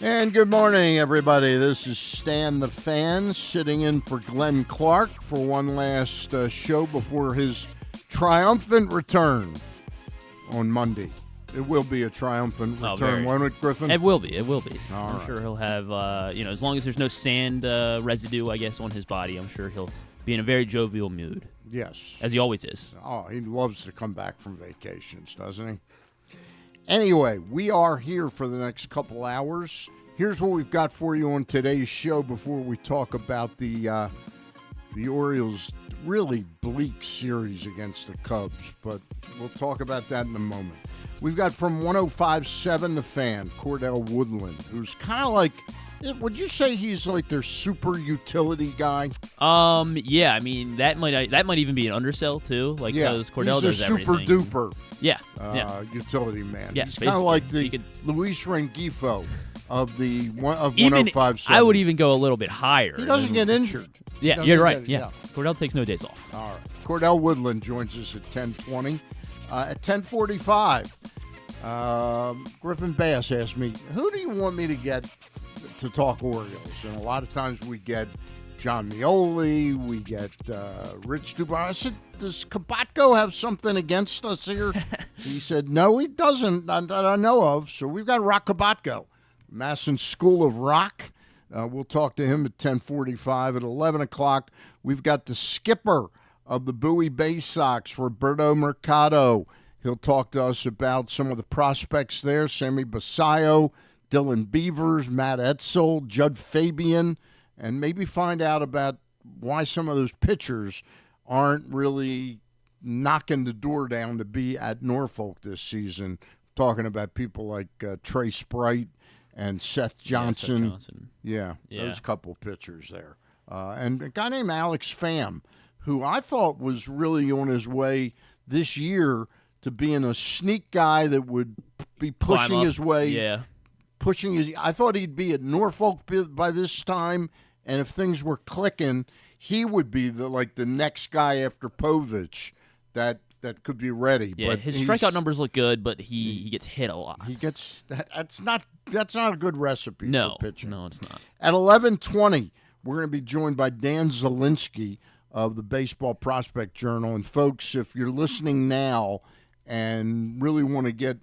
And good morning, everybody. This is Stan the Fan sitting in for Glenn Clark for one last show before his triumphant return on Monday. It will be a triumphant return, won't it, Griffin? It will be. I'm sure he'll have, as long as there's no sand residue, I guess, on his body, I'm sure he'll be in a very jovial mood. Yes. As he always is. Oh, he loves to come back from vacations, doesn't he? Anyway, we are here for the next couple hours. Here's what we've got for you on today's show before we talk about the Orioles' really bleak series against the Cubs, but we'll talk about that in a moment. We've got from 105.7 The Fan, Cordell Woodland, who's kind of like, would you say he's like their super utility guy? Yeah, I mean that might even be an undersell too. Like, because Cordell does everything. He's a super duper. Yeah. Utility man. Yeah, he's kind of like the Luis Rengifo of 105.7. I would even go a little bit higher. He doesn't get injured. Yeah, you're right. Yeah, Cordell takes no days off. All right. Cordell Woodland joins us at 10:20. At 10:45, Griffin Bass asked me, "Who do you want me to get to talk Orioles?" And a lot of times we get John Mioli, we get Rich Dubois. I said, "Does Kubatko have something against us here?" He said, "No, he doesn't, that I know of." So we've got Roch Kubatko, MASN School of Rock. We'll talk to him at 10:45. At 11 o'clock, we've got the skipper of the Bowie Baysox, Roberto Mercado. He'll talk to us about some of the prospects there, Sammy Basayo, Dylan Beavers, Matt Etzel, Judd Fabian, and maybe find out about why some of those pitchers aren't really knocking the door down to be at Norfolk this season. Talking about people like Trey Sprite and Seth Johnson. Yeah, those couple pitchers there. And a guy named Alex Pham, who I thought was really on his way this year to being a sneak guy that would be pushing his way. Yeah. I thought he'd be at Norfolk by this time, and if things were clicking, he would be the next guy after Povich that could be ready. Yeah, but his strikeout numbers look good, but he gets hit a lot. That's not a good recipe for pitching. No, it's not. At 11:20, we're going to be joined by Dan Zielinski of the Baseball Prospect Journal. And folks, if you're listening now and really want to get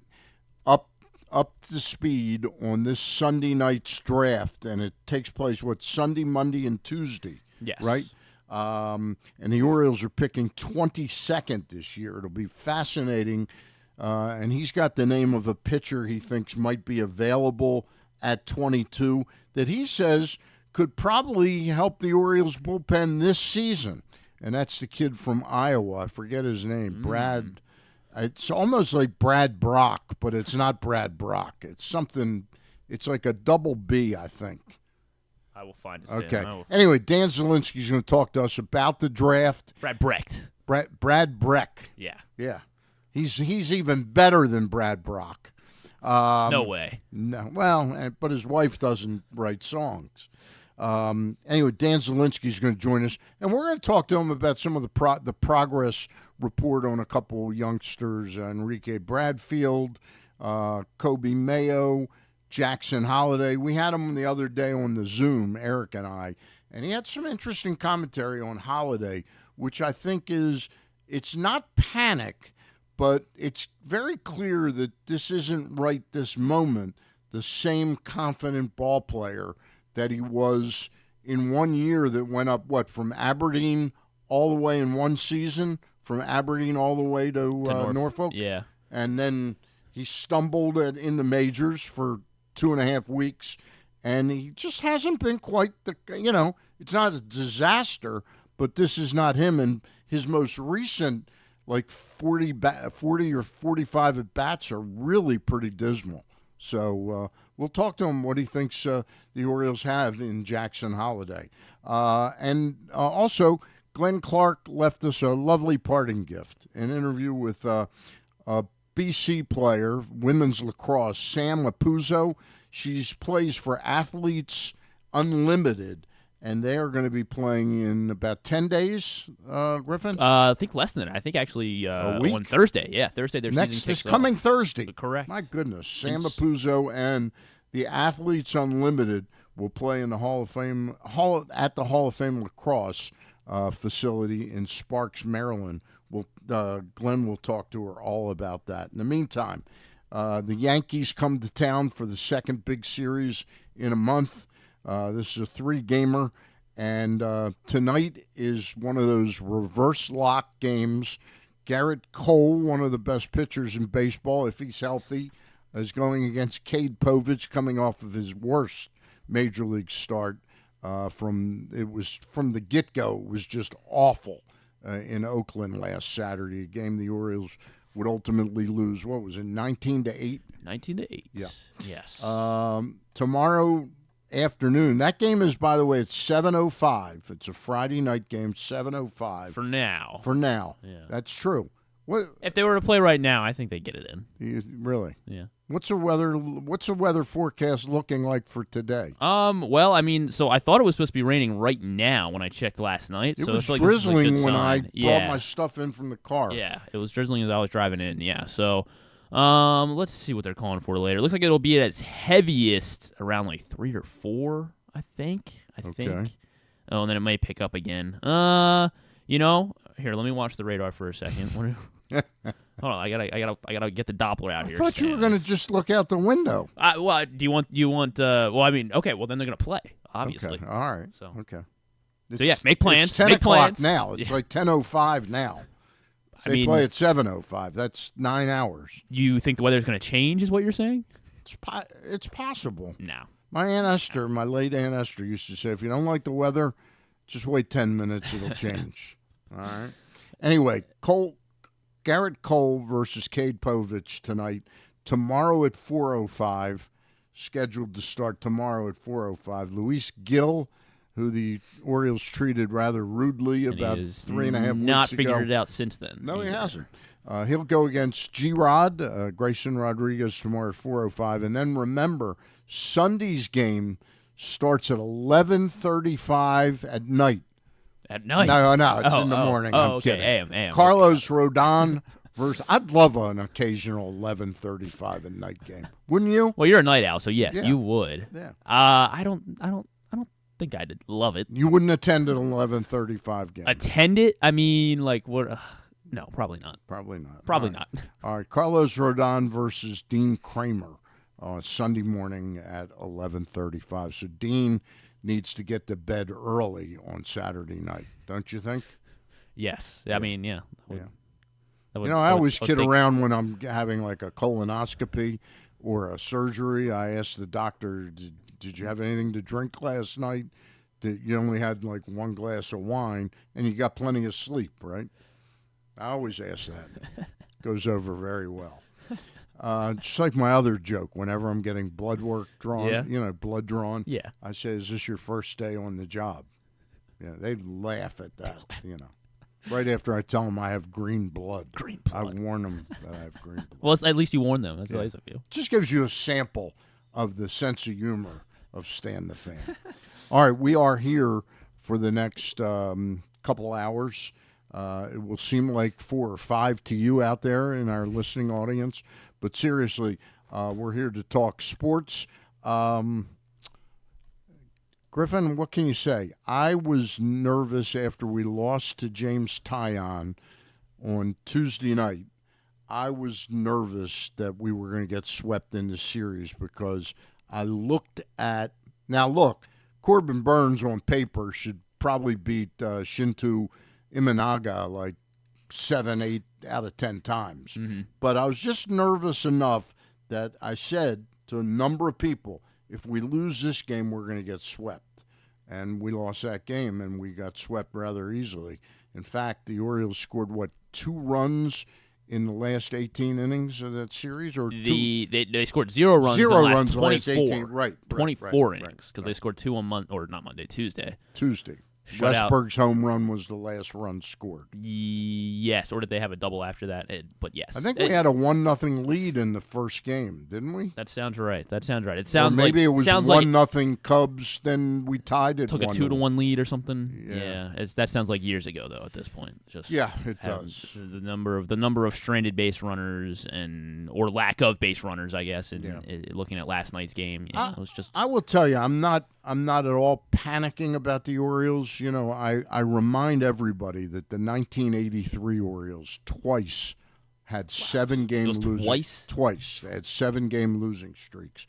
up to speed on this Sunday night's draft, and it takes place, Sunday, Monday, and Tuesday, yes, right? And the Orioles are picking 22nd this year. It'll be fascinating. And he's got the name of a pitcher he thinks might be available at 22 that he says could probably help the Orioles bullpen this season. And that's the kid from Iowa. I forget his name. Brad. It's almost like Brad Brock, but it's not Brad Brock. It's something. It's like a double B, I think. I will find it. Okay. Anyway, Dan Zielinski is going to talk to us about the draft. Brad Brecht. Brad Breck. Yeah. Yeah. He's even better than Brad Brock. No way. No. Well, but his wife doesn't write songs. Anyway, Dan Zielinski is going to join us, and we're going to talk to him about some of the progress report on a couple youngsters, Enrique Bradfield, Kobe Mayo, Jackson Holiday. We had him the other day on the Zoom, Eric and I, and he had some interesting commentary on Holiday, which I think it's not panic, but it's very clear that this isn't right this moment, the same confident ball player that he was in 1 year that went up, from Aberdeen all the way in one season, from Aberdeen all the way to Norfolk? Yeah. And then he stumbled in the majors for 2.5 weeks, and he just hasn't been quite it's not a disaster, but this is not him. And his most recent, 40 or 45 at-bats are really pretty dismal. So we'll talk to him what he thinks the Orioles have in Jackson Holiday. And also, Glenn Clark left us a lovely parting gift, an interview with a BC player, women's lacrosse, Sam Apuzzo. She plays for Athletes Unlimited, and they are going to be playing in about 10 days, Griffin? I think less than that. I think actually on Thursday. Yeah, Thursday their season kicks this coming off. Thursday. Correct. My goodness. Sam Apuzzo and The Athletes Unlimited will play in the Hall of Fame lacrosse facility in Sparks, Maryland. Glenn will talk to her all about that. In the meantime, the Yankees come to town for the second big series in a month. This is a 3-gamer, and tonight is one of those reverse lock games. Garrett Cole, one of the best pitchers in baseball, if he's healthy, is going against Cade Povich, coming off of his worst major league start. From the get-go, it was just awful in Oakland last Saturday, a game the Orioles would ultimately lose. What was it, 19-8? 19-8. Yeah. Yes. Tomorrow afternoon. That game is, by the way, it's 7:05. It's a Friday night game, 7:05. For now. Yeah. That's true. What if they were to play right now, I think they'd get it in. Really? Yeah. What's the weather forecast looking like for today? Well, I mean, so I thought it was supposed to be raining right now when I checked last night. It so was like drizzling when I brought my stuff in from the car. Yeah, it was drizzling as I was driving in. Yeah, so let's see what they're calling for later. It looks like it'll be at its heaviest around like 3 or 4, I think. Okay. Oh, and then it may pick up again. Here, let me watch the radar for a second. Hold on, I gotta get the Doppler out here. I thought you were gonna just look out the window. Well, do you want? Well, I mean, okay. Well, then they're gonna play, obviously. Okay. All right. So okay. So yeah, make plans. It's 10 make o'clock plans. now. It's like 10:05 now. They play at 7:05. That's 9 hours. You think the weather's gonna change? Is what you're saying? It's possible. No. My late Aunt Esther, used to say, if you don't like the weather, just wait 10 minutes. It'll change. All right. Anyway, Garrett Cole versus Cade Povich tonight. Tomorrow at 4:05, scheduled to start tomorrow at 4:05. Luis Gil, who the Orioles treated rather rudely about 3.5 weeks ago. Not figured it out since then. No, he hasn't. He'll go against G-Rod, Grayson Rodriguez tomorrow at 4:05. And then remember, Sunday's game starts at 11:35 at night. At night? No, it's in the morning. I'm okay. kidding. AM. Carlos Rodon versus. I'd love an occasional 11:35 at night game. Wouldn't you? Well, you're a night owl, so yes, Yeah. you would. Yeah. I don't think I'd love it. You wouldn't attend an 11:35 game. Attend it? I mean, like what? No, probably not. Probably not. Probably All right. not. All right, Carlos Rodon versus Dean Kramer on Sunday morning at 11:35. So Dean needs to get to bed early on Saturday night, don't you think? Yes. I mean, yeah. I always kid around when I'm having like a colonoscopy or a surgery. I ask the doctor, did you have anything to drink last night? You only had like 1 glass of wine and you got plenty of sleep, right? I always ask that. Goes over very well. Just like my other joke, whenever I'm getting blood work drawn, blood drawn, I say, is this your first day on the job? Yeah, they laugh at that, Right after I tell them I have green blood. I warn them that I have green blood. Well, at least you warned them. That's nice of you. Just gives you a sample of the sense of humor of Stan the Fan. All right, we are here for the next couple hours. It will seem like 4 or 5 to you out there in our listening audience. But seriously, we're here to talk sports. Griffin, what can you say? I was nervous after we lost to James Tyon on Tuesday night. I was nervous that we were going to get swept in the series because I looked at – now, look, Corbin Burns on paper should probably beat Shinto Imanaga like 7, 8 out of 10 times. Mm-hmm. But I was just nervous enough that I said to a number of people, if we lose this game, we're going to get swept. And we lost that game, and we got swept rather easily. In fact, the Orioles scored, 2 runs in the last 18 innings of that series? Or they scored 0 runs in the last 24. 18, right. 24 innings, because they scored 2 on Tuesday. Westberg's home run was the last run scored. Yes, or did they have a double after that? But yes. I think we had a 1-0 lead in the first game, didn't we? That sounds right. It sounds or maybe like, it was 1-0 Cubs, then we tied it. Took a 2-1 lead or something. Yeah. That sounds like years ago though. At this point, it does. The number of stranded base runners and or lack of base runners, I guess. And looking at last night's game, it was just. I will tell you, I'm not at all panicking about the Orioles. I remind everybody that the 1983 Orioles twice had 7-game losing. Twice they had 7-game losing streaks,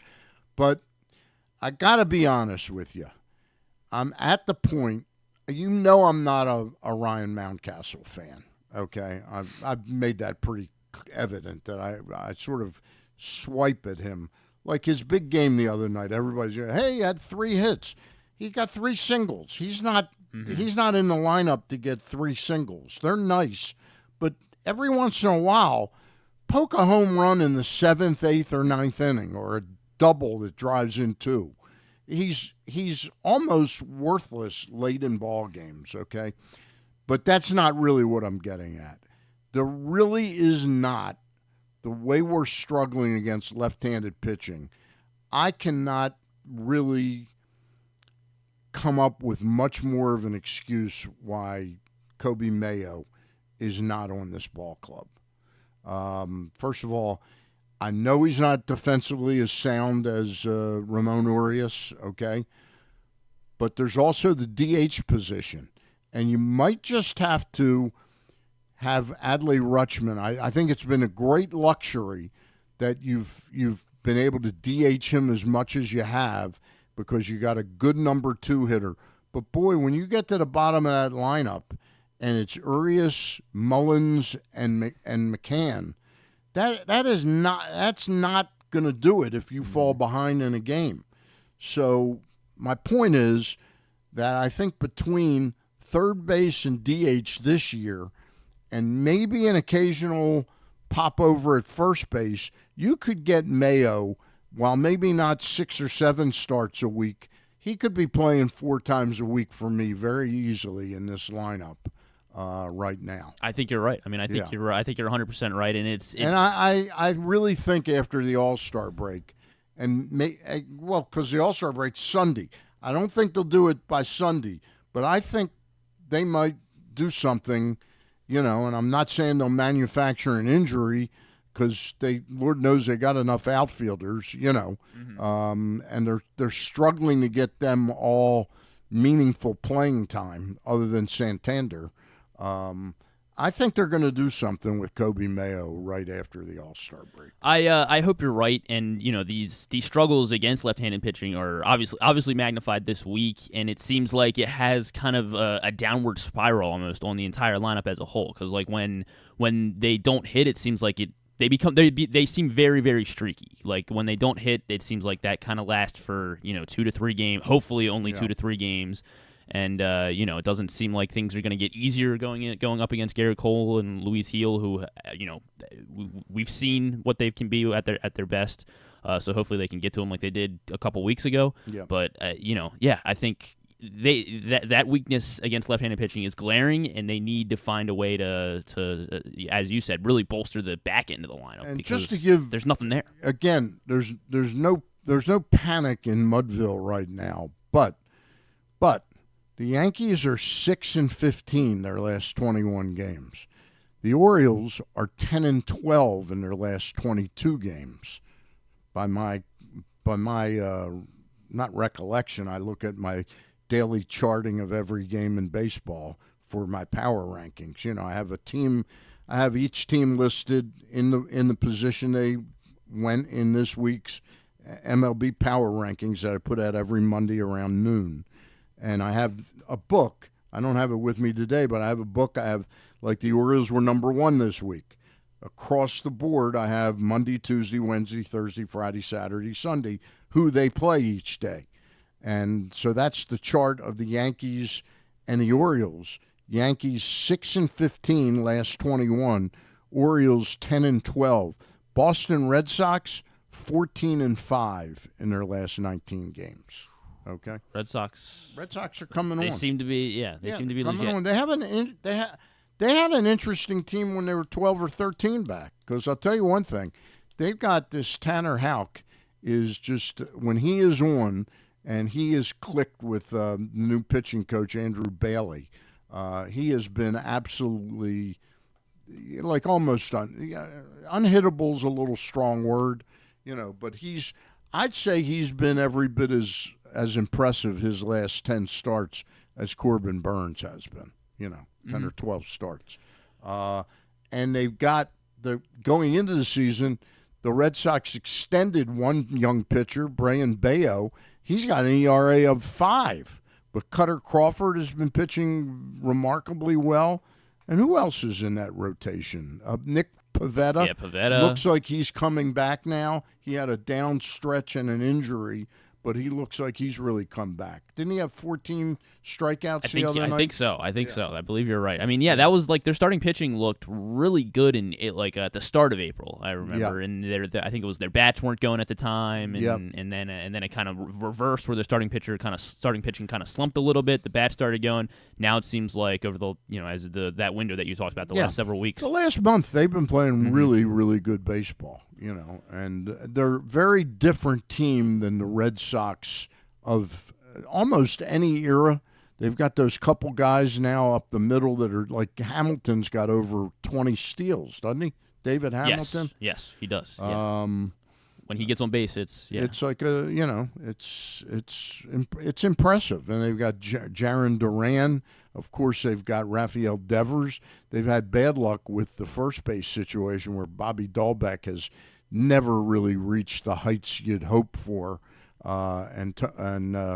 but I got to be honest with you. I'm at the point. I'm not a Ryan Mountcastle fan. Okay, I've made that pretty evident that I sort of swipe at him. Like his big game the other night, everybody's going, hey, he had 3 hits. He got 3 singles. He's not in the lineup to get 3 singles. They're nice, but every once in a while, poke a home run in the 7th, 8th, or 9th inning, or a double that drives in 2. He's almost worthless late in ball games, okay? But that's not really what I'm getting at. There really is not, the way we're struggling against left-handed pitching, I cannot really come up with much more of an excuse why Coby Mayo is not on this ball club. First of all, I know he's not defensively as sound as Ramon Urias, okay? But there's also the DH position, and you might just have to have Adley Rutschman. I think it's been a great luxury that you've been able to DH him as much as you have because you got a good number 2 hitter. But, boy, when you get to the bottom of that lineup and it's Urias, Mullins, and McCann, that's not going to do it if you fall behind in a game. So my point is that I think between third base and DH this year and maybe an occasional pop over at first base, you could get Mayo, while maybe not 6 or 7 starts a week, he could be playing 4 times a week for me very easily in this lineup right now. I think you're right. I mean, I think you're right. I think you're 100% right, and it's and I really think after the All-Star break, because the All-Star break's Sunday, I don't think they'll do it by Sunday, but I think they might do something. And I'm not saying they'll manufacture an injury because Lord knows they got enough outfielders, and they're struggling to get them all meaningful playing time other than Santander. I think they're going to do something with Coby Mayo right after the All-Star break. I hope you're right, and these struggles against left-handed pitching are obviously magnified this week, and it seems like it has kind of a downward spiral almost on the entire lineup as a whole. Because like when they don't hit, it seems like they seem very, very streaky. Like when they don't hit, it seems like that kind of lasts for 2 to 3 games, hopefully only 2 to 3 games. And it doesn't seem like things are going to get easier going up against Garrett Cole and Luis Heel, who we've seen what they can be at their best. So hopefully they can get to them like they did a couple weeks ago. Yeah. But I think that weakness against left-handed pitching is glaring, and they need to find a way to as you said, really bolster the back end of the lineup. And just to give, there's nothing there. Again, there's no panic in Mudville right now, but the Yankees are 6-15 their last 21 games. The Orioles are 10-12 in their last 22 games. By my not recollection, I look at my daily charting of every game in baseball for my power rankings. I have each team listed in the position they went in this week's MLB power rankings that I put out every Monday around noon. And I have a book. I don't have it with me today, but I have a book. I have, like, the Orioles were number 1 this week. Across the board, I have Monday, Tuesday, Wednesday, Thursday, Friday, Saturday, Sunday, who they play each day. And so that's the chart of the Yankees and the Orioles. Yankees 6-15 last 21. Orioles 10-12. Boston Red Sox 14-5 in their last 19 games. Okay. Red Sox are coming on. They seem to be, they seem to be coming legit. on. They had an interesting team when they were 12 or 13 back. Because I'll tell you one thing, they've got this Tanner Houck is just when he is on, and he is clicked with the new pitching coach Andrew Bailey. He has been absolutely like almost unhittable's a little strong word, but I'd say he's been every bit as impressive his last 10 starts as Corbin Burns has been, 10 or 12 starts. And they've got going into the season, the Red Sox extended one young pitcher, Brian Bayo. He's got an ERA of 5. But Cutter Crawford has been pitching remarkably well. And who else is in that rotation? Nick Pivetta. Yeah, Pivetta. Looks like he's coming back now. He had a down stretch and an injury, but he looks like he's really come back. Didn't he have 14 strikeouts the other night? I think so. I believe you're right. I mean, that was like their starting pitching looked really good at the start of April. I remember, and I think it was their bats weren't going at the time, and then it kind of reversed where their starting pitching kind of slumped a little bit. The bats started going. Now it seems like over the as that window that you talked about the last several weeks. The last month they've been playing really, really good baseball. And they're a very different team than the Red Sox of almost any era. They've got those couple guys now up the middle that are like Hamilton's got over 20 steals, doesn't he? David Hamilton? Yes, he does. When he gets on base, it's like it's impressive. And they've got Jaron Duran. Of course, they've got Rafael Devers. They've had bad luck with the first base situation where Bobby Dahlbeck has never really reached the heights you'd hope for. And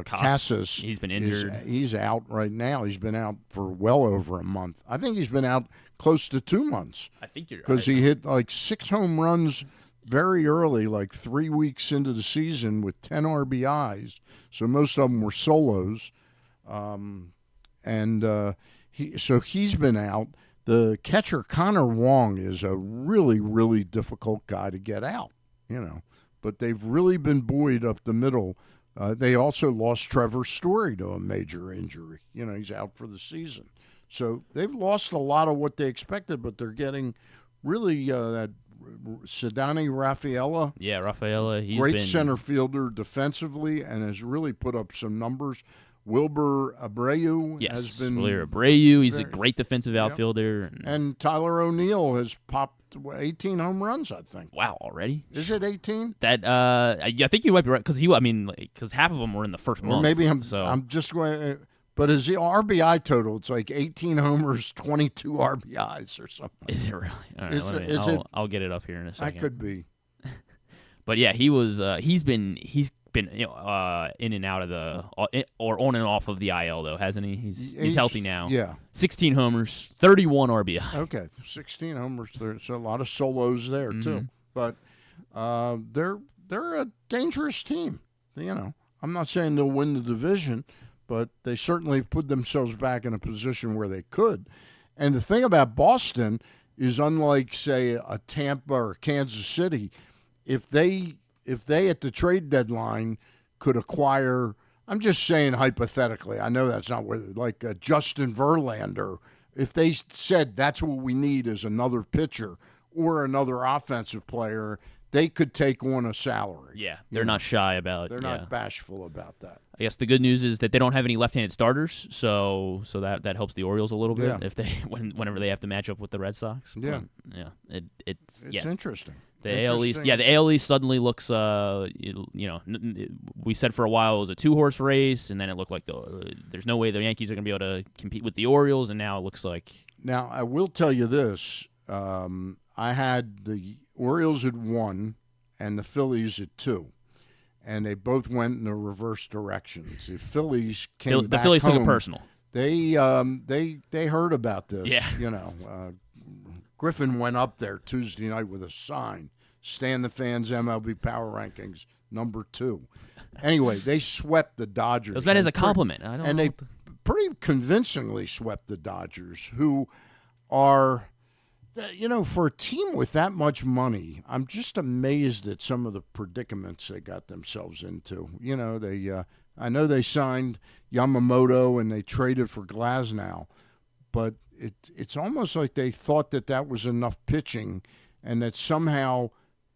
Casas, he's been injured. He's out right now. He's been out for well over a month. I think he's been out close to 2 months. I think you're right. Because he hit like 6 home runs very early, like 3 weeks into the season with 10 RBIs. So most of them were solos. So he's been out. The catcher, Connor Wong, is a really, really difficult guy to get out, But they've really been buoyed up the middle. They also lost Trevor Story to a major injury. He's out for the season. So they've lost a lot of what they expected, but they're getting really that Ceddanne Rafaela. Yeah, Rafaela. He's great center fielder defensively and has really put up some numbers. Wilber Abreu has been. Wilber Abreu, he's a great defensive outfielder. And Tyler O'Neill has popped 18 home runs, I think. Wow, already? Is it 18? I think you might be right because half of them were in the first month. Or maybe I'm just going. But his RBI total, it's like 18 homers, 22 RBIs or something. Is it really? All right, I'll get it up here in a second. That could be. But yeah, he's been in and out of or on and off of the IL though, hasn't he? He's healthy now. Yeah. 16 homers, 31 RBI. Okay, 16 homers. There's a lot of solos there too. But they're a dangerous team. I'm not saying they'll win the division, but they certainly put themselves back in a position where they could. And the thing about Boston is, unlike say a Tampa or Kansas City, if they at the trade deadline could acquire, I'm just saying hypothetically, I know that's not where, like Justin Verlander, if they said that's what we need is another pitcher or another offensive player, they could take on a salary. Yeah, they're not shy about it. They're not bashful about that. I guess the good news is that they don't have any left-handed starters, so that helps the Orioles a little bit if they whenever they have to match up with the Red Sox. Yeah, it's interesting. The AL East suddenly looks. We said for a while it was a 2-horse race, and then it looked like there's no way the Yankees are going to be able to compete with the Orioles, and now it looks like. Now I will tell you this: I had the Orioles at 1 and the Phillies at 2. And they both went in the reverse directions. The Phillies came back The Phillies home. took it personal. They heard about this. Yeah. Griffin went up there Tuesday night with a sign: "Stand the Fans MLB Power Rankings #2." Anyway, they swept the Dodgers. It was meant as a compliment. They pretty convincingly swept the Dodgers, who are. For a team with that much money, I'm just amazed at some of the predicaments they got themselves into. I know they signed Yamamoto and they traded for Glasnow, but it's almost like they thought that was enough pitching, and that somehow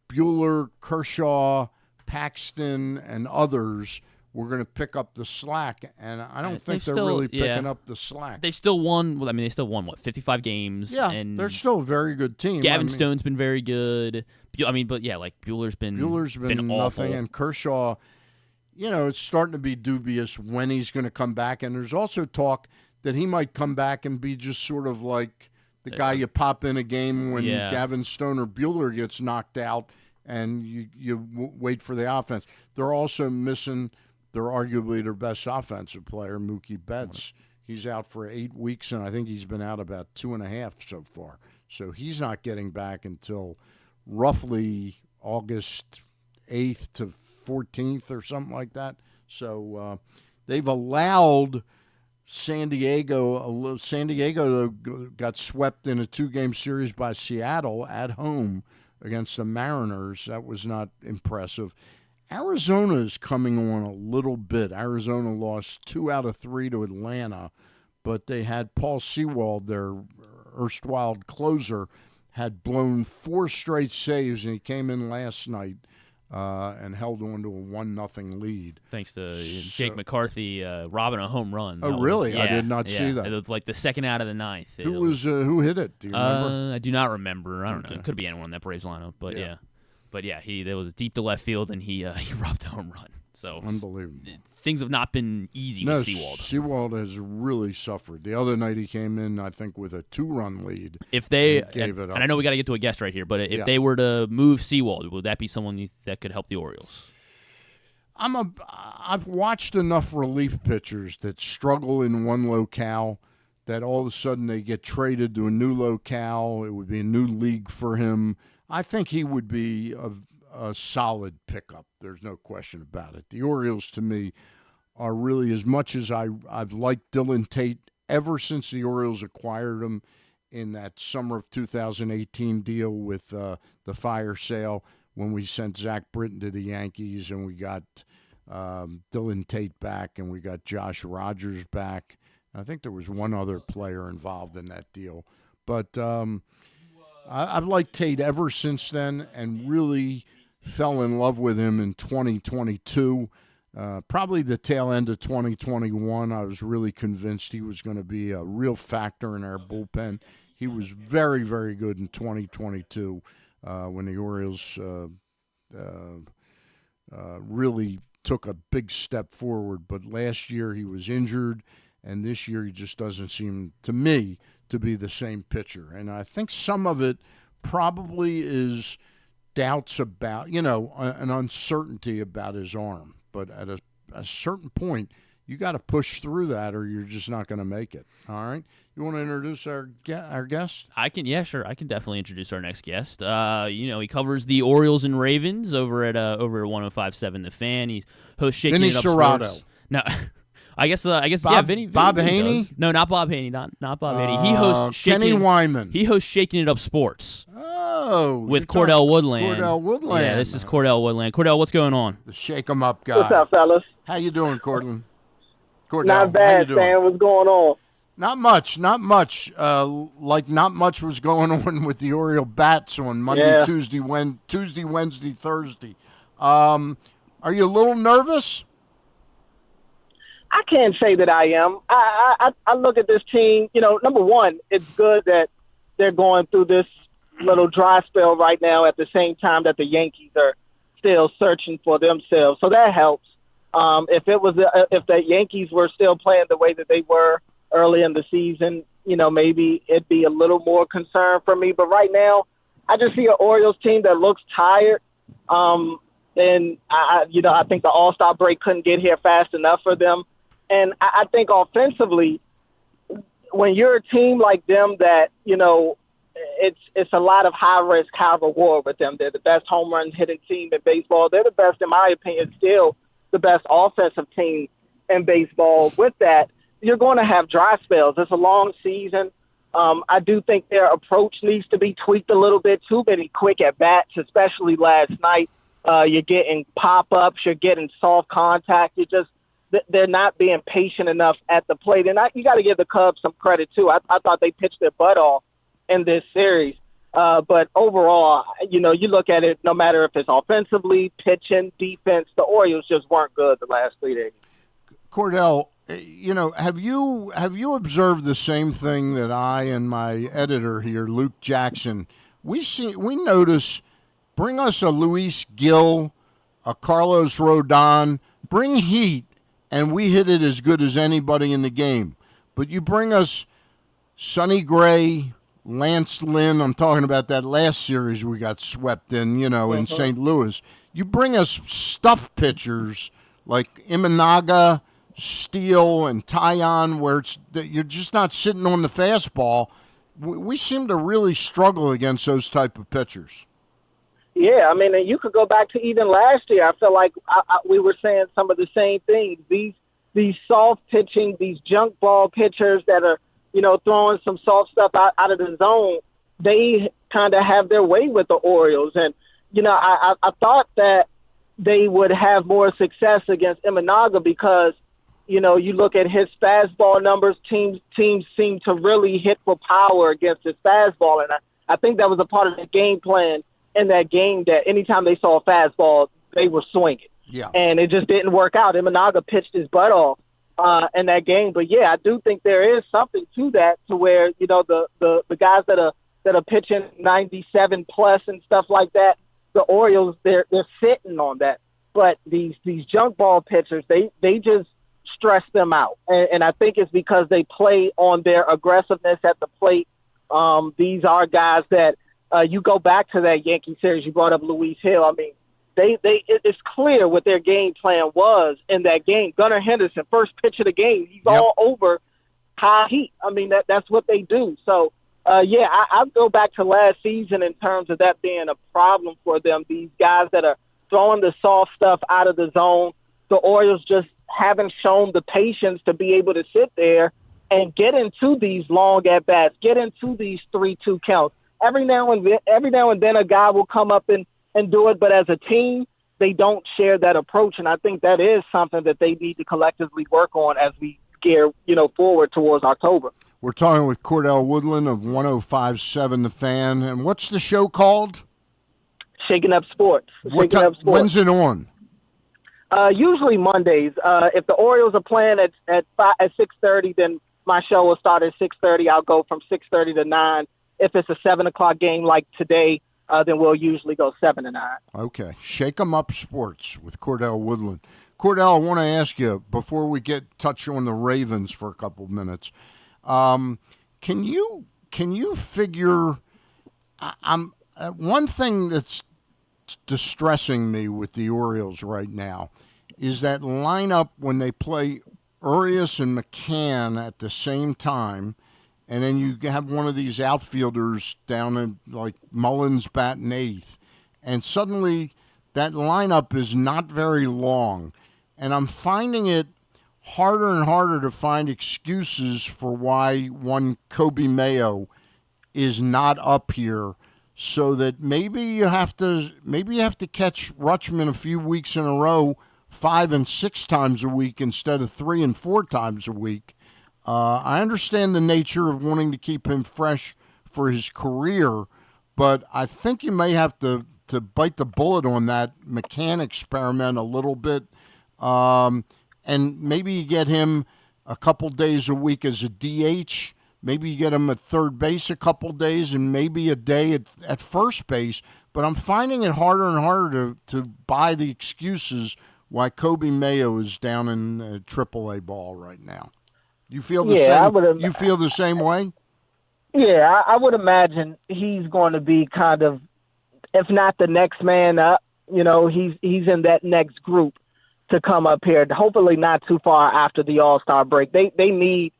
Buehler, Kershaw, Paxton, and others we're going to pick up the slack, and I don't think they're still, really picking up the slack. They still won. Well, I mean, they still won 55 games. Yeah, and they're still a very good team. Gavin Stone's been very good. I mean, but yeah, like Buehler's been nothing, awful. and Kershaw. It's starting to be dubious when he's going to come back, and there's also talk that he might come back and be just sort of like the guy you pop in a game when Gavin Stone or Buehler gets knocked out, and you wait for the offense. They're also missing. They're arguably their best offensive player, Mookie Betts. He's out for 8 weeks, and I think he's been out about 2.5 so far. So he's not getting back until roughly August 8th to 14th or something like that. So they've allowed San Diego. San Diego got swept in a 2-game series by Seattle at home against the Mariners. That was not impressive. Arizona is coming on a little bit. Arizona lost 2 out of 3 to Atlanta, but they had Paul Sewald, their erstwhile closer, had blown 4 straight saves, and he came in last night and held on to a 1-0 lead. Thanks to Jake McCarthy robbing a home run. Oh, really? I did not see that. It was like the second out of the ninth. Who hit it? Do you remember? I do not remember. I don't know. It could be anyone in that Braves lineup, but yeah. But yeah, there was deep to left field, and he robbed a home run. So unbelievable. Things have not been easy with Sewald. Sewald has really suffered. The other night he came in, I think, with a 2-run lead. If they gave it up. And I know we got to get to a guest right here, but if they were to move Sewald, would that be someone that could help the Orioles? I've watched enough relief pitchers that struggle in one locale that all of a sudden they get traded to a new locale. It would be a new league for him. I think he would be a solid pickup. There's no question about it. The Orioles, to me, are really, as much as I've liked Dylan Tate ever since the Orioles acquired him in that summer of 2018 deal with the fire sale when we sent Zach Britton to the Yankees and we got Dylan Tate back and we got Josh Rogers back. I think there was one other player involved in that deal. But I've liked Tate ever since then and really fell in love with him in 2022. Probably the tail end of 2021, I was really convinced he was going to be a real factor in our bullpen. He was very, very good in 2022 when the Orioles really took a big step forward. But last year he was injured, and this year he just doesn't seem, to me, to be the same pitcher. And I think some of it probably is doubts about, an uncertainty about his arm. But at a certain point, you got to push through that or you're just not going to make it. All right? You want to introduce our guest? I can, sure. I can definitely introduce our next guest. He covers the Orioles and Ravens over at 105.7 The Fan. He hosts Shaking It Up Sports. No. I guess Vinny Bob Haney? No, not Bob Haney. Not Bob Haney. He hosts Kenny Wyman. He hosts Shaking It Up Sports. Oh, with Cordell Woodland. Cordell Woodland. Yeah, this is Cordell Woodland. Cordell, what's going on? The shake 'em up guy. What's up, fellas? How you doing, Cordell? Not bad, Sam. What's going on? Not much. Not much was going on with the Oriole Bats on Monday, Tuesday, Wednesday, Thursday. Are you a little nervous? I can't say that I am. I look at this team, number one, it's good that they're going through this little dry spell right now at the same time that the Yankees are still searching for themselves. So that helps. If the Yankees were still playing the way that they were early in the season, maybe it'd be a little more concern for me. But right now, I just see an Orioles team that looks tired. And I think the All-Star break couldn't get here fast enough for them. And I think offensively, when you're a team like them that, it's a lot of high risk, high reward with them. They're the best home run hitting team in baseball. They're the best, in my opinion, still the best offensive team in baseball. With that, you're going to have dry spells. It's a long season. I do think their approach needs to be tweaked a little bit. Too many quick at bats, especially last night. You're getting pop-ups. You're getting soft contact. They're not being patient enough at the plate. And you got to give the Cubs some credit, too. I thought they pitched their butt off in this series. But overall, you look at it, no matter if it's offensively, pitching, defense, the Orioles just weren't good the last 3 days. Cordell, have you observed the same thing that I and my editor here, Luke Jackson? We notice. Bring us a Luis Gil, a Carlos Rodon. Bring heat, and we hit it as good as anybody in the game. But you bring us Sonny Gray, Lance Lynn. I'm talking about that last series we got swept in, in St. Louis. You bring us stuff pitchers like Imanaga, Steele, and Tyon, where you're just not sitting on the fastball. We seem to really struggle against those type of pitchers. Yeah, I mean, and you could go back to even last year. I feel like we were saying some of the same things. These soft pitching, these junk ball pitchers that are, throwing some soft stuff out of the zone, they kind of have their way with the Orioles. And, I thought that they would have more success against Imanaga because, you look at his fastball numbers, teams seem to really hit for power against his fastball. And I think that was a part of the game plan in that game, that anytime they saw a fastball, they were swinging. Yeah. And it just didn't work out. Imanaga pitched his butt off in that game. But, yeah, I do think there is something to that, to where, the guys that are pitching 97 plus and stuff like that, the Orioles, they're sitting on that. But these junk ball pitchers, they just stress them out. And I think it's because they play on their aggressiveness at the plate. These are guys that, you go back to that Yankee series, you brought up Luis Hill. I mean, it's clear what their game plan was in that game. Gunnar Henderson, first pitch of the game, he's all over high heat. I mean, that's what they do. So, I go back to last season in terms of that being a problem for them. These guys that are throwing the soft stuff out of the zone, the Orioles just haven't shown the patience to be able to sit there and get into these long at-bats, get into these 3-2 counts. Every now and then a guy will come up and do it, but as a team, they don't share that approach, and I think that is something that they need to collectively work on as we gear, forward towards October. We're talking with Cordell Woodland of 105.7 The Fan, and what's the show called? Shaking Up Sports. When's it on? Usually Mondays. If the Orioles are playing at 6:30, then my show will start at 6:30. I'll go from 6:30 to 9. If it's a 7 o'clock game like today, then we'll usually go 7 to 9. Okay. Shake 'em Up Sports with Cordell Woodland. Cordell, I want to ask you, before we touch on the Ravens for a couple of minutes, can you figure one thing that's distressing me with the Orioles right now is that lineup when they play Urias and McCann at the same time, and then you have one of these outfielders down in, like, Mullins batting eighth, and suddenly that lineup is not very long. And I'm finding it harder and harder to find excuses for why one Kobe Mayo is not up here, so that maybe you have to catch Rutschman a few weeks in a row, 5 and 6 times a week instead of 3 and 4 times a week. I understand the nature of wanting to keep him fresh for his career, but I think you may have to bite the bullet on that McCann experiment a little bit, and maybe you get him a couple days a week as a DH. Maybe you get him at third base a couple days and maybe a day at first base. But I'm finding it harder and harder to buy the excuses why Kobe Mayo is down in AAA ball right now. You feel the same? You feel the same way? Yeah, I would imagine he's going to be kind of, if not the next man up, he's in that next group to come up here. Hopefully not too far after the All-Star break. They need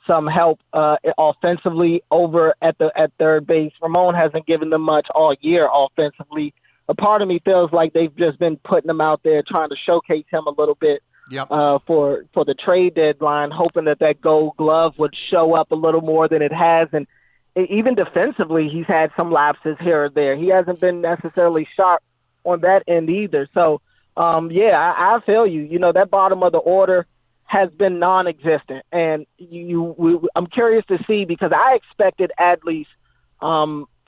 some help offensively over at third base. Ramon hasn't given them much all year offensively. A part of me feels like they've just been putting him out there, trying to showcase him a little bit. Yep. For the trade deadline, hoping that Gold Glove would show up a little more than it has. And even defensively, he's had some lapses here or there. He hasn't been necessarily sharp on that end either. So, I feel you. That bottom of the order has been non-existent. And I'm curious to see, because I expected at least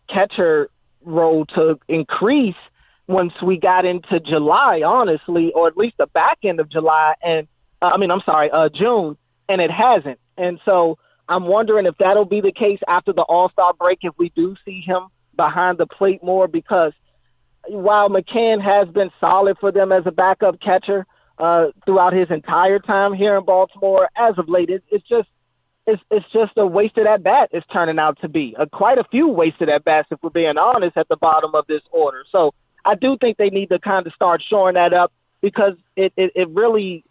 catcher role to increase once we got into July, honestly, or at least the back end of July, and June, and it hasn't. And so I'm wondering if that'll be the case after the All-Star break, if we do see him behind the plate more, because while McCann has been solid for them as a backup catcher throughout his entire time here in Baltimore, as of late, it's just a wasted at-bat it's turning out to be. Quite a few wasted at-bats, if we're being honest, at the bottom of this order. So I do think they need to kind of start shoring that up, because it really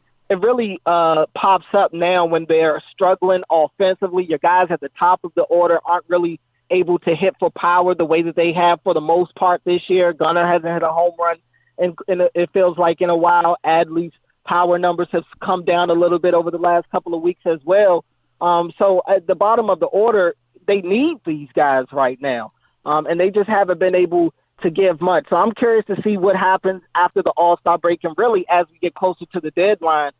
pops up now when they're struggling offensively. Your guys at the top of the order aren't really able to hit for power the way that they have for the most part this year. Gunnar hasn't hit a home run, and it feels like in a while. Adley's power numbers have come down a little bit over the last couple of weeks as well. So at the bottom of the order, they need these guys right now, and they just haven't been able to give much. So I'm curious to see what happens after the All-Star break and really as we get closer to the deadline,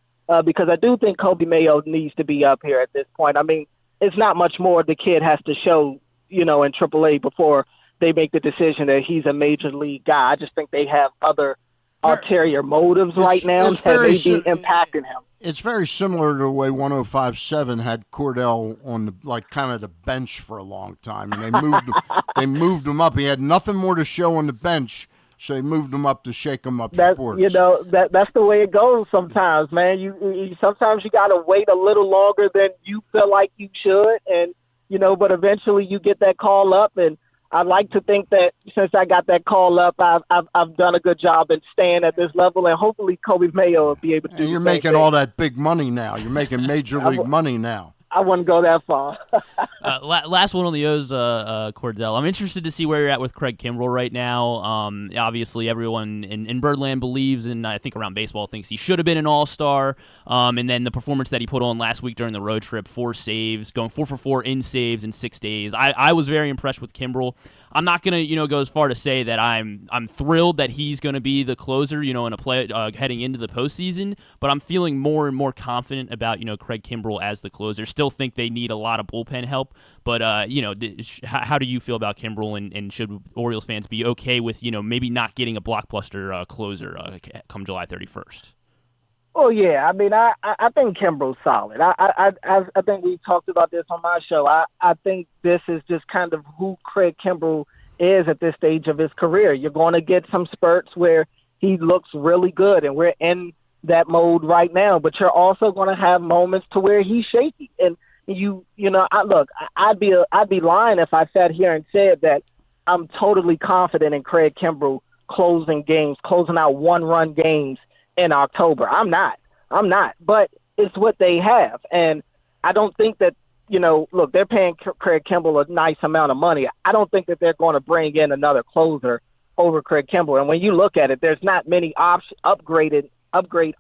because I do think Coby Mayo needs to be up here at this point. I mean, it's not much more the kid has to show, in AAA before they make the decision that he's a major league guy. I just think they have other ulterior motives right now that may be impacting him. It's very similar to the way 105.7 had Cordell on the bench for a long time, and they moved him up. He had nothing more to show on the bench, so they moved him up to shake him up sports. That's the way it goes sometimes, man. You sometimes you got to wait a little longer than you feel like you should, and but eventually you get that call up, and I'd like to think that since I got that call up, I've done a good job in staying at this level, and hopefully Coby Mayo will be able to do. And you're making all that big money now. You're making major league money now. I wouldn't go that far. Last one on the O's, Cordell. I'm interested to see where you're at with Craig Kimbrell right now. Obviously, everyone in Birdland believes, and I think around baseball thinks he should have been an all-star. And then the performance that he put on last week during the road trip, 4 saves, going 4 for 4 in saves in 6 days. I was very impressed with Kimbrell. I'm not gonna, go as far to say that I'm thrilled that he's gonna be the closer, in a play heading into the postseason. But I'm feeling more and more confident about, Craig Kimbrell as the closer. Still think they need a lot of bullpen help, but how do you feel about Kimbrell, and should Orioles fans be okay with, maybe not getting a blockbuster closer come July 31st? Oh yeah, I mean, I think Kimbrell's solid. I think we talked about this on my show. I think this is just kind of who Craig Kimbrell is at this stage of his career. You're going to get some spurts where he looks really good, and we're in that mode right now. But you're also going to have moments to where he's shaky. And I'd be lying if I sat here and said that I'm totally confident in Craig Kimbrell closing out one-run games in October. I'm not, but it's what they have. And I don't think that, they're paying Craig Kimbrell a nice amount of money. I don't think that they're going to bring in another closer over Craig Kimbrell. And when you look at it, there's not many upgrade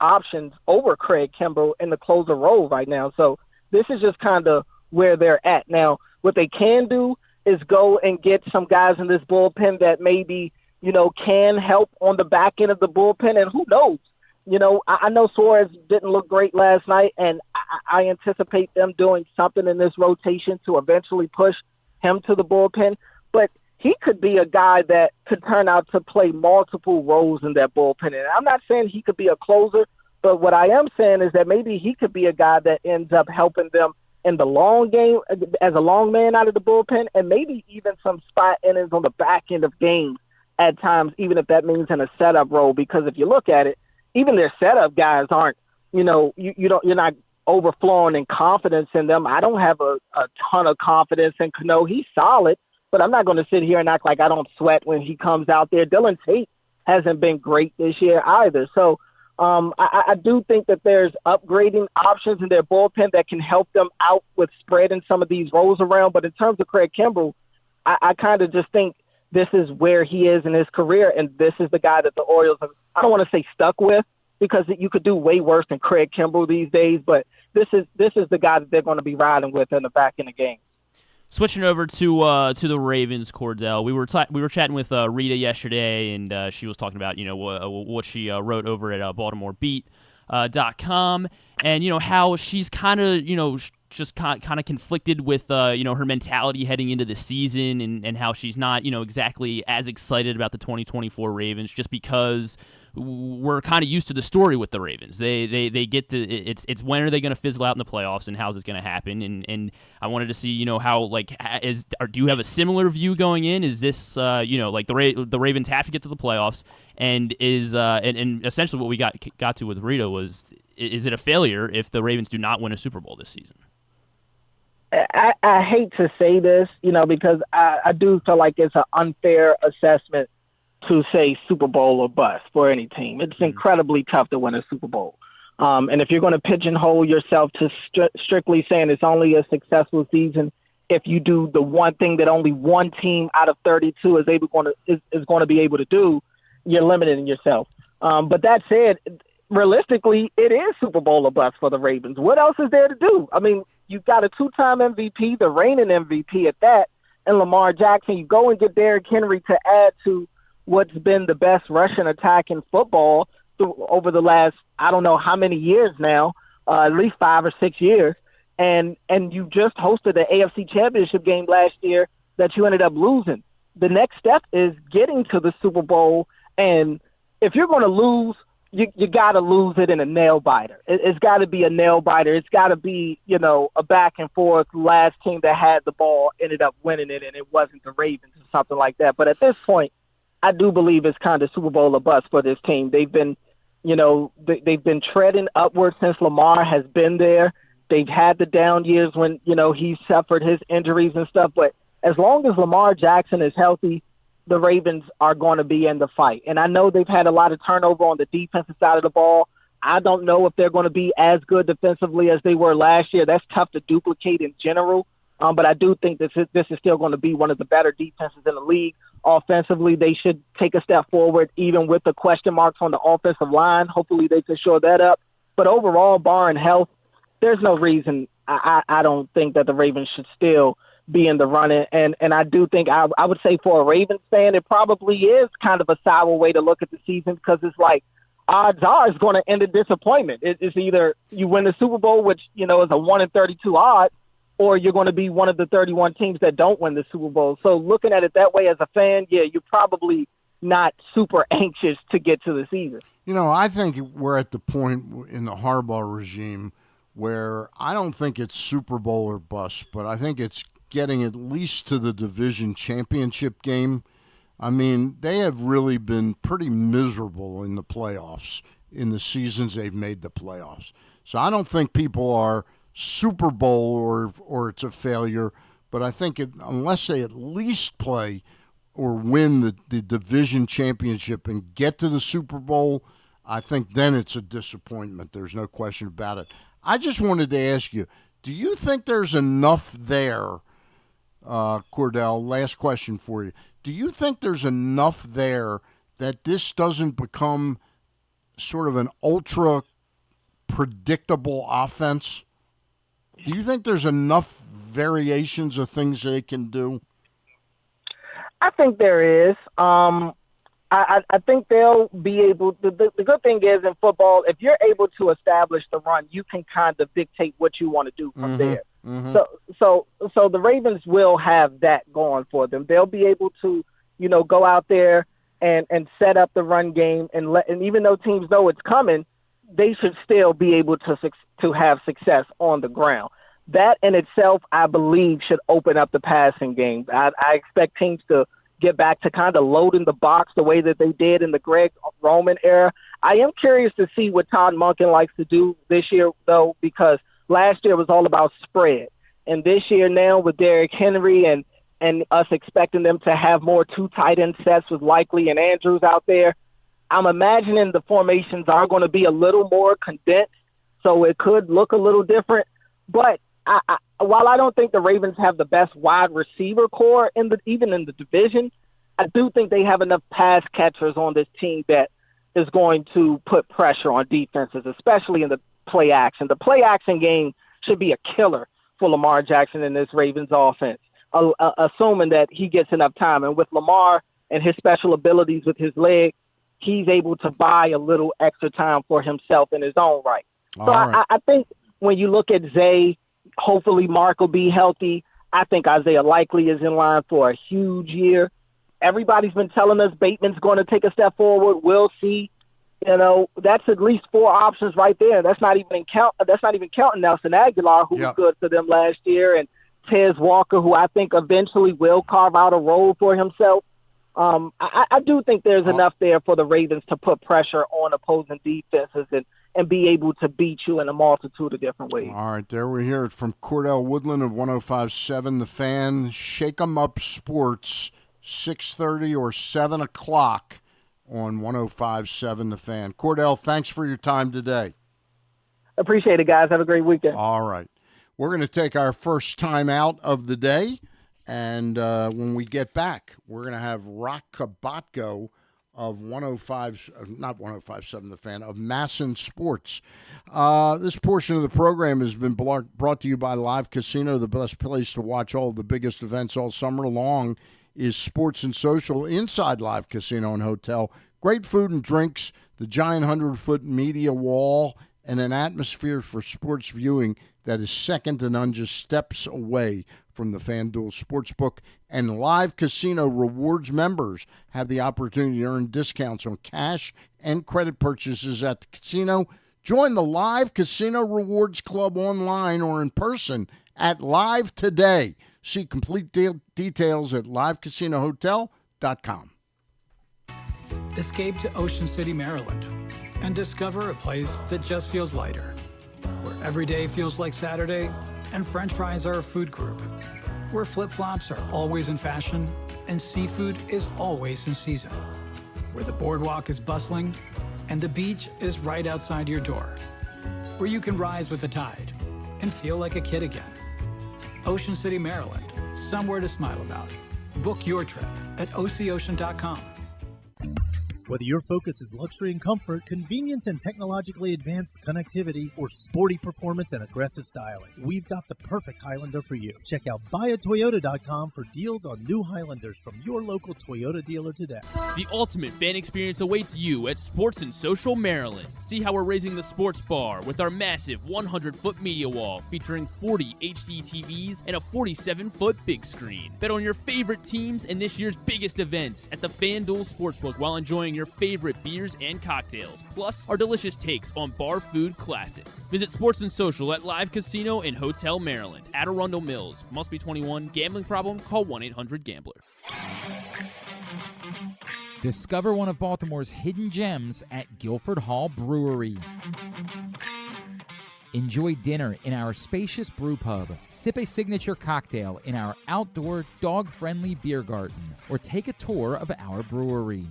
options over Craig Kimbrell in the closer role right now. So this is just kind of where they're at. Now, what they can do is go and get some guys in this bullpen that maybe, can help on the back end of the bullpen. And who knows? I know Suarez didn't look great last night, and I anticipate them doing something in this rotation to eventually push him to the bullpen. But he could be a guy that could turn out to play multiple roles in that bullpen. And I'm not saying he could be a closer, but what I am saying is that maybe he could be a guy that ends up helping them in the long game as a long man out of the bullpen, and maybe even some spot innings on the back end of games at times, even if that means in a setup role. Because if you look at it, even their setup guys aren't, you're not overflowing in confidence in them. I don't have a ton of confidence in Cano. He's solid, but I'm not going to sit here and act like I don't sweat when he comes out there. Dylan Tate hasn't been great this year either. So I do think that there's upgrading options in their bullpen that can help them out with spreading some of these roles around. But in terms of Craig Kimbrell, I kind of just think this is where he is in his career, and this is the guy that the Orioles have, I don't want to say stuck with, because you could do way worse than Craig Kimbrell these days, but this is the guy that they're going to be riding with in the back end of the game. Switching over to the Ravens, Cordell. We were chatting with Rita yesterday, and she was talking about what she wrote over at BaltimoreBeat.com, and how she's kind of just kind of conflicted with her mentality heading into the season and how she's not exactly as excited about the 2024 Ravens just because we're kind of used to the story with the Ravens. They get it's when are they going to fizzle out in the playoffs and how's it going to happen? And I wanted to see how do you have a similar view going in? Is this the Ravens have to get to the playoffs and and essentially what we got to with Rita was, is it a failure if the Ravens do not win a Super Bowl this season? I hate to say this, because I do feel like it's an unfair assessment to say Super Bowl or bust for any team. It's incredibly tough to win a Super Bowl. And if you're going to pigeonhole yourself to strictly saying it's only a successful season if you do the one thing that only one team out of 32 is going to be able to do, you're limiting yourself. But that said, realistically, it is Super Bowl or bust for the Ravens. What else is there to do? I mean, you've got a two-time MVP, the reigning MVP at that, and Lamar Jackson. You go and get Derrick Henry to add to what's been the best rushing attack in football over the last, I don't know how many years now, at least 5 or 6 years. And you just hosted the AFC Championship game last year that you ended up losing. The next step is getting to the Super Bowl. And if you're going to lose, you got to lose it in a nail biter. It's got to be a nail biter. It's got to be, a back and forth. Last team that had the ball ended up winning it, and it wasn't the Ravens or something like that. But at this point, I do believe it's kind of Super Bowl or bust for this team. They've been, they've been treading upward since Lamar has been there. They've had the down years when, he suffered his injuries and stuff. But as long as Lamar Jackson is healthy, the Ravens are going to be in the fight. And I know they've had a lot of turnover on the defensive side of the ball. I don't know if they're going to be as good defensively as they were last year. That's tough to duplicate in general. But I do think this is still going to be one of the better defenses in the league. Offensively, they should take a step forward, even with the question marks on the offensive line. Hopefully they can shore that up. But overall, barring health, there's no reason I don't think that the Ravens should still be in the running. And I do think I would say for a Ravens fan, it probably is kind of a sour way to look at the season because it's like odds are it's going to end in disappointment. It's either you win the Super Bowl, which, is a 1 in 32 odd, or you're going to be one of the 31 teams that don't win the Super Bowl. So looking at it that way as a fan, yeah, you're probably not super anxious to get to the season. I think we're at the point in the Harbaugh regime where I don't think it's Super Bowl or bust, but I think it's getting at least to the division championship game. I mean, they have really been pretty miserable in the playoffs in the seasons they've made the playoffs. So I don't think people are Super Bowl or it's a failure, but I think unless they at least play or win the division championship and get to the Super Bowl, I think then it's a disappointment. There's no question about it. I just wanted to ask you, do you think there's enough there, Cordell, last question for you. Do you think there's enough there that this doesn't become sort of an ultra predictable offense? Do you think there's enough variations of things they can do? I think there is. I think they'll be able to. The good thing is in football, if you're able to establish the run, you can kind of dictate what you want to do from there. Mm-hmm. So the Ravens will have that going for them. They'll be able to, go out there and set up the run game and even though teams know it's coming, they should still be able to have success on the ground. That in itself, I believe, should open up the passing game. I expect teams to get back to kind of loading the box the way that they did in the Greg Roman era. I am curious to see what Todd Monken likes to do this year, though, because last year was all about spread. And this year now with Derrick Henry and us expecting them to have more two tight end sets with Likely and Andrews out there, I'm imagining the formations are going to be a little more condensed, so it could look a little different. But while I don't think the Ravens have the best wide receiver core even in the division, I do think they have enough pass catchers on this team that is going to put pressure on defenses, especially in the play action. The play action game should be a killer for Lamar Jackson in this Ravens offense, assuming that he gets enough time. And with Lamar and his special abilities with his leg, he's able to buy a little extra time for himself in his own right. So right. I think when you look at Zay, Hopefully Mark will be healthy. I think Isaiah Likely is in line for a huge year. Everybody's been telling us Bateman's going to take a step forward. We'll see. That's at least 4 options right there. That's not even counting Nelson Aguilar, who was good for them last year, and Tez Walker, who I think eventually will carve out a role for himself. I do think there's enough there for the Ravens to put pressure on opposing defenses and be able to beat you in a multitude of different ways. All right, there we hear it from Cordell Woodland of 105.7 The Fan. Shake 'em Up Sports, 6:30 or 7 o'clock on 105.7 The Fan. Cordell, thanks for your time today. Appreciate it, guys. Have a great weekend. All right. We're going to take our first time out of the day, and when we get back, we're going to have Roch Kubatko of 105.7 The Fan, of MASN Sports. This portion of the program has been brought to you by Live Casino. The best place to watch all of the biggest events all summer long is Sports and Social inside Live Casino and Hotel. Great food and drinks, the giant 100-foot media wall, and an atmosphere for sports viewing that is second to none, just steps away from the FanDuel Sportsbook. And Live Casino Rewards members have the opportunity to earn discounts on cash and credit purchases at the casino. Join the Live Casino Rewards Club online or in person at Live today. See complete details at livecasinohotel.com. Escape to Ocean City, Maryland, and discover a place that just feels lighter, where every day feels like Saturday and French fries are a food group, where flip-flops are always in fashion and seafood is always in season, where the boardwalk is bustling and the beach is right outside your door, where you can rise with the tide and feel like a kid again. Ocean City, Maryland, somewhere to smile about. Book your trip at oceocean.com. Whether your focus is luxury and comfort, convenience and technologically advanced connectivity, or sporty performance and aggressive styling, we've got the perfect Highlander for you. Check out buyatoyota.com for deals on new Highlanders from your local Toyota dealer today. The ultimate fan experience awaits you at Sports and Social Maryland. See how we're raising the sports bar with our massive 100-foot media wall featuring 40 HD TVs and a 47-foot big screen. Bet on your favorite teams and this year's biggest events at the FanDuel Sportsbook while enjoying your favorite beers and cocktails, plus our delicious takes on bar food classics. Visit Sports and Social at Live Casino and Hotel Maryland at Arundel Mills. Must be 21. Gambling problem? Call 1-800-GAMBLER. Discover one of Baltimore's hidden gems at Guilford Hall Brewery. Enjoy dinner in our spacious brew pub, sip a signature cocktail in our outdoor, dog-friendly beer garden, or take a tour of our brewery.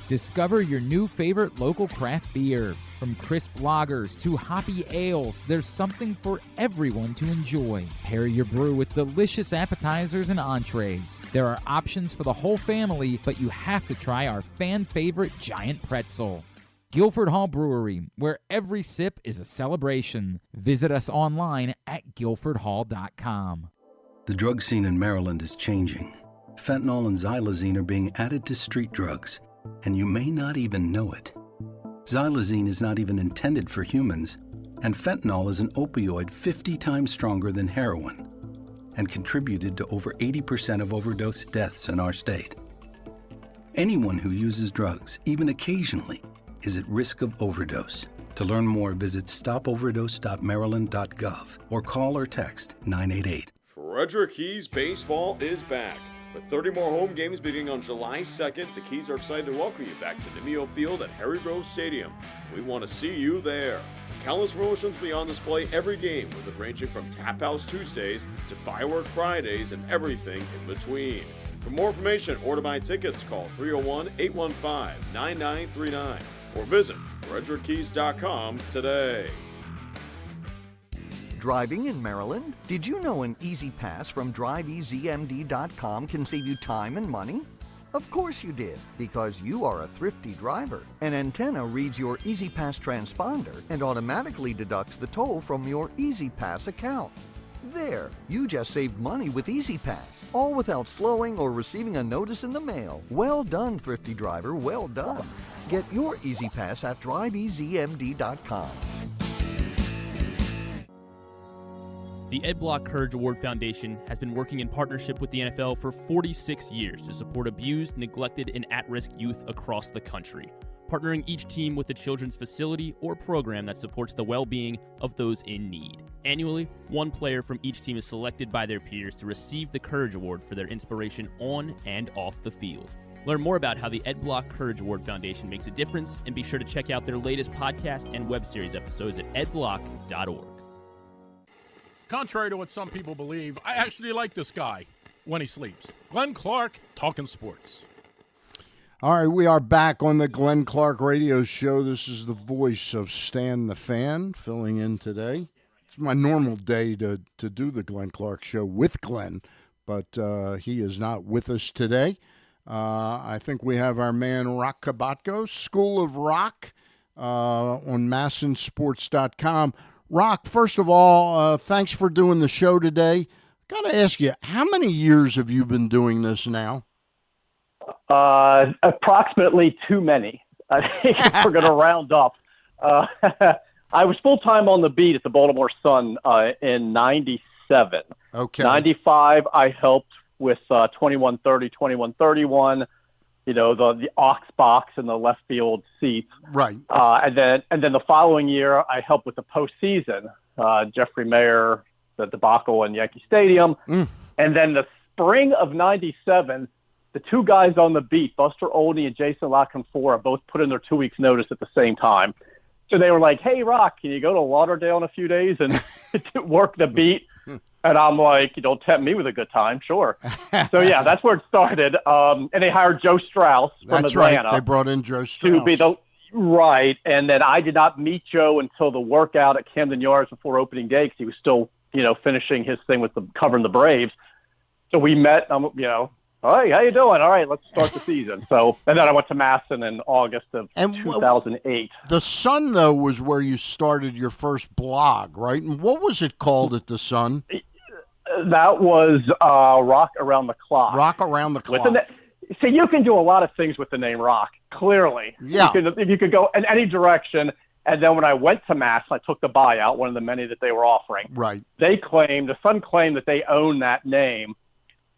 Discover your new favorite local craft beer. From crisp lagers to hoppy ales, there's something for everyone to enjoy. Pair your brew with delicious appetizers and entrees. There are options for the whole family, but you have to try our fan-favorite giant pretzel. Guilford Hall Brewery, where every sip is a celebration. Visit us online at guilfordhall.com. The drug scene in Maryland is changing. Fentanyl and xylazine are being added to street drugs, and you may not even know it. Xylazine is not even intended for humans, and fentanyl is an opioid 50 times stronger than heroin and contributed to over 80% of overdose deaths in our state. Anyone who uses drugs, even occasionally, is at risk of overdose. To learn more, visit stopoverdose.maryland.gov or call or text 988. Frederick Keys Baseball is back. With 30 more home games beginning on July 2nd, the Keys are excited to welcome you back to Nimio Field at Harry Grove Stadium. We want to see you there. Countless promotions will be on display every game, with it ranging from Tap House Tuesdays to Firework Fridays and everything in between. For more information or to buy tickets, call 301-815-9939 or visit frederickkeys.com today. Driving in Maryland? Did you know an Easy Pass from driveeasymd.com can save you time and money? Of course you did, because you are a thrifty driver. An antenna reads your Easy Pass transponder and automatically deducts the toll from your Easy Pass account. There, you just saved money with Easy Pass, all without slowing or receiving a notice in the mail. Well done, thrifty driver, well done. Get your Easy Pass at driveeasymd.com. The Ed Block Courage Award Foundation has been working in partnership with the NFL for 46 years to support abused, neglected, and at-risk youth across the country, partnering each team with a children's facility or program that supports the well-being of those in need. Annually, one player from each team is selected by their peers to receive the Courage Award for their inspiration on and off the field. Learn more about how the Ed Block Courage Award Foundation makes a difference, and be sure to check out their latest podcast and web series episodes at edblock.org. Contrary to what some people believe, I actually like this guy when he sleeps. Glenn Clark, talking sports. All right, we are back on the Glenn Clark Radio Show. This is the voice of Stan the Fan filling in today. It's my normal day to do the Glenn Clark Show with Glenn, but he is not with us today. I think we have our man Roch Kubatko, School of Roch, on MASNsports.com. Roch, first of all, thanks for doing the show today. Got to ask you, how many years have you been doing this now? Approximately too many. I think we're going to round up. I was full-time on the beat at the Baltimore Sun in 97. Okay. 95, I helped with 2130, 2131, you know, the aux box and the left field seats. Right. And then the following year, I helped with the postseason. Jeffrey Mayer, the debacle in Yankee Stadium. And then the spring of 97, the two guys on the beat, Buster Olney and Jason LaConfora, both put in their 2 weeks' notice at the same time. So they were like, "Hey, Roch, can you go to Lauderdale in a few days and work the beat?" And I'm like, "You don't tempt me with a good time, sure." So yeah, that's where it started. And they hired Joe Strauss from Atlanta. Right. They brought in Joe Strauss to be right. And then I did not meet Joe until the workout at Camden Yards before opening day, because he was still, you know, finishing his thing with covering the Braves. So we met. You know. "Hey, how you doing? All right, let's start the season." So, and then I went to MASN in August of 2008. The Sun, though, was where you started your first blog, right? And what was it called at the Sun? That was Roch Around the Clock. Roch Around the Clock. See, you can do a lot of things with the name Roch, clearly. Yeah. You could go in any direction. And then when I went to MASN, I took the buyout, one of the many that they were offering. Right. The Sun claimed that they own that name.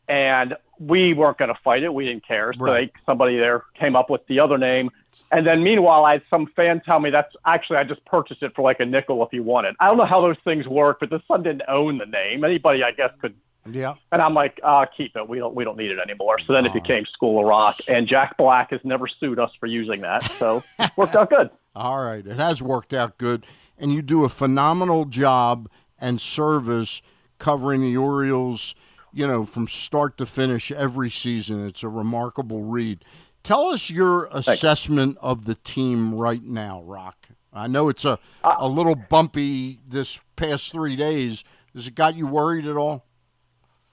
And we weren't going to fight it. We didn't care. So somebody there came up with the other name. And then meanwhile, I had some fan tell me I just purchased it for like a nickel if you want it. I don't know how those things work, but the Sun didn't own the name. Anybody, I guess, could. Yeah. And I'm like, keep it. We don't need it anymore. So then it became School of Roch. And Jack Black has never sued us for using that. So it worked out good. All right. It has worked out good. And you do a phenomenal job and service covering the Orioles, you know, from start to finish every season. It's a remarkable read. Tell us your assessment of the team right now, Roch. I know it's a little bumpy this past 3 days. Has it got you worried at all?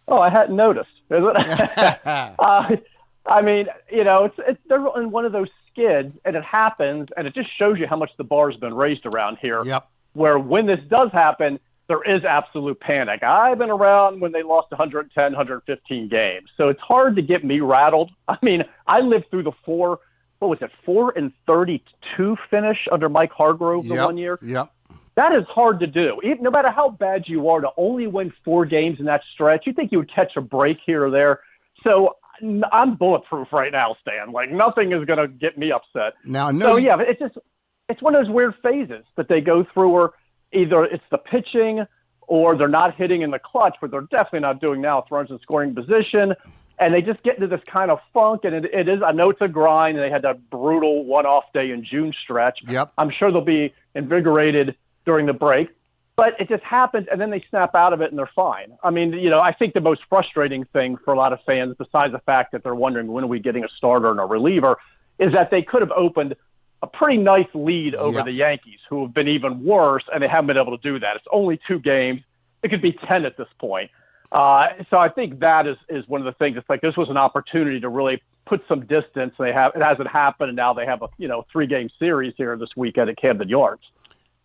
Oh, I hadn't noticed. Is it? I mean, you know, they're in one of those skids, and it happens, and it just shows you how much the bar's been raised around here. Yep. Where when this does happen, there is absolute panic. I've been around when they lost 110, 115 games. So it's hard to get me rattled. I mean, I lived through the 4-32 finish under Mike Hargrove the 1 year. Yep. That is hard to do. No matter how bad you are, to only win 4 games in that stretch, you think you would catch a break here or there. So I'm bulletproof right now, Stan. Like, nothing is going to get me upset. Now, So, yeah, it's one of those weird phases that they go through where either it's the pitching or they're not hitting in the clutch, but they're definitely not doing now with runs in scoring position. And they just get into this kind of funk, and it is, I know it's a grind, and they had that brutal one-off day in June stretch. Yep. I'm sure they'll be invigorated during the break, but it just happens, and then they snap out of it, and they're fine. I mean, you know, I think the most frustrating thing for a lot of fans, besides the fact that they're wondering when are we getting a starter and a reliever, is that they could have opened a pretty nice lead over the Yankees, who have been even worse, and they haven't been able to do that. It's only 2 games. It could be 10 at this point. So I think that is one of the things. It's like this was an opportunity to really put some distance. It hasn't happened, and now they have a 3-game series here this weekend at Camden Yards.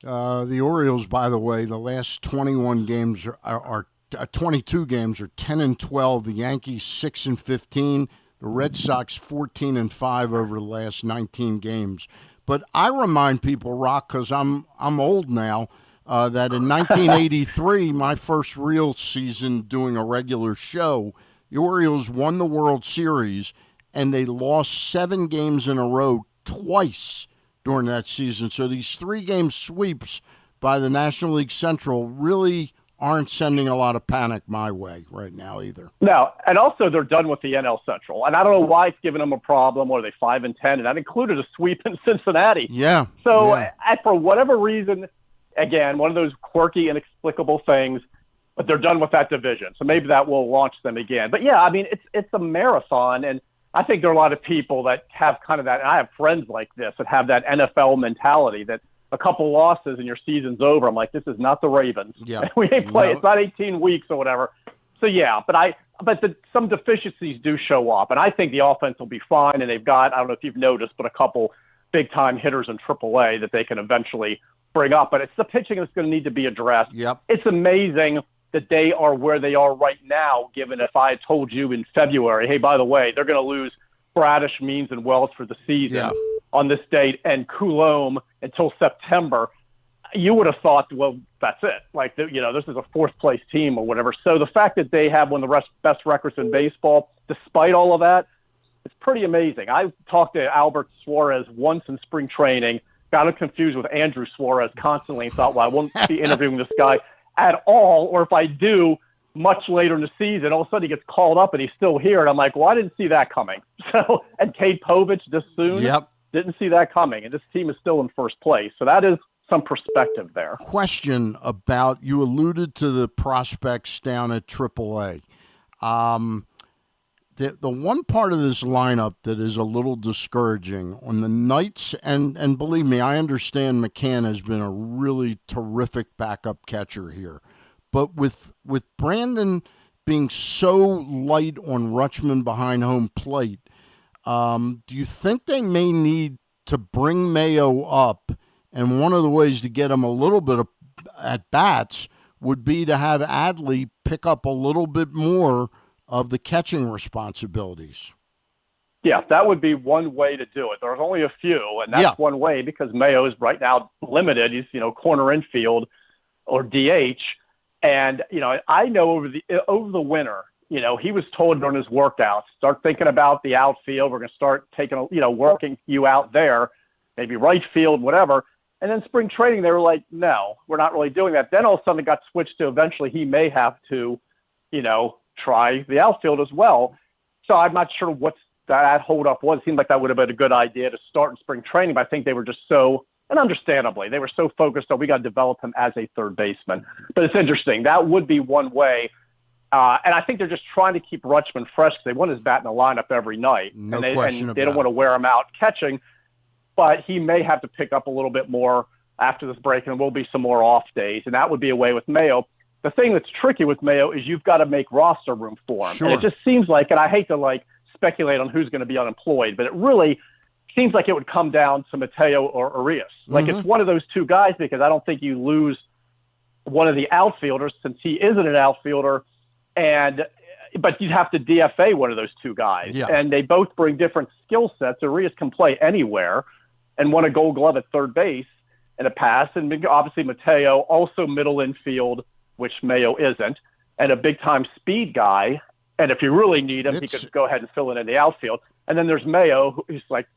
The Orioles, by the way, the last 21 games are 22 games are 10-12. The Yankees 6-15. The Red Sox 14-5 over the last 19 games. But I remind people, Roch, because I'm old now. that in 1983, my first real season doing a regular show, the Orioles won the World Series, and they lost 7 games in a row twice during that season. So these 3-game sweeps by the National League Central really aren't sending a lot of panic my way right now either. No, and also they're done with the NL Central. And I don't know why it's giving them a problem, or are they 5-10, and that included a sweep in Cincinnati. Yeah. So for whatever reason, again, one of those quirky, inexplicable things, but they're done with that division. So maybe that will launch them again. But yeah, I mean, it's a marathon, and I think there are a lot of people that have kind of that, and I have friends like this that have that NFL mentality that a couple losses and your season's over. I'm like, this is not the Ravens. Yeah. We ain't play. It's not 18 weeks or whatever. So yeah, but some deficiencies do show up, and I think the offense will be fine. And they've got, I don't know if you've noticed, but a couple big time hitters in AAA that they can eventually bring up. But it's the pitching that's going to need to be addressed. Yep. It's amazing that they are where they are right now, given if I had told you in February, hey, by the way, they're going to lose Bradish, Means, and Wells for the season on this date, and Coulombe until September, you would have thought, well, that's it. Like, this is a 4th-place team or whatever. So the fact that they have one of the best records in baseball, despite all of that, it's pretty amazing. I talked to Albert Suarez once in spring training, got him confused with Andrew Suarez constantly, and thought, well, I won't be interviewing this guy at all, or if I do, much later in the season, all of a sudden he gets called up and he's still here. And I'm like, well, I didn't see that coming. So, and Cade Povich this soon, didn't see that coming. And this team is still in first place. So that is some perspective there. Question about, you alluded to the prospects down at AAA. The one part of this lineup that is a little discouraging on the nights, and believe me, I understand McCann has been a really terrific backup catcher here. But with Brandon being so light on Rutschman behind home plate, do you think they may need to bring Mayo up? And one of the ways to get him a little bit of at-bats would be to have Adley pick up a little bit more of the catching responsibilities. Yeah, that would be one way to do it. There's only a few, and that's one way because Mayo is right now limited. He's, corner infield or DH. And, I know over the winter, he was told during his workouts, start thinking about the outfield. We're going to start taking, working you out there, maybe right field, whatever. And then spring training, they were like, no, we're not really doing that. Then all of a sudden it got switched to eventually he may have to, try the outfield as well. So I'm not sure what that holdup was. It seemed like that would have been a good idea to start in spring training, but I think they were just so, and understandably, they were so focused on we got to develop him as a third baseman. But it's interesting. That would be one way. And I think they're just trying to keep Rutschman fresh because they want his bat in the lineup every night. No and question about they don't want to wear him out catching. But he may have to pick up a little bit more after this break, and there will be some more off days. And that would be a way with Mayo. The thing that's tricky with Mayo is you've got to make roster room for him. Sure. And it just seems like, and I hate to speculate on who's going to be unemployed, but it really seems like it would come down to Mateo or Arias. It's one of those two guys because I don't think you lose one of the outfielders since he isn't an outfielder, but you'd have to DFA one of those two guys. Yeah. And they both bring different skill sets. Arias can play anywhere and won a Gold Glove at third base in the past. And obviously Mateo, also middle infield, which Mayo isn't, and a big-time speed guy. And if you really need him, he could go ahead and fill in the outfield. And then there's Mayo, who's like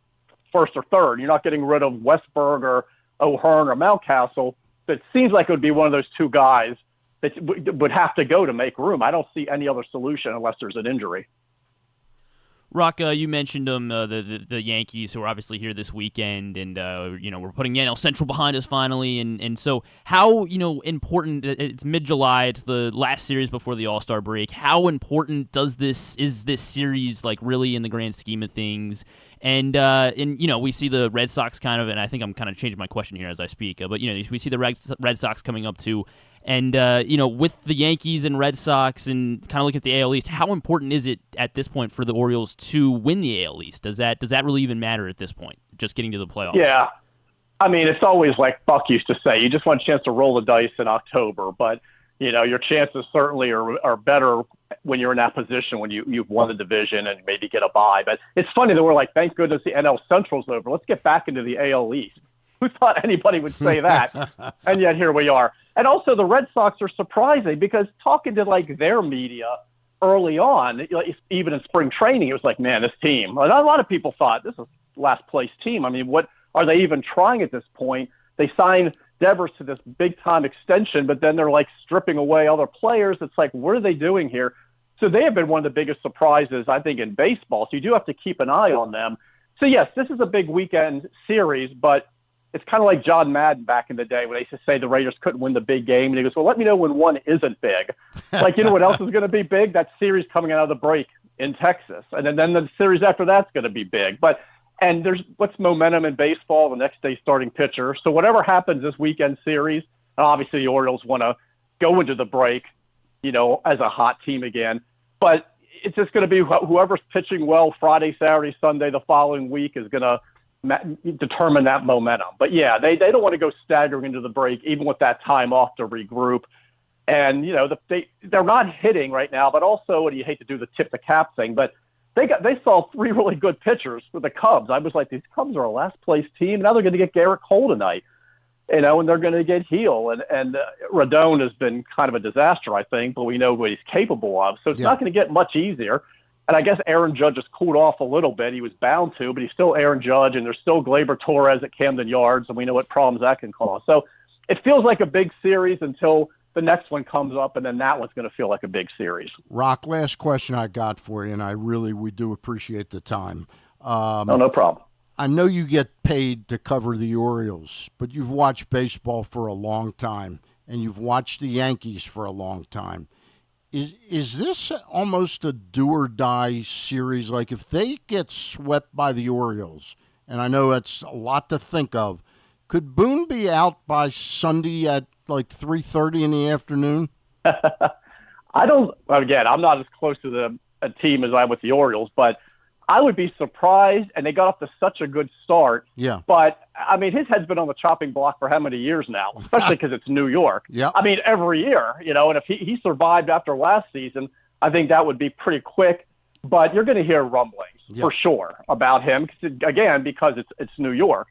first or third. You're not getting rid of Westberg or O'Hearn or Mountcastle. But it seems like it would be one of those two guys that would have to go to make room. I don't see any other solution unless there's an injury. Roch, you mentioned them, the Yankees, who are obviously here this weekend, and we're putting NL Central behind us finally, and so how important? It's mid-July, it's the last series before the All-Star break. How important is this series really in the grand scheme of things? And we see the Red Sox kind of, and I think I'm kind of changing my question here as I speak, but we see the Red Sox coming up too. And, with the Yankees and Red Sox and kind of look at the AL East, how important is it at this point for the Orioles to win the AL East? Does that really even matter at this point, just getting to the playoffs? Yeah. I mean, it's always like Buck used to say, you just want a chance to roll the dice in October. But, your chances certainly are better when you're in that position, when you've won the division and maybe get a bye. But it's funny that we're like, thank goodness the NL Central's over. Let's get back into the AL East. Who thought anybody would say that? And yet here we are. And also the Red Sox are surprising because talking to like their media early on, even in spring training, it was like, man, this team. A lot of people thought this is last place team. I mean, what are they even trying at this point? They signed Devers to this big time extension, but then they're like stripping away other players. It's like, what are they doing here? So they have been one of the biggest surprises, I think, in baseball. So you do have to keep an eye on them. So yes, this is a big weekend series, but it's kind of like John Madden back in the day when they used to say the Raiders couldn't win the big game. And he goes, well, let me know when one isn't big. Like, you know what else is going to be big? That series coming out of the break in Texas. And then the series after that's going to be big. And there's what's momentum in baseball, the next day starting pitcher. So whatever happens this weekend series, and obviously the Orioles want to go into the break, as a hot team again. But it's just going to be whoever's pitching well Friday, Saturday, Sunday, the following week is going to determine that momentum. But yeah, they don't want to go staggering into the break, even with that time off to regroup. And they're not hitting right now, but also, and you hate to do the tip the cap thing, but they saw 3 really good pitchers for the Cubs. I was like, these Cubs are a last place team. Now they're going to get Garrett Cole tonight, and they're going to get Heel. And Rodon has been kind of a disaster, I think, but we know what he's capable of. So it's not going to get much easier. And I guess Aaron Judge has cooled off a little bit. He was bound to, but he's still Aaron Judge, and there's still Gleyber Torres at Camden Yards, and we know what problems that can cause. So it feels like a big series until the next one comes up, and then that one's going to feel like a big series. Roch, last question I got for you, and we do appreciate the time. No problem. I know you get paid to cover the Orioles, but you've watched baseball for a long time, and you've watched the Yankees for a long time. Is this almost a do-or-die series? Like, if they get swept by the Orioles, and I know that's a lot to think of, could Boone be out by Sunday at like 3:30 in the afternoon? I'm not as close to a team as I am with the Orioles, but I would be surprised, and they got off to such a good start. Yeah. But, I mean, his head's been on the chopping block for how many years now, especially because it's New York. Yeah. I mean, every year, and if he survived after last season, I think that would be pretty quick. But you're going to hear rumblings for sure about him, because it's New York.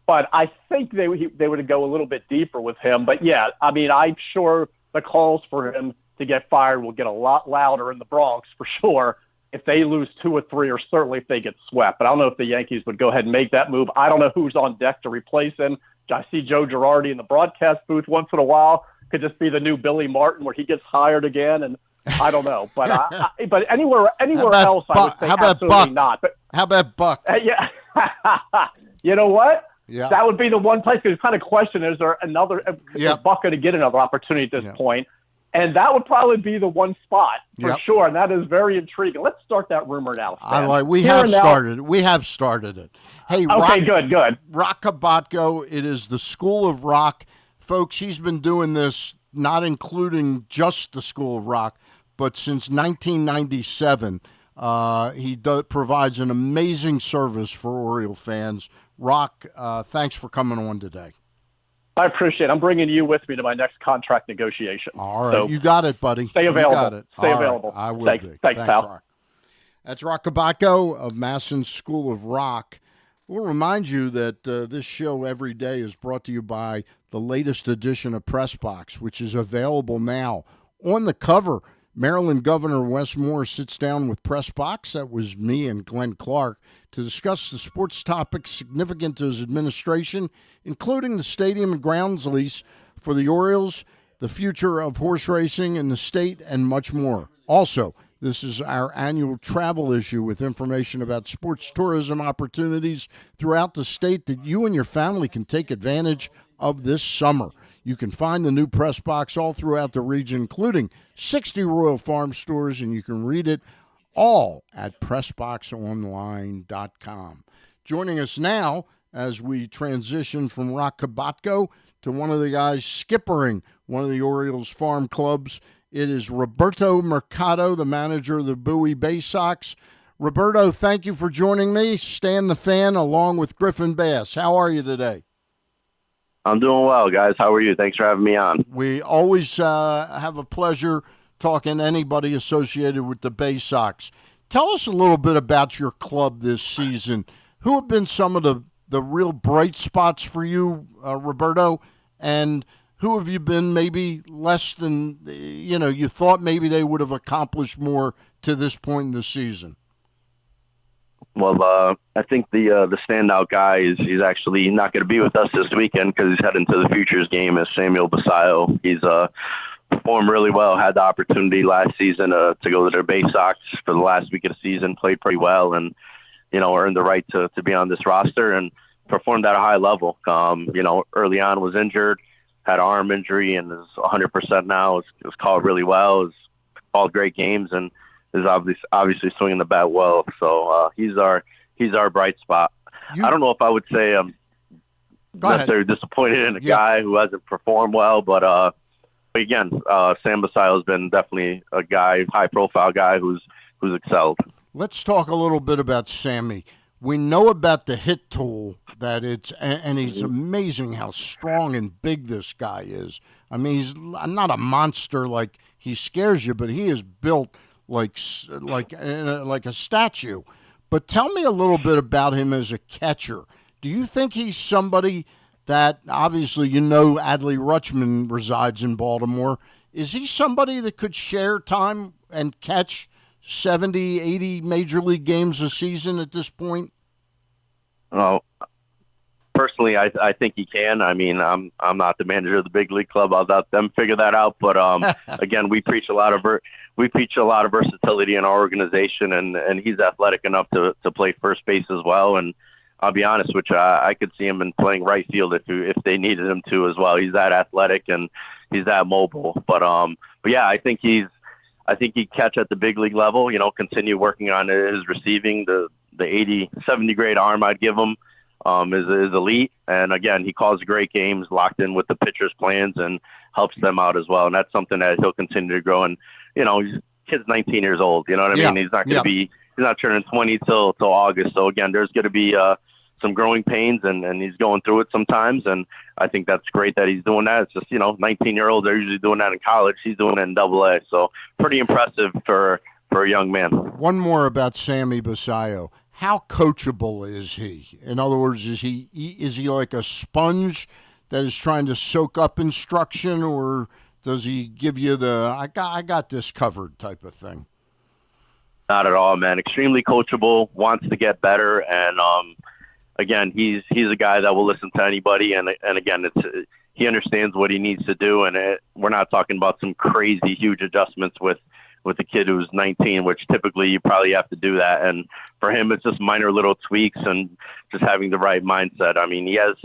But I think they would go a little bit deeper with him. But, yeah, I mean, I'm sure the calls for him to get fired will get a lot louder in the Bronx for sure if they lose 2 or 3, or certainly if they get swept. But I don't know if the Yankees would go ahead and make that move. I don't know who's on deck to replace him. I see Joe Girardi in the broadcast booth once in a while. Could just be the new Billy Martin where he gets hired again, and I don't know. But but anywhere else, I would say absolutely Buck? not. But how about Buck? Yeah. You know what? Yeah. That would be the one place. Because kind of question, is there another is Buck going to get another opportunity at this point? And that would probably be the one spot for sure. And that is very intriguing. Let's start that rumor now. We have started it. Hey, okay, good. Roch Kubatko, it is the School of Roch. Folks, he's been doing this, not including just the School of Roch, but since 1997. He provides an amazing service for Oriole fans. Roch, thanks for coming on today. I appreciate it. I'm bringing you with me to my next contract negotiation. All right. So you got it, buddy. Stay available. You got it. Stay available. Right. I will Thanks. be. Thanks, pal. Roch. That's Roch Kubatko of MASN School of Roch. We'll remind you that this show every day is brought to you by the latest edition of Press Box, which is available now. On the cover, Maryland Governor Wes Moore sits down with Press Box, that was me and Glenn Clark, to discuss the sports topics significant to his administration, including the stadium and grounds lease for the Orioles, the future of horse racing in the state, and much more. Also, this is our annual travel issue with information about sports tourism opportunities throughout the state that you and your family can take advantage of this summer. You can find the new Press Box all throughout the region, including 60 Royal Farm stores, and you can read it all at PressBoxOnline.com. Joining us now as we transition from Roch Kubatko to one of the guys skippering one of the Orioles farm clubs, it is Roberto Mercado, the manager of the Bowie Baysox. Roberto, thank you for joining me. Stan the Fan along with Griffin Bass. How are you today? I'm doing well, guys. How are you? Thanks for having me on. We always have a pleasure talking to anybody associated with the Baysox. Tell us a little bit about your club this season. Who have been some of the the real bright spots for you, Roberto? And who have you been maybe less than, you thought maybe they would have accomplished more to this point in the season? Well, I think the standout guy he's actually not going to be with us this weekend because he's heading to the Futures game is Samuel Basayo. He's performed really well, had the opportunity last season to go to their Baysox for the last week of the season, played pretty well, and, earned the right to be on this roster and performed at a high level. Early on was injured, had an arm injury, and is 100% now. It's called really well. It's called great games, and is obviously swinging the bat well. So he's our bright spot. I don't know if I would say I'm necessarily disappointed in a guy who hasn't performed well, but again, Sam Basayo has been definitely a guy, high-profile guy who's excelled. Let's talk a little bit about Sammy. We know about the hit tool and it's amazing how strong and big this guy is. I mean, he's not a monster like he scares you, but he is built like a statue. But tell me a little bit about him as a catcher. Do you think he's somebody that, obviously, Adley Rutschman resides in Baltimore. Is he somebody that could share time and catch 70, 80 major league games a season at this point? Personally, I think he can. I mean, I'm not the manager of the big league club. I'll let them figure that out. But again, we preach a lot of versatility in our organization, and he's athletic enough to play first base as well. And I'll be honest with you, I could see him in playing right field if they needed him to as well. He's that athletic and he's that mobile. But yeah, I think he'd catch at the big league level. Continue working on his receiving. The 80-70 grade arm I'd give him is elite. And again, he calls great games, locked in with the pitcher's plans, and helps them out as well. And that's something that he'll continue to grow. And kid's 19 years old. You know what I mean? He's not going to be. He's not turning 20 till August. So again, there's going to be some growing pains, and he's going through it sometimes. And I think that's great that he's doing that. It's just 19-year-olds are usually doing that in college. He's doing it in AA. So pretty impressive for a young man. One more about Sammy Basayo. How coachable is he? In other words, is he like a sponge that is trying to soak up instruction, or does he give you the I got this covered type of thing? Not at all, man. Extremely coachable, wants to get better, and again, he's a guy that will listen to anybody, and again, he understands what he needs to do, and we're not talking about some crazy huge adjustments with a kid who's 19, which typically you probably have to do that, and for him, it's just minor little tweaks and just having the right mindset. I mean, he has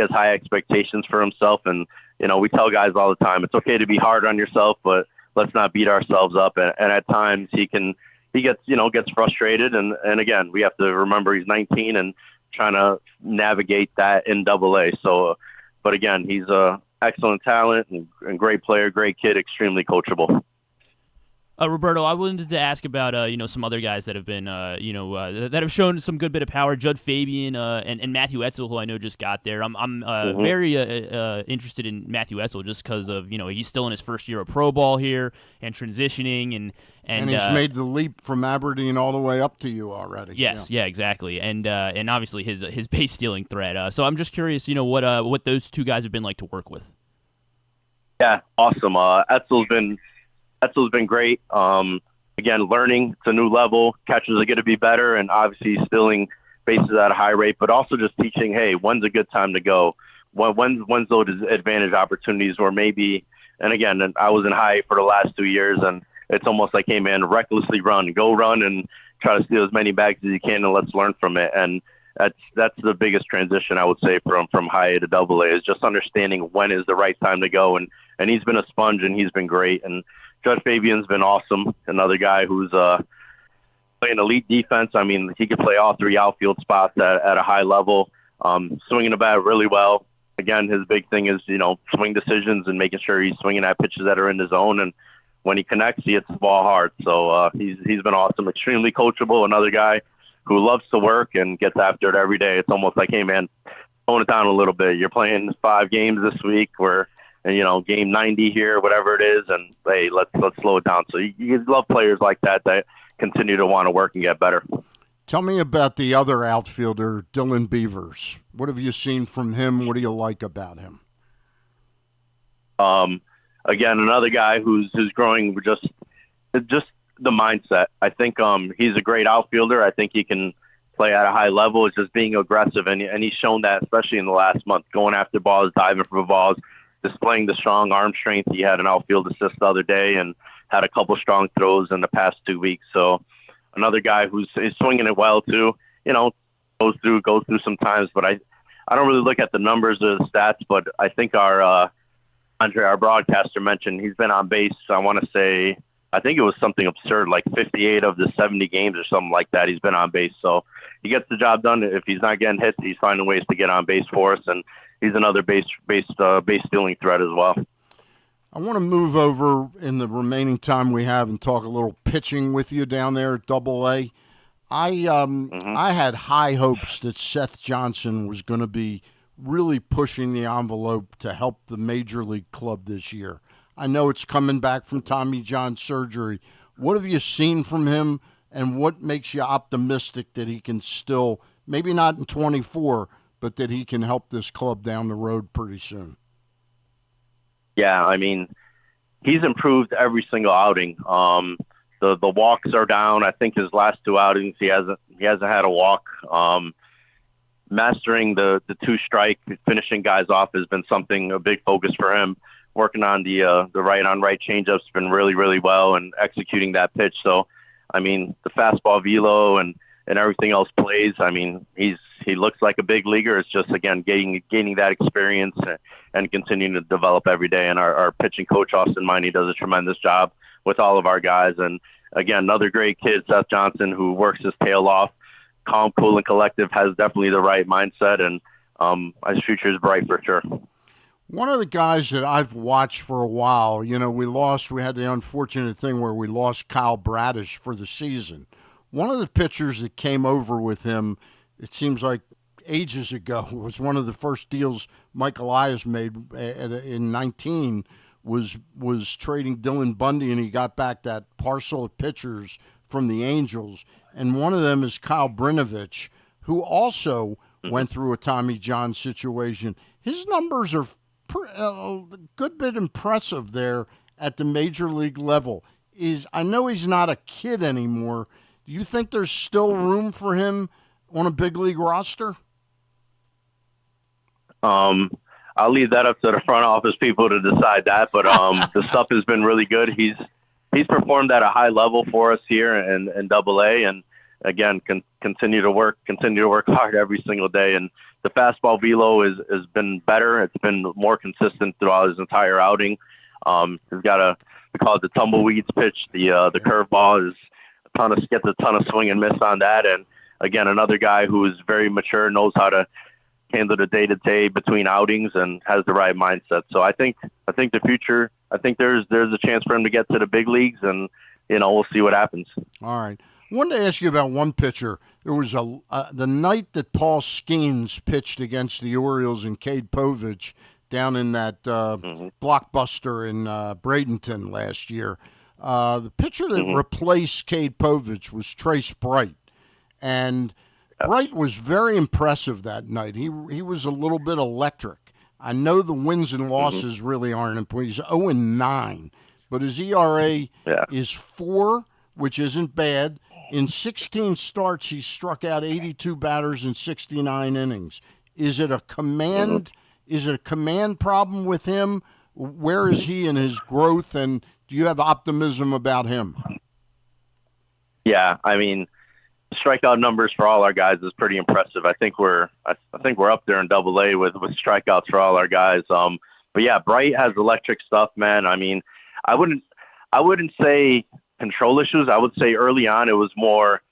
high expectations for himself, and we tell guys all the time, it's okay to be hard on yourself, but let's not beat ourselves up, and at times he gets frustrated, and again, we have to remember he's 19 and trying to navigate that in AA. So, but again, he's a excellent talent and great player, great kid, extremely coachable. Roberto, I wanted to ask about some other guys that have been that have shown some good bit of power. Judd Fabian and Matthew Etzel, who I know just got there. I'm very interested in Matthew Etzel just because of he's still in his first year of pro ball here and transitioning and he's made the leap from Aberdeen all the way up to you already. Yes, yeah, exactly, and obviously his base stealing threat. So I'm just curious, what those two guys have been like to work with. Yeah, awesome. Etzel's been great. Again, learning, it's a new level. Catchers are going to be better, and obviously stealing bases at a high rate, but also just teaching, hey, when's a good time to go? When's those advantage opportunities where maybe, and again, I was in high for the last 2 years, and it's almost like, hey, man, recklessly go run and try to steal as many bags as you can, and let's learn from it. And that's the biggest transition, I would say, from high A to AA, is just understanding when is the right time to go. And he's been a sponge, and he's been great. And Judge Fabian's been awesome. Another guy who's playing elite defense. I mean, he could play all three outfield spots at a high level, swinging the bat really well. Again, his big thing is, swing decisions and making sure he's swinging at pitches that are in the zone. And when he connects, he hits the ball hard. So he's been awesome, extremely coachable. Another guy who loves to work and gets after it every day. It's almost like, hey, man, tone it down a little bit. You're playing 5 games this week where, game 90 here, whatever it is, and hey, let's slow it down. So you love players like that continue to want to work and get better. Tell me about the other outfielder, Dylan Beavers. What have you seen from him? What do you like about him? Again, another guy who's growing with just the mindset. I think he's a great outfielder. I think he can play at a high level. It's just being aggressive, and he's shown that, especially in the last month, going after balls, diving for balls, displaying the strong arm strength. He had an outfield assist the other day and had a couple strong throws in the past 2 weeks. So another guy who's swinging it well too. Goes through sometimes, but I don't really look at the numbers or the stats. But I think our Andre, our broadcaster, mentioned he's been on base. I want to say, I think it was something absurd, like 58 of the 70 games or something like that. He's been on base, so he gets the job done. If he's not getting hits, he's finding ways to get on base for us, and he's another base stealing threat as well. I want to move over in the remaining time we have and talk a little pitching with you down there at AA. I had high hopes that Seth Johnson was going to be really pushing the envelope to help the major league club this year. I know it's coming back from Tommy John surgery. What have you seen from him, and what makes you optimistic that he can still, maybe not in 24, but that he can help this club down the road pretty soon? Yeah, I mean, he's improved every single outing. The walks are down. I think his last 2 outings, he hasn't had a walk. Mastering the 2-strike, finishing guys off has been a big focus for him. Working on the right changeup's been really, really well, and executing that pitch. So, I mean, the fastball velo and everything else plays. I mean, he looks like a big leaguer. It's just, again, gaining that experience and continuing to develop every day. And our pitching coach, Austin Miney, does a tremendous job with all of our guys. And again, another great kid, Seth Johnson, who works his tail off. Calm, cool, and collective, has definitely the right mindset, and his future is bright for sure. One of the guys that I've watched for a while, we had the unfortunate thing where we lost Kyle Bradish for the season. One of the pitchers that came over with him, it seems like ages ago, was one of the first deals Mike Elias made in 19, was trading Dylan Bundy, and he got back that parcel of pitchers from the Angels. And one of them is Kyle Brinovich, who also went through a Tommy John situation. His numbers are a good bit impressive there at the major league level. I know he's not a kid anymore. Do you think there's still room for him on a big league roster? I'll leave that up to the front office people to decide that, but the stuff has been really good. He's performed at a high level for us here in AA, and again, continue to work hard every single day. And the fastball velo has been better. It's been more consistent throughout his entire outing. He's got we call it the tumbleweeds pitch. The curveball gets a ton of swing and miss on that. And again, another guy who is very mature, knows how to handle the day-to-day between outings, and has the right mindset. So I think the future, I think there's a chance for him to get to the big leagues, and we'll see what happens. All right. I wanted to ask you about one pitcher. There was the night that Paul Skeens pitched against the Orioles and Cade Povich down in that blockbuster in Bradenton last year. The pitcher that replaced Cade Povich was Trace Bright, and Bright was very impressive that night. He was a little bit electric. I know the wins and losses really aren't important. He's 0-9, but his ERA is 4, which isn't bad. In 16 starts, he struck out 82 batters in 69 innings. Is it a command? Is it a command problem with him? Where is he in his growth, and do you have optimism about him? Yeah, I mean, strikeout numbers for all our guys is pretty impressive. I think we're up there in AA with strikeouts for all our guys. But yeah, Bright has electric stuff, man. I mean, I wouldn't say control issues. I would say early on it was more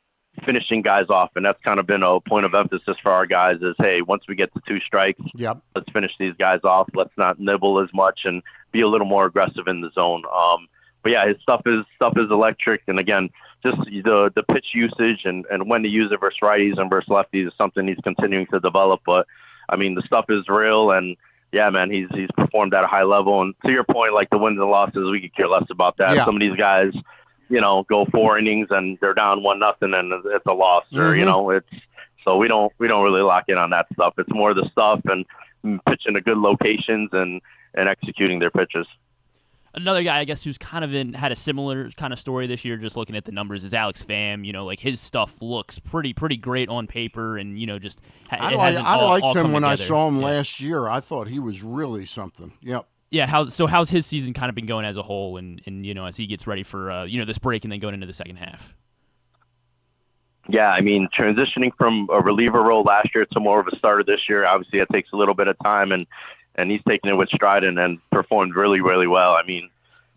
finishing guys off, and that's kind of been a point of emphasis for our guys is, hey, once we get to 2 strikes, let's finish these guys off. Let's not nibble as much and be a little more aggressive in the zone. But yeah, his stuff is electric, and again, just the pitch usage and when to use it versus righties and versus lefties is something he's continuing to develop. But I mean, the stuff is real, and yeah, man, he's performed at a high level. And to your point, like the wins and losses, we could care less about that. Some of these guys go 4 innings and they're down 1-0 and it's a loss, or so we don't really lock in on that stuff. It's more the stuff and pitching to good locations and executing their pitches. Another guy, I guess, who's kind of had a similar kind of story this year, just looking at the numbers, is Alex Pham. Like his stuff looks pretty great on paper, and just I liked him when I saw him last year. I thought he was really something. Yep. Yeah. How's his season kind of been going as a whole, and as he gets ready for this break and then going into the second half? Yeah, I mean, transitioning from a reliever role last year to more of a starter this year, obviously it takes a little bit of time, and he's taken it with stride and performed really, really well. I mean,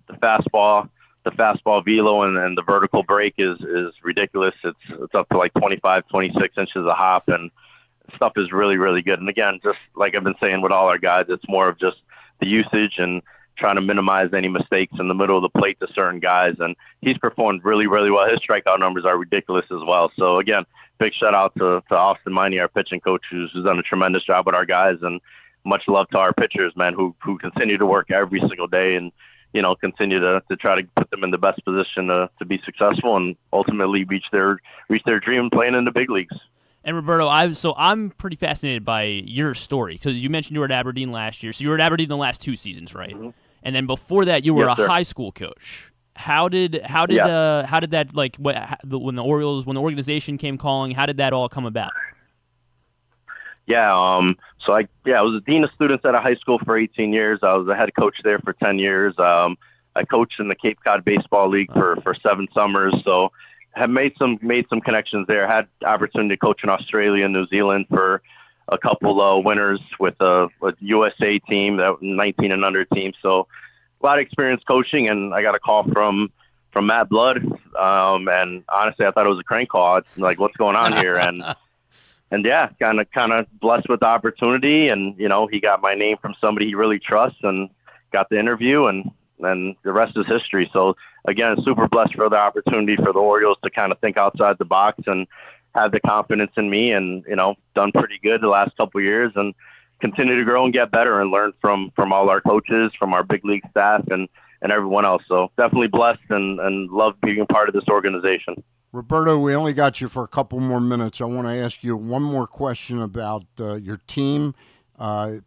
the fastball velo and the vertical break is ridiculous. It's up to like 25, 26 inches of hop, and stuff is really, really good. And again, just like I've been saying with all our guys, it's more of just the usage and trying to minimize any mistakes in the middle of the plate to certain guys. And he's performed really, really well. His strikeout numbers are ridiculous as well. So again, big shout out to Austin Miney, our pitching coach, who's done a tremendous job with our guys, and much love to our pitchers, man, who continue to work every single day and, continue to try to put them in the best position to be successful and ultimately reach their dream playing in the big leagues. And Roberto, I'm pretty fascinated by your story, because you mentioned you were at Aberdeen last year. So you were at Aberdeen the last 2 seasons, right? Mm-hmm. And then before that, you were a high school coach. How did that, like, when the organization came calling, how did that all come about? Yeah, I was a dean of students at a high school for 18 years. I was a head coach there for 10 years. I coached in the Cape Cod Baseball League for 7 summers. So have made some connections there. Had opportunity to coach in Australia and New Zealand for a couple winters with a USA team, that 19 and under team. So a lot of experience coaching, and I got a call from Matt Blood. And honestly, I thought it was a crank call. It's like, what's going on here? And yeah, kind of blessed with the opportunity, and he got my name from somebody he really trusts, and got the interview, and the rest is history. So again, super blessed for the opportunity for the Orioles to kind of think outside the box and have the confidence in me, and done pretty good the last couple of years, and continue to grow and get better and learn from all our coaches, from our big league staff, and everyone else. So definitely blessed and love being a part of this organization. Roberto, we only got you for a couple more minutes. I want to ask you one more question about your team,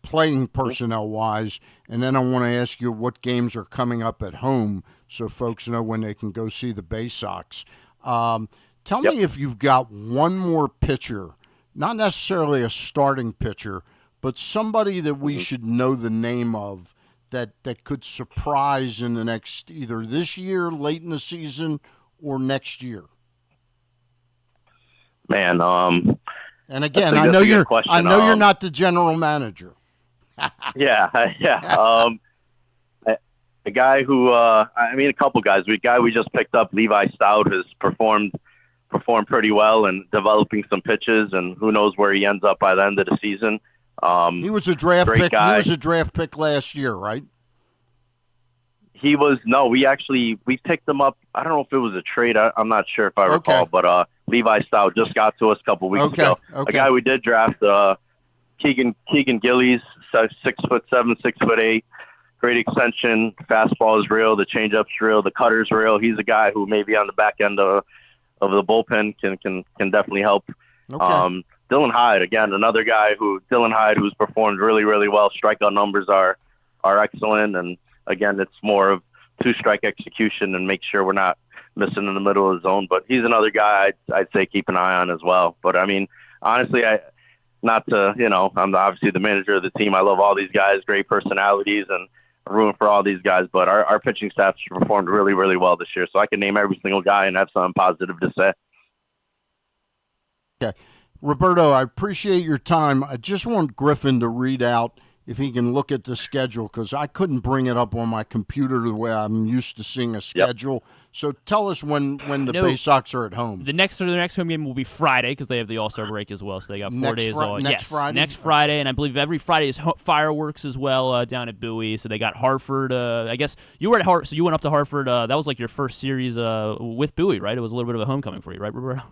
playing personnel-wise, and then I want to ask you what games are coming up at home so folks know when they can go see the Baysox. Tell me if you've got one more pitcher, not necessarily a starting pitcher, but somebody that we should know the name of that could surprise in the next, either this year, late in the season, or next year. Man, and again, I know you're not the general manager. Yeah. A guy who, a couple guys. The guy we just picked up, Levi Stout, has performed pretty well and developing some pitches, and who knows where he ends up by the end of the season. He was a draft pick. Guy. He was a draft pick last year, right? He was. No, we picked him up. I don't know if it was a trade. I'm not sure if I recall, but Levi Stout just got to us a couple weeks ago. A guy we did draft, Keegan Gillies, 6'7", 6'8", great extension. Fastball is real. The changeup's real. The cutter's real. He's a guy who maybe on the back end of the bullpen can definitely help. Okay. Dylan Hyde, again, another guy who's performed really, really well. Strikeout numbers are excellent, and again, it's more of 2-strike execution and make sure we're not missing in the middle of the zone. But he's another guy I'd say keep an eye on as well. But I mean, honestly, I'm obviously the manager of the team. I love all these guys, great personalities, and I'm rooting for all these guys. But our pitching staff performed really, really well this year. So I can name every single guy and have something positive to say. Okay. Roberto, I appreciate your time. I just want Griffin to read out, if he can look at the schedule, because I couldn't bring it up on my computer the way I'm used to seeing a schedule. Yep. So tell us when the Baysox are at home. The next home game will be Friday, because they have the All-Star break as well, so they got 4 days off. Friday? Next Friday, and I believe every Friday is fireworks as well down at Bowie. So they got Hartford. I guess you were at Hartford, so you went up to Hartford. That was like your first series with Bowie, right? It was a little bit of a homecoming for you, right, Roberto?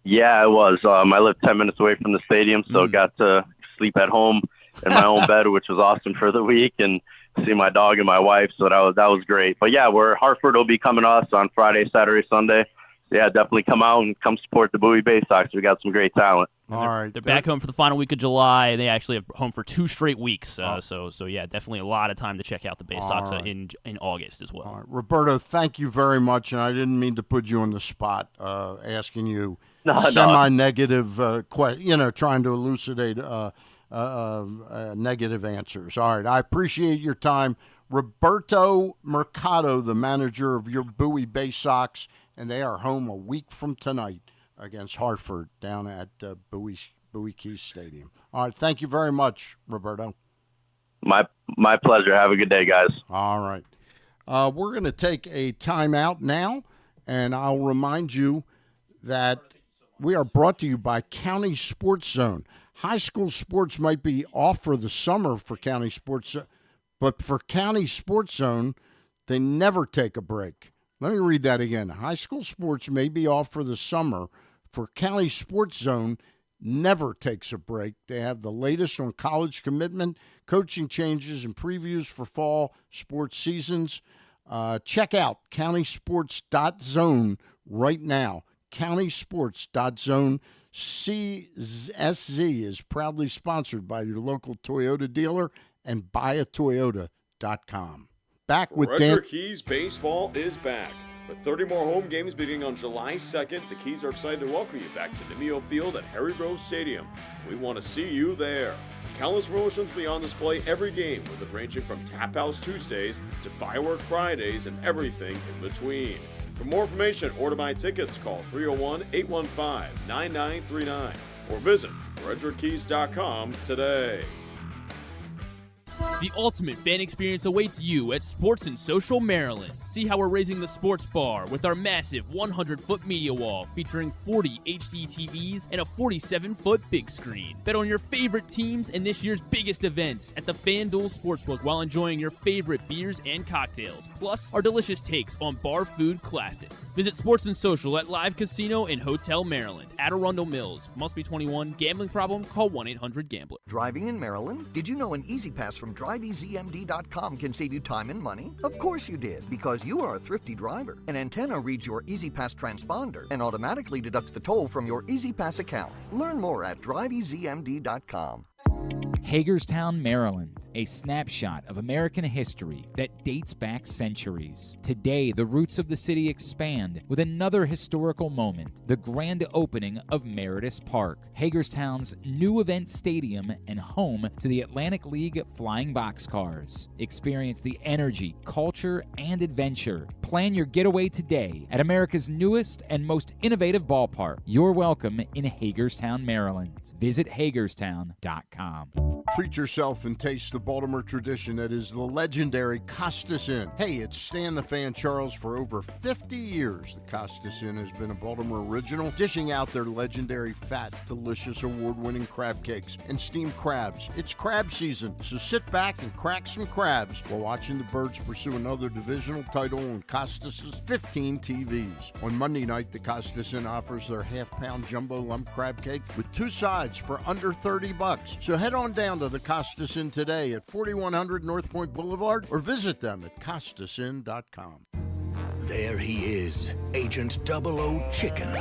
Yeah, it was. I lived 10 minutes away from the stadium, so got to sleep at home in my own bed, which was awesome for the week, and see my dog and my wife, so that was great. But yeah, Hartford will be coming to us on Friday, Saturday, Sunday. So yeah, definitely come out and come support the Bowie Baysox. We got some great talent. All right, they're back home for the final week of July. They actually have home for 2 straight weeks. So yeah, definitely a lot of time to check out the Baysox in August as well. All right. Roberto, thank you very much, and I didn't mean to put you on the spot asking you semi-negative, trying to elucidate negative answers. All right, I appreciate your time. Roberto Mercado, the manager of your Bowie Baysox, and they are home a week from tonight against Hartford down at Bowie Keys Stadium. All right, thank you very much, Roberto. My pleasure. Have a good day, guys. All right. We're going to take a timeout now, and I'll remind you that we are brought to you by County Sports Zone. High school sports might be off for the summer for County Sports, but for County Sports Zone, they never take a break. Let me read that again. High school sports may be off for the summer. For County Sports Zone, never takes a break. They have the latest on college commitment, coaching changes, and previews for fall sports seasons. Check out countysports.zone right now. Countysports.zone. CSZ is proudly sponsored by your local Toyota dealer and buyatoyota.com. Back with Dan. Retro Keys baseball is back. With 30 more home games beginning on July 2nd, the Keys are excited to welcome you back to Nimio Field at Harry Grove Stadium. We want to see you there. Countless promotions will be on display every game, with it ranging from Tap House Tuesdays to Firework Fridays and everything in between. For more information or to buy tickets, call 301-815-9939 or visit frederickkeys.com today. The ultimate fan experience awaits you at Sports and Social Maryland. See how we're raising the sports bar with our massive 100-foot media wall featuring 40 HD TVs and a 47-foot big screen. Bet on your favorite teams and this year's biggest events at the FanDuel Sportsbook while enjoying your favorite beers and cocktails, plus our delicious takes on bar food classics. Visit Sports and Social at Live Casino and Hotel Maryland, at Arundel Mills. Must be 21. Gambling problem? Call 1-800-GAMBLER. Driving in Maryland? Did you know an Easy Pass from DriveEasyMD.com can save you time and money? Of course you did, because you are a thrifty driver. An antenna reads your Easy Pass transponder and automatically deducts the toll from your Easy Pass account. Learn more at DriveEasyMD.com. Hagerstown, Maryland, a snapshot of American history that dates back centuries. Today, the roots of the city expand with another historical moment, the grand opening of Meredith Park, Hagerstown's new event stadium and home to the Atlantic League Flying Boxcars. Experience the energy, culture, and adventure. Plan your getaway today at America's newest and most innovative ballpark. You're welcome in Hagerstown, Maryland. Visit Hagerstown.com. Treat yourself and taste the Baltimore tradition that is the legendary Costas Inn. Hey, it's Stan the Fan Charles. For over 50 years, the Costas Inn has been a Baltimore original, dishing out their legendary fat, delicious, award-winning crab cakes and steamed crabs. It's crab season, so sit back and crack some crabs while watching the Birds pursue another divisional title on Costas' 15 TVs. On Monday night, the Costas Inn offers their half-pound jumbo lump crab cake with 2 sides for under $30. So head on down to the Costas Inn today at 4100 North Point Boulevard or visit them at CostasInn.com. There he is, Agent 00 Chicken.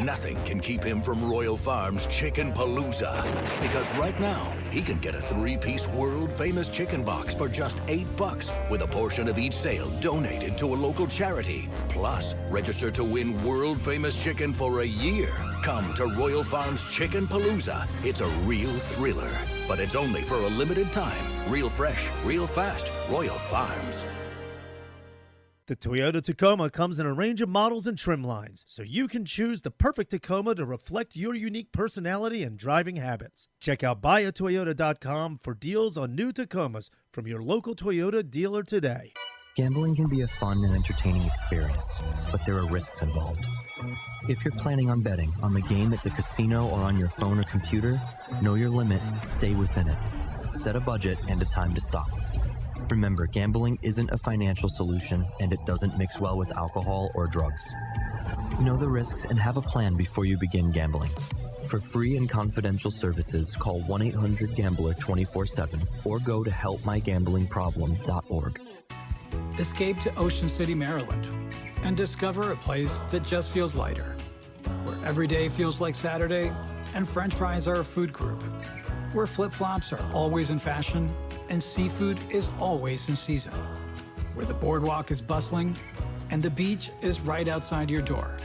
Nothing can keep him from Royal Farms Chicken Palooza. Because right now, he can get a 3-piece world-famous chicken box for just $8 with a portion of each sale donated to a local charity. Plus, register to win world-famous chicken for a year. Come to Royal Farms Chicken Palooza. It's a real thriller, but it's only for a limited time. Real fresh, real fast. Royal Farms. The Toyota Tacoma comes in a range of models and trim lines, so you can choose the perfect Tacoma to reflect your unique personality and driving habits. Check out buyatoyota.com for deals on new Tacomas from your local Toyota dealer today. Gambling can be a fun and entertaining experience, but there are risks involved. If you're planning on betting on the game at the casino or on your phone or computer, know your limit, stay within it. Set a budget and a time to stop. Remember, gambling isn't a financial solution, and it doesn't mix well with alcohol or drugs. Know the risks and have a plan before you begin gambling. For free and confidential services, call 1-800-GAMBLER 24/7 or go to helpmygamblingproblem.org. Escape to Ocean City, Maryland, and discover a place that just feels lighter, where every day feels like Saturday and French fries are a food group, where flip-flops are always in fashion and seafood is always in season, where the boardwalk is bustling and the beach is right outside your door,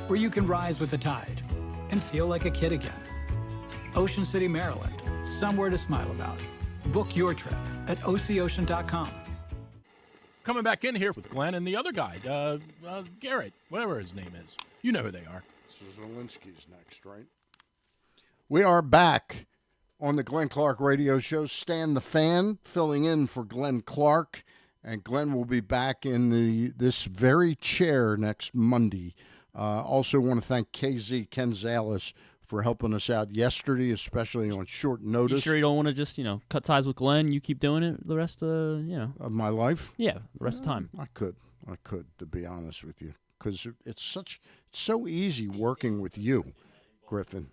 where you can rise with the tide and feel like a kid again. Ocean City, Maryland, somewhere to smile about. Book your trip at oceocean.com. Coming back in here with Glenn and the other guy, Garrett, whatever his name is. You know who they are. Zielinski's next, right? We are back on the Glenn Clark Radio Show. Stan the Fan filling in for Glenn Clark, and Glenn will be back in this very chair next Monday. Also want to thank KZ Kenzales for helping us out yesterday, especially on short notice. You sure you don't want to just, cut ties with Glenn? You keep doing it the rest of, of my life? Yeah, the rest of the time. I could, to be honest with you, because it's so easy working with you, Griffin.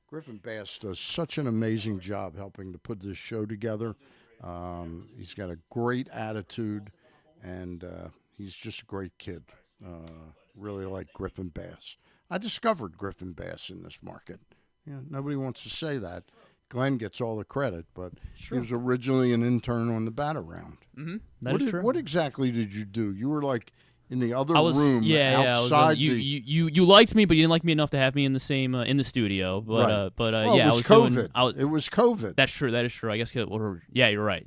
Griffin Bass does such an amazing job helping to put this show together. He's got a great attitude, and he's just a great kid. Really like Griffin Bass. I discovered Griffin Bass in this market. Nobody wants to say that. Glenn gets all the credit, but he was originally an intern on the Bat Around. Mm-hmm. That is true. What exactly did you do? You were like in the other room outside. You liked me, but you didn't like me enough to have me in the same in the studio. But right. yeah, it was COVID. It was COVID. That's true. That is true. I guess. Yeah, you're right.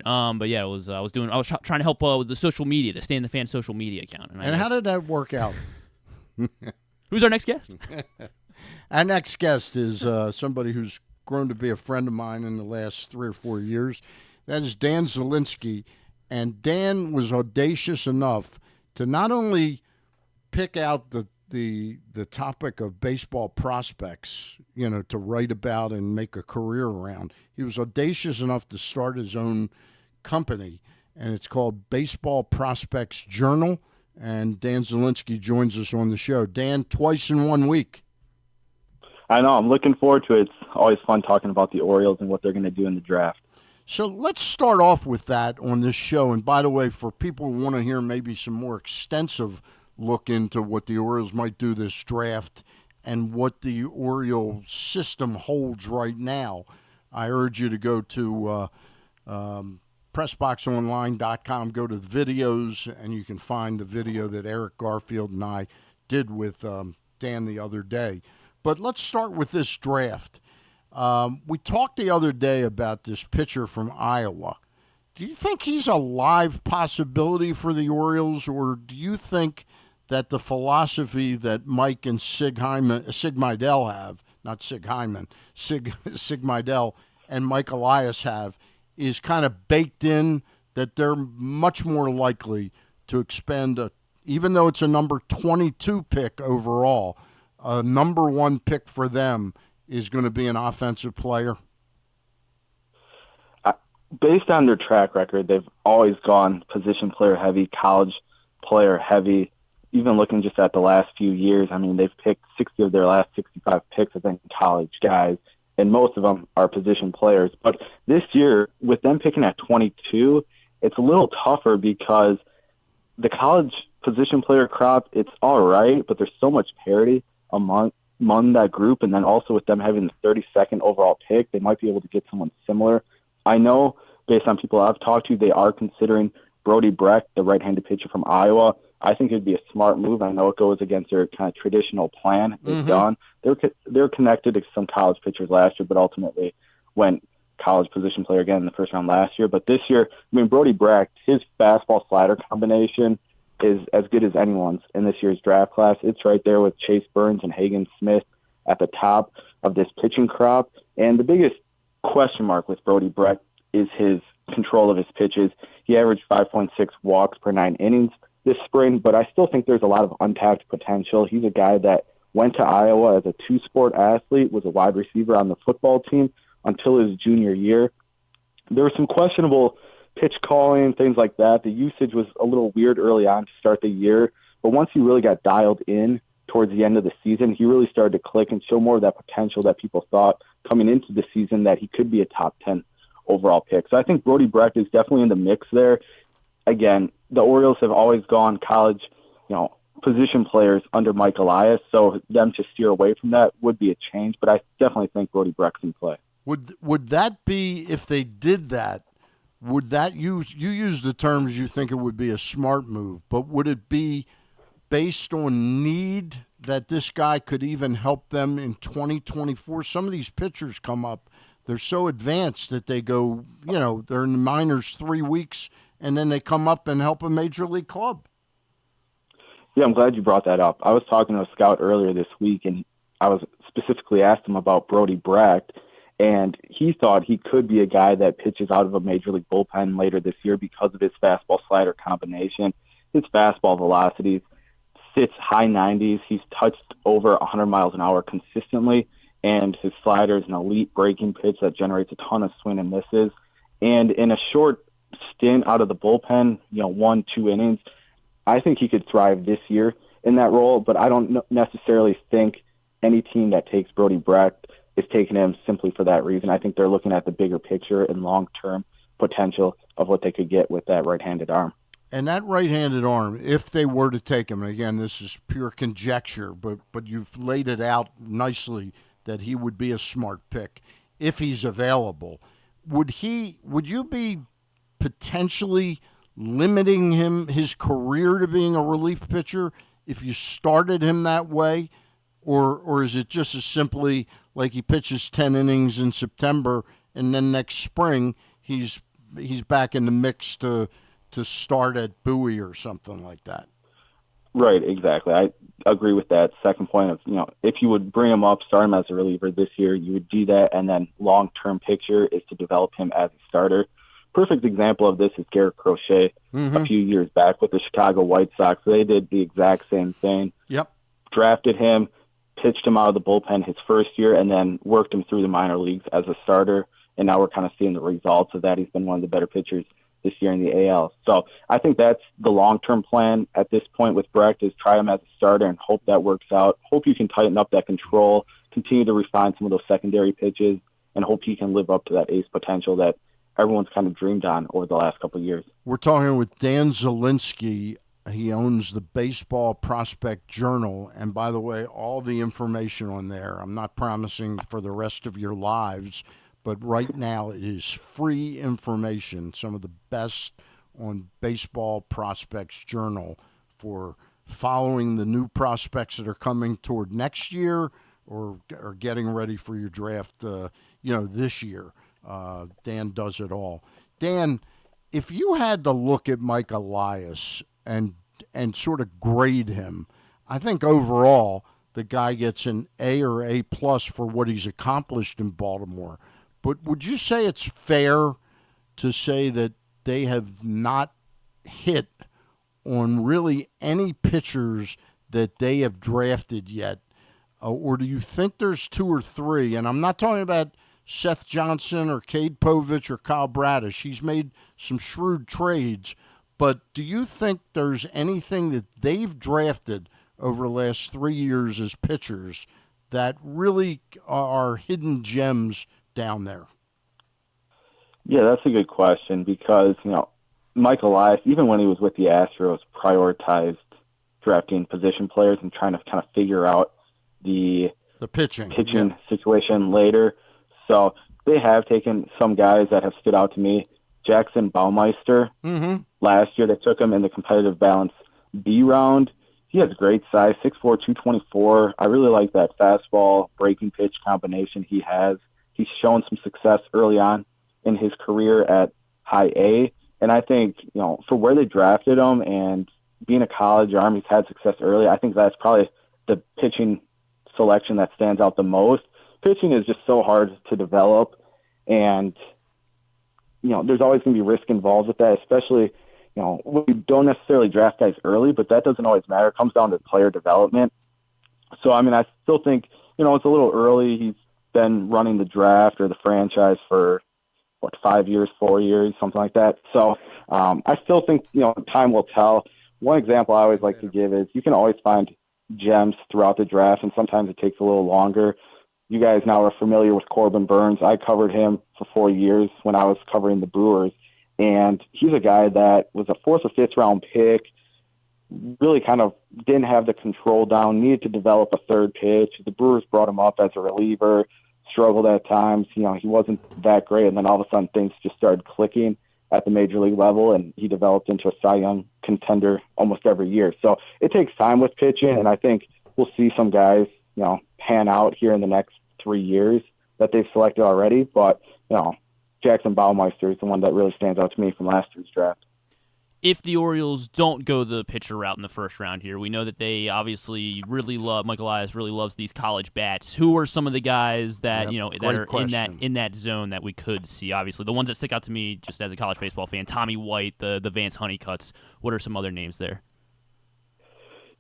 But yeah, I was trying to help with the social media, the Stan the Fan social media account. And how did that work out? Who's our next guest? Our next guest is somebody who's grown to be a friend of mine in the last 3 or 4 years. That is Dan Zielinski, and Dan was audacious enough to not only pick out the topic of baseball prospects, to write about and make a career around. He was audacious enough to start his own company, and it's called Baseball Prospects Journal. And Dan Zielinski joins us on the show. Dan, twice in 1 week. I know. I'm looking forward to it. It's always fun talking about the Orioles and what they're going to do in the draft. So let's start off with that on this show. And by the way, for people who want to hear maybe some more extensive look into what the Orioles might do this draft and what the Orioles system holds right now, I urge you to go to PressBoxOnline.com, go to the videos, and you can find the video that Eric Garfield and I did with Dan the other day. But let's start with this draft. We talked the other day about this pitcher from Iowa. Do you think he's a live possibility for the Orioles, or do you think that the philosophy that Mike and Sig Mejdal have, not Sig Hyman, Sig Mejdal and Mike Elias have, is kind of baked in, that they're much more likely to expend, even though it's a number 22 pick overall, a number 1 pick for them is going to be an offensive player? Based on their track record, they've always gone position player heavy, college player heavy. Even looking just at the last few years, I mean, they've picked 60 of their last 65 picks, I think, college guys, and most of them are position players. But this year, with them picking at 22, it's a little tougher because the college position player crop, it's all right, but there's so much parity among that group. And then also with them having the 32nd overall pick, they might be able to get someone similar. I know, based on people I've talked to, they are considering Brody Brecht, the right-handed pitcher from Iowa. I think it'd be a smart move. I know it goes against their kind of traditional plan they've done. They're connected to some college pitchers last year, but ultimately went college position player again in the first round last year. But this year, I mean, Brody Brecht, his fastball slider combination is as good as anyone's in this year's draft class. It's right there with Chase Burns and Hagen Smith at the top of this pitching crop. And the biggest question mark with Brody Brecht is his control of his pitches. He averaged 5.6 walks per 9 innings this spring, but I still think there's a lot of untapped potential. He's a guy that went to Iowa as a 2-sport athlete, was a wide receiver on the football team until his junior year. There was some questionable pitch calling, things like that. The usage was a little weird early on to start the year, but once he really got dialed in towards the end of the season, he really started to click and show more of that potential that people thought coming into the season that he could be a top 10 overall pick. So I think Brody Brecht is definitely in the mix there. Again, the Orioles have always gone college, position players under Mike Elias, so them to steer away from that would be a change, but I definitely think Brody Brecht's in play. Would that be, if they did that, would that you use the terms you think it would be a smart move, but would it be based on need that this guy could even help them in 2024? Some of these pitchers come up, they're so advanced that they go, they're in the minors 3 weeks, and then they come up and help a major league club. Yeah, I'm glad you brought that up. I was talking to a scout earlier this week, and I was specifically asked him about Brody Brecht, and he thought he could be a guy that pitches out of a major league bullpen later this year because of his fastball slider combination. His fastball velocity sits high 90s. He's touched over 100 miles an hour consistently, and his slider is an elite breaking pitch that generates a ton of swing and misses. And in a short stint out of the bullpen, 1-2 innings, I think he could thrive this year in that role, but I don't necessarily think any team that takes Brody Brecht is taking him simply for that reason. I think they're looking at the bigger picture and long-term potential of what they could get with that right-handed arm. And that right-handed arm, if they were to take him, and again, this is pure conjecture, but you've laid it out nicely that he would be a smart pick if he's available. Would you be potentially limiting his career to being a relief pitcher if you started him that way? Or is it just as simply like he pitches 10 innings in September and then next spring he's back in the mix to start at Bowie or something like that? Right, exactly. I agree with that second point of, if you would bring him up, start him as a reliever this year, you would do that, and then long-term picture is to develop him as a starter. Perfect example of this is Garrett Crochet a few years back with the Chicago White Sox. They did the exact same thing. Yep. Drafted him, pitched him out of the bullpen his first year, and then worked him through the minor leagues as a starter, and now we're kind of seeing the results of that. He's been one of the better pitchers this year in the AL. So I think that's the long-term plan at this point with Brecht, is try him as a starter and hope that works out. Hope you can tighten up that control, continue to refine some of those secondary pitches, and hope he can live up to that ace potential that everyone's kind of dreamed on over the last couple of years. We're talking with Dan Zielinski. He owns the Baseball Prospect Journal. And by the way, all the information on there, I'm not promising for the rest of your lives, but right now it is free information, some of the best on Baseball Prospects Journal for following the new prospects that are coming toward next year or getting ready for your draft, this year. Dan does it all. Dan, if you had to look at Mike Elias and sort of grade him, I think overall the guy gets an A or A+ for what he's accomplished in Baltimore. But would you say it's fair to say that they have not hit on really any pitchers that they have drafted yet? Or do you think there's two or three? And I'm not talking about Seth Johnson or Cade Povich or Kyle Bradish. He's made some shrewd trades. But do you think there's anything that they've drafted over the last 3 years as pitchers that really are hidden gems down there? Yeah, that's a good question because, Mike Elias, even when he was with the Astros, prioritized drafting position players and trying to kind of figure out the pitching situation later. So they have taken some guys that have stood out to me. Jackson Baumeister, last year they took him in the competitive balance B round. He has great size, 6'4", 224. I really like that fastball breaking pitch combination he has. He's shown some success early on in his career at high A. And I think, for where they drafted him and being a college arm, he's had success early. I think that's probably the pitching selection that stands out the most. Pitching is just so hard to develop, and there's always going to be risk involved with that, especially, we don't necessarily draft guys early, but that doesn't always matter. It comes down to player development. So, I still think, it's a little early. He's been running the draft or the franchise for, 5 years, 4 years, something like that. So I still think, time will tell. One example I always like to give is you can always find gems throughout the draft, and sometimes it takes a little longer. You guys now are familiar with Corbin Burns. I covered him for 4 years when I was covering the Brewers, and he's a guy that was a 4th or 5th round pick, really kind of didn't have the control down, needed to develop a third pitch. The Brewers brought him up as a reliever, struggled at times. He wasn't that great, and then all of a sudden things just started clicking at the major league level, and he developed into a Cy Young contender almost every year. So it takes time with pitching, and I think we'll see some guys, pan out here in the next 3 years that they've selected already. But, Jackson Baumeister is the one that really stands out to me from last year's draft. If the Orioles don't go the pitcher route in the first round here, we know that they obviously really love, Michael Elias really loves these college bats. Who are some of the guys that that are in that zone that we could see? Obviously, the ones that stick out to me just as a college baseball fan: Tommy White, the Vance Honeycutts. What are some other names there?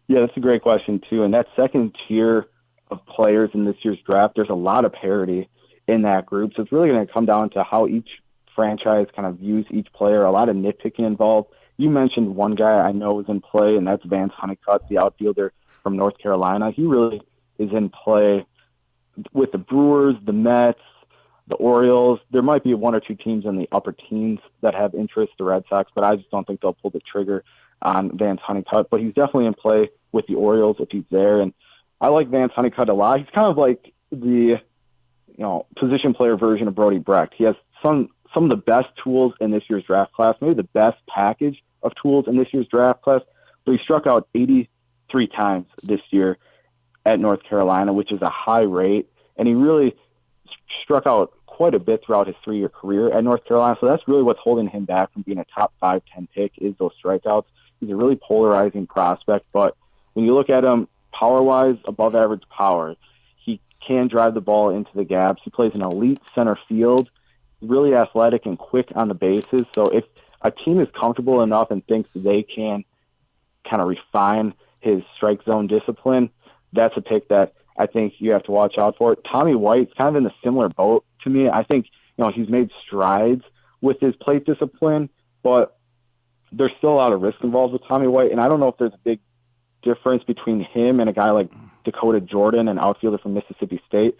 Yeah, that's a great question too. And that second tier of players in this year's draft, there's a lot of parity in that group. So it's really going to come down to how each franchise kind of views each player. A lot of nitpicking involved. You mentioned one guy I know is in play, and that's Vance Honeycutt, the outfielder from North Carolina. He really is in play with the Brewers, the Mets, the Orioles. There might be 1 or 2 teams in the upper teens that have interest, the Red Sox, but I just don't think they'll pull the trigger on Vance Honeycutt. But he's definitely in play with the Orioles if he's there. And I like Vance Honeycutt a lot. He's kind of like the position player version of Brody Brecht. He has some of the best tools in this year's draft class, maybe the best package of tools in this year's draft class, but he struck out 83 times this year at North Carolina, which is a high rate, and he really struck out quite a bit throughout his 3-year career at North Carolina, so that's really what's holding him back from being a top 5-10 pick is those strikeouts. He's a really polarizing prospect, but when you look at him power-wise, above average power, he can drive the ball into the gaps. He plays an elite center field, really athletic and quick on the bases, so if a team is comfortable enough and thinks they can kind of refine his strike zone discipline, that's a pick that I think you have to watch out for. Tommy White's kind of in a similar boat to me. I think, he's made strides with his plate discipline, but there's still a lot of risk involved with Tommy White, and I don't know if there's a big difference between him and a guy like Dakota Jordan, an outfielder from Mississippi State.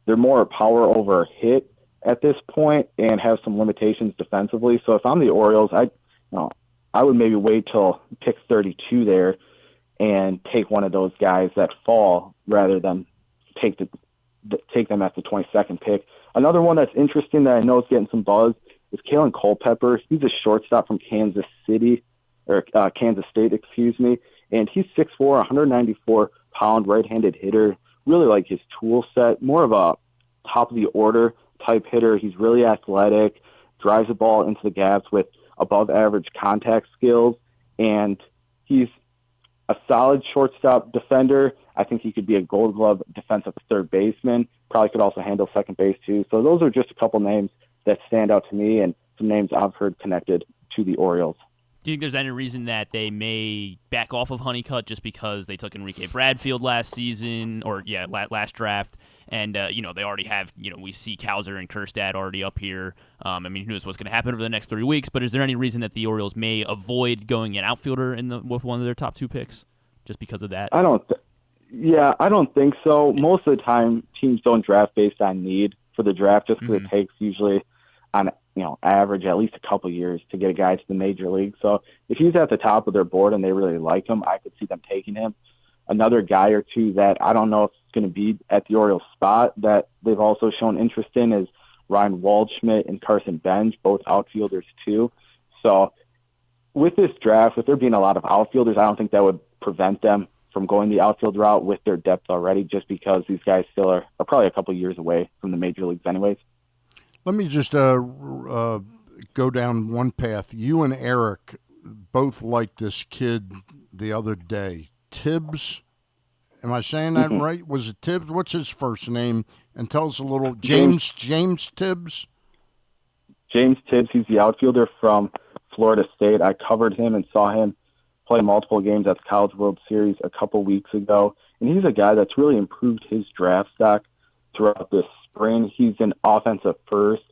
They're more power over hit at this point and have some limitations defensively. So if I'm the Orioles, I would maybe wait till pick 32 there and take one of those guys that fall rather than take them at the 22nd pick. Another one that's interesting that I know is getting some buzz is Kalen Culpepper. He's a shortstop from Kansas State, and he's 6'4", 194-pound right-handed hitter. Really like his tool set, more of a top of the order type hitter. He's really athletic, drives the ball into the gaps with above average contact skills, and he's a solid shortstop defender. I think he could be a Gold Glove defensive third baseman. Probably could also handle second base too. So those are just a couple names that stand out to me and some names I've heard connected to the Orioles. Do you think there's any reason that they may back off of Honeycutt just because they took Enrique Bradfield last season last draft? And, they already have, we see Kauser and Kjerstad already up here. Who knows what's going to happen over the next 3 weeks, but is there any reason that the Orioles may avoid going an outfielder with one of their top 2 picks just because of that? I don't think so. Most of the time, teams don't draft based on need for the draft just because it takes usually on average at least a couple years to get a guy to the major league. So if he's at the top of their board and they really like him, I could see them taking him. Another guy or two that I don't know if it's going to be at the Orioles spot that they've also shown interest in is Ryan Waldschmidt and Carson Bench, both outfielders too. So with this draft, with there being a lot of outfielders, I don't think that would prevent them from going the outfield route with their depth already, just because these guys still are probably a couple years away from the major leagues anyways. Let me just go down one path. You and Eric both liked this kid the other day. Tibbs, am I saying that right? Was it Tibbs? What's his first name? And tell us a little. James Tibbs? James Tibbs, he's the outfielder from Florida State. I covered him and saw him play multiple games at the College World Series a couple weeks ago. And he's a guy that's really improved his draft stock throughout this spring. He's an offensive first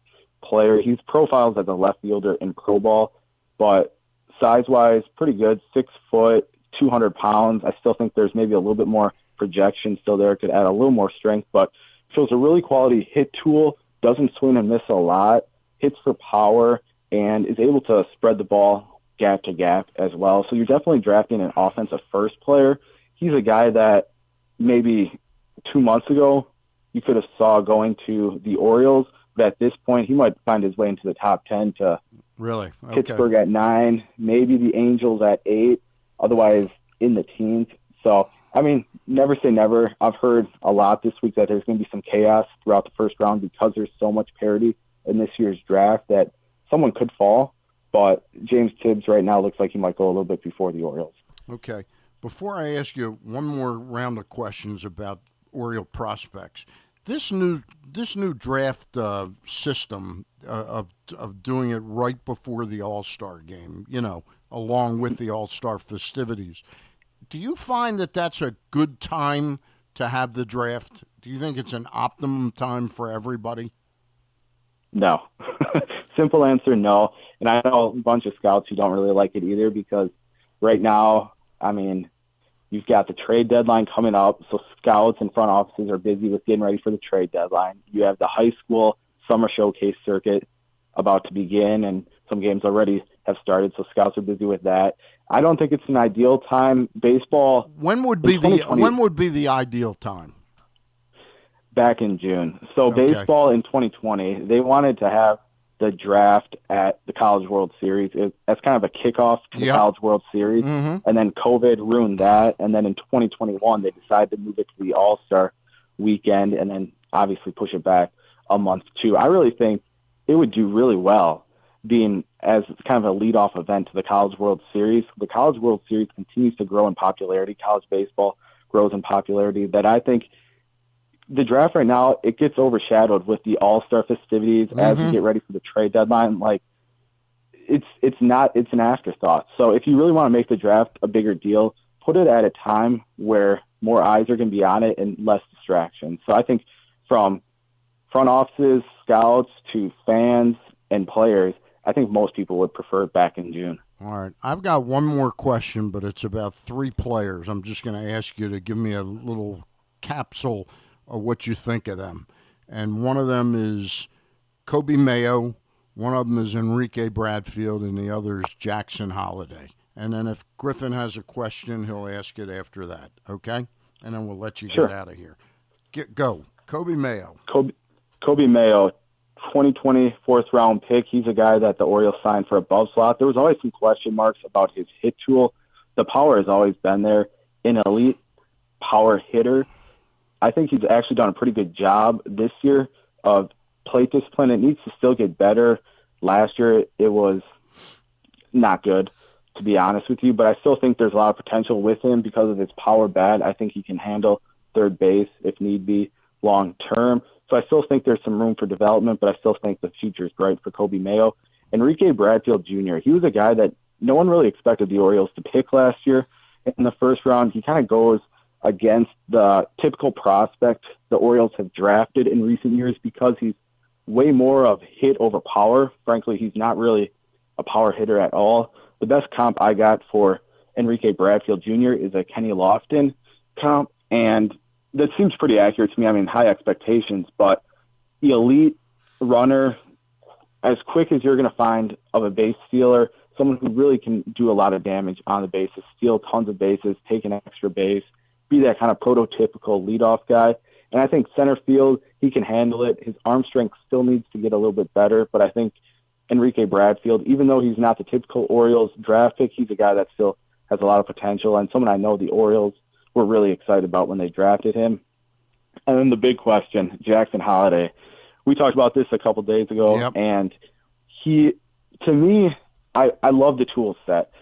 player. He's profiled as a left fielder in pro ball, but size-wise, pretty good. 6 foot, 200 pounds. I still think there's maybe a little bit more projection still there, could add a little more strength, but shows a really quality hit tool, doesn't swing and miss a lot, hits for power, and is able to spread the ball gap to gap as well. So you're definitely drafting an offensive first player. He's a guy that maybe 2 months ago you could have saw going to the Orioles, but at this point he might find his way into the top 10 to really Pittsburgh at 9, maybe the Angels at 8, otherwise in the teens. So, I mean, never say never. I've heard a lot this week that there's going to be some chaos throughout the first round because there's so much parity in this year's draft that someone could fall. But James Tibbs right now looks like he might go a little bit before the Orioles. Okay. Before I ask you one more round of questions about Oriole prospects, this new draft system of doing it right before the All-Star game, along with the All-Star festivities, do you find that that's a good time to have the draft? Do you think it's an optimum time for everybody? No. Simple answer, no. And I know a bunch of scouts who don't really like it either because right now, I mean, you've got the trade deadline coming up, so scouts and front offices are busy with getting ready for the trade deadline. You have the high school summer showcase circuit about to begin, and some games already have started, so scouts are busy with that. I don't think it's an ideal time. Baseball. When would be the ideal time? Back in June. So Okay. baseball in 2020, they wanted to have the draft at the College World Series. That's kind of a kickoff to the College World Series. Mm-hmm. And then COVID ruined that. And then in 2021, they decided to move it to the All-Star weekend and then obviously push it back a month too. I really think it would do really well being as kind of a leadoff event to the College World Series. The College World Series continues to grow in popularity. College baseball grows in popularity. That I think the draft right now, it gets overshadowed with the All-Star festivities as we get ready for the trade deadline. Like, it's an afterthought. So if you really want to make the draft a bigger deal, put it at a time where more eyes are going to be on it and less distraction. So I think from front offices, scouts, to fans and players, I think most people would prefer it back in June. All right. I've got one more question, but it's about 3 players. I'm just going to ask you to give me a little capsule of what you think of them. And one of them is Kobe Mayo, one of them is Enrique Bradfield, and the other is Jackson Holiday. And then if Griffin has a question, he'll ask it after that, okay? And then we'll let you get out of here. Go. Kobe Mayo. Kobe Mayo, 2020 fourth-round pick. He's a guy that the Orioles signed for above slot. There was always some question marks about his hit tool. The power has always been there. An elite power hitter. I think he's actually done a pretty good job this year of plate discipline. It needs to still get better. Last year, it was not good, to be honest with you, but I still think there's a lot of potential with him because of his power bat. I think he can handle third base if need be long term. So I still think there's some room for development, but I still think the future is bright for Kobe Mayo. Enrique Bradfield Jr., he was a guy that no one really expected the Orioles to pick last year. In the first round, he kind of goes against the typical prospect the Orioles have drafted in recent years because he's way more of hit over power. Frankly, he's not really a power hitter at all. The best comp I got for Enrique Bradfield Jr. is a Kenny Lofton comp, and that seems pretty accurate to me. I mean, high expectations, but the elite runner, as quick as you're going to find of a base stealer, someone who really can do a lot of damage on the bases, steal tons of bases, take an extra base, be that kind of prototypical leadoff guy. And I think center field, he can handle it. His arm strength still needs to get a little bit better, but I think Enrique Bradfield, even though he's not the typical Orioles draft pick, he's a guy that still has a lot of potential and someone I know the Orioles were really excited about when they drafted him. And then the big question, Jackson Holiday. We talked about this a couple days ago, and he, to me, I love the tool set.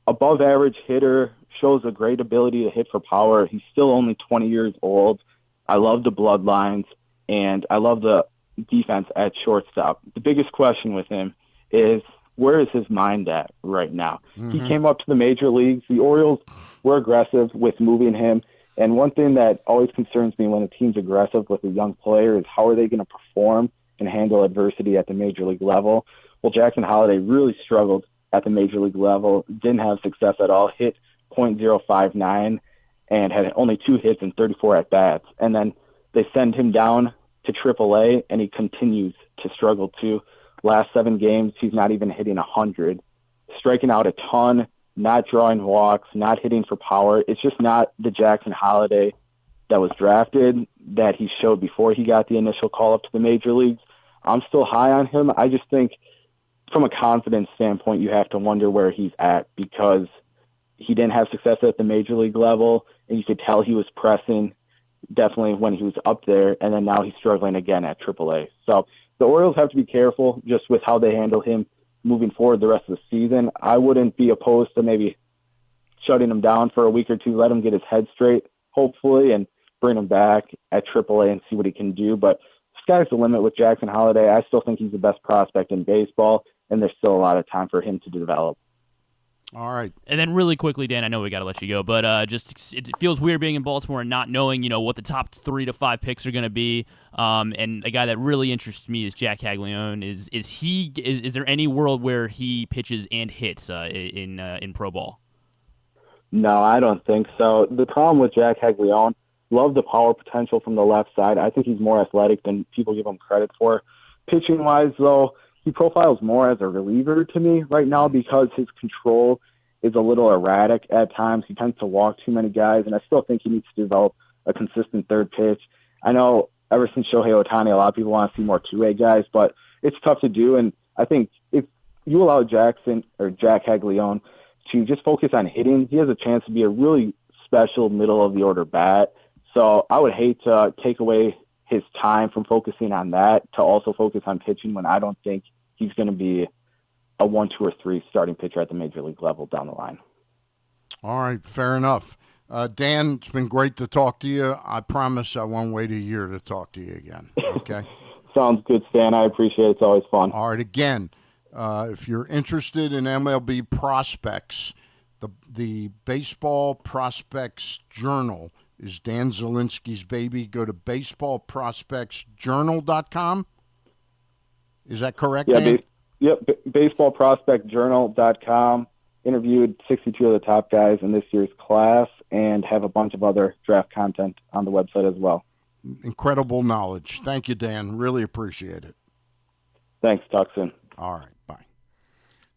Above average hitter, shows a great ability to hit for power. He's still only 20 years old. I love the bloodlines, and I love the defense at shortstop. The biggest question with him is, where is his mind at right now? Mm-hmm. He came up to the major leagues. The Orioles were aggressive with moving him, and one thing that always concerns me when a team's aggressive with a young player is how are they going to perform and handle adversity at the major league level. Well, Jackson Holiday really struggled at the major league level, didn't have success at all, hit .059 and had only 2 hits and 34 at-bats. And then they send him down to AAA, and he continues to struggle too. Last 7 games, he's not even hitting 100. Striking out a ton, not drawing walks, not hitting for power. It's just not the Jackson Holliday that was drafted that he showed before he got the initial call up to the major leagues. I'm still high on him. I just think from a confidence standpoint, you have to wonder where he's at, because he didn't have success at the major league level, and you could tell he was pressing definitely when he was up there, and then now he's struggling again at AAA. So the Orioles have to be careful just with how they handle him moving forward the rest of the season. I wouldn't be opposed to maybe shutting him down for a week or two, let him get his head straight, hopefully, and bring him back at AAA and see what he can do. But sky's the limit with Jackson Holliday. I still think he's the best prospect in baseball, and there's still a lot of time for him to develop. All right. And then really quickly, Dan, I know we got to let you go, but it feels weird being in Baltimore and not knowing, what the top 3 to 5 picks are going to be. And a guy that really interests me is Jack Caglione. Is there any world where he pitches and hits in pro ball? No, I don't think so. The problem with Jack Caglione, love the power potential from the left side. I think he's more athletic than people give him credit for. Pitching-wise, though, he profiles more as a reliever to me right now because his control is a little erratic at times. He tends to walk too many guys, and I still think he needs to develop a consistent third pitch. I know ever since Shohei Ohtani, a lot of people want to see more two-way guys, but it's tough to do, and I think if you allow Jack Caglione to just focus on hitting, he has a chance to be a really special middle-of-the-order bat. So I would hate to take away his time from focusing on that to also focus on pitching when I don't think he's going to be a 1, 2, or 3 starting pitcher at the major league level down the line. All right, fair enough. Dan, it's been great to talk to you. I promise I won't wait a year to talk to you again, okay? Sounds good, Stan. I appreciate it. It's always fun. All right, again, if you're interested in MLB prospects, the Baseball Prospects Journal is Dan Zielinski's baby. Go to baseballprospectsjournal.com. Is that correct, Dan? Baseballprospectjournal.com. Interviewed 62 of the top guys in this year's class and have a bunch of other draft content on the website as well. Incredible knowledge. Thank you, Dan. Really appreciate it. Thanks. Talk soon. All right. Bye.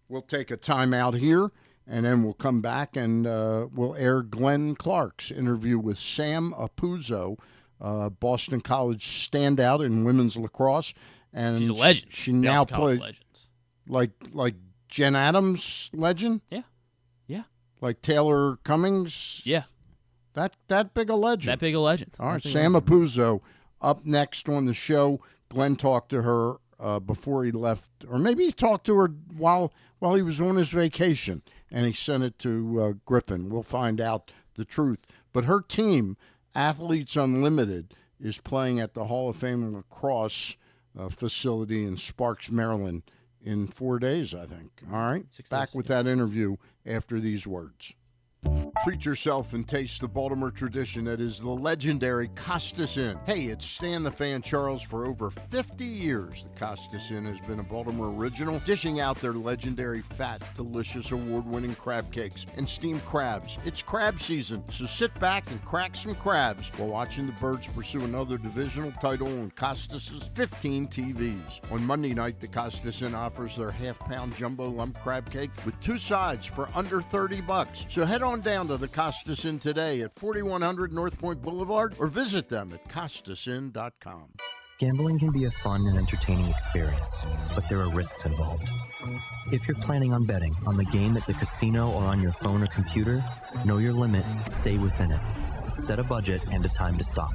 We'll take a timeout here, and then we'll come back and we'll air Glenn Clark's interview with Sam Apuzzo, Boston College standout in women's lacrosse. And she's a legend. She now plays like Jen Adams legend? Yeah. Like Taylor Cummings? Yeah. That big a legend. That big a legend. All right, Sam Apuzzo up next on the show. Glenn talked to her before he left, or maybe he talked to her while he was on his vacation, and he sent it to Griffin. We'll find out the truth. But her team, Athletes Unlimited, is playing at the Hall of Fame lacrosse facility in Sparks, Maryland, in 4 days, I think. All right, back with that interview after these words. Treat yourself and taste the Baltimore tradition that is the legendary Costas Inn. Hey, it's Stan the Fan Charles. For over 50 years, the Costas Inn has been a Baltimore original, dishing out their legendary fat, delicious, award-winning crab cakes and steamed crabs. It's crab season, so sit back and crack some crabs while watching the Birds pursue another divisional title on Costas' 15 TVs. On Monday night, the Costas Inn offers their half-pound jumbo lump crab cake with 2 sides for under $30. So head on down to the Costas Inn today at 4100 North Point Boulevard or visit them at costasinn.com. Gambling can be a fun and entertaining experience, but there are risks involved. If you're planning on betting on the game at the casino or on your phone or computer, know your limit, stay within it. Set a budget and a time to stop.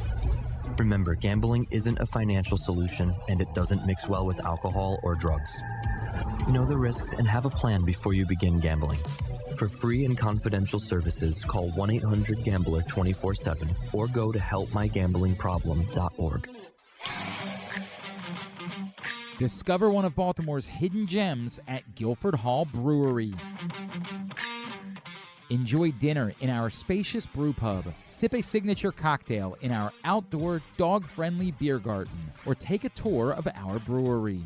Remember, gambling isn't a financial solution, and it doesn't mix well with alcohol or drugs. Know the risks and have a plan before you begin gambling. For free and confidential services, call 1-800-GAMBLER 24/7 or go to helpmygamblingproblem.org. Discover one of Baltimore's hidden gems at Guilford Hall Brewery. Enjoy dinner in our spacious brew pub, sip a signature cocktail in our outdoor, dog-friendly beer garden, or take a tour of our brewery.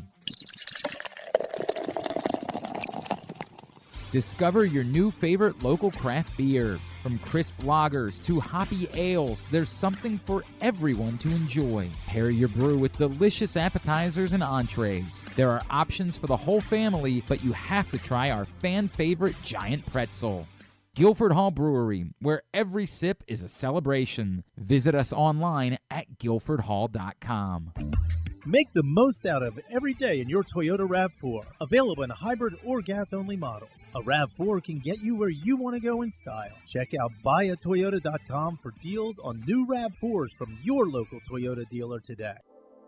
Discover your new favorite local craft beer. From crisp lagers to hoppy ales, there's something for everyone to enjoy. Pair your brew with delicious appetizers and entrees. There are options for the whole family, but you have to try our fan favorite giant pretzel. Guilford Hall Brewery, where every sip is a celebration. Visit us online at guilfordhall.com. Make the most out of every day in your Toyota RAV4. Available in hybrid or gas-only models. A RAV4 can get you where you want to go in style. Check out buyatoyota.com for deals on new RAV4s from your local Toyota dealer today.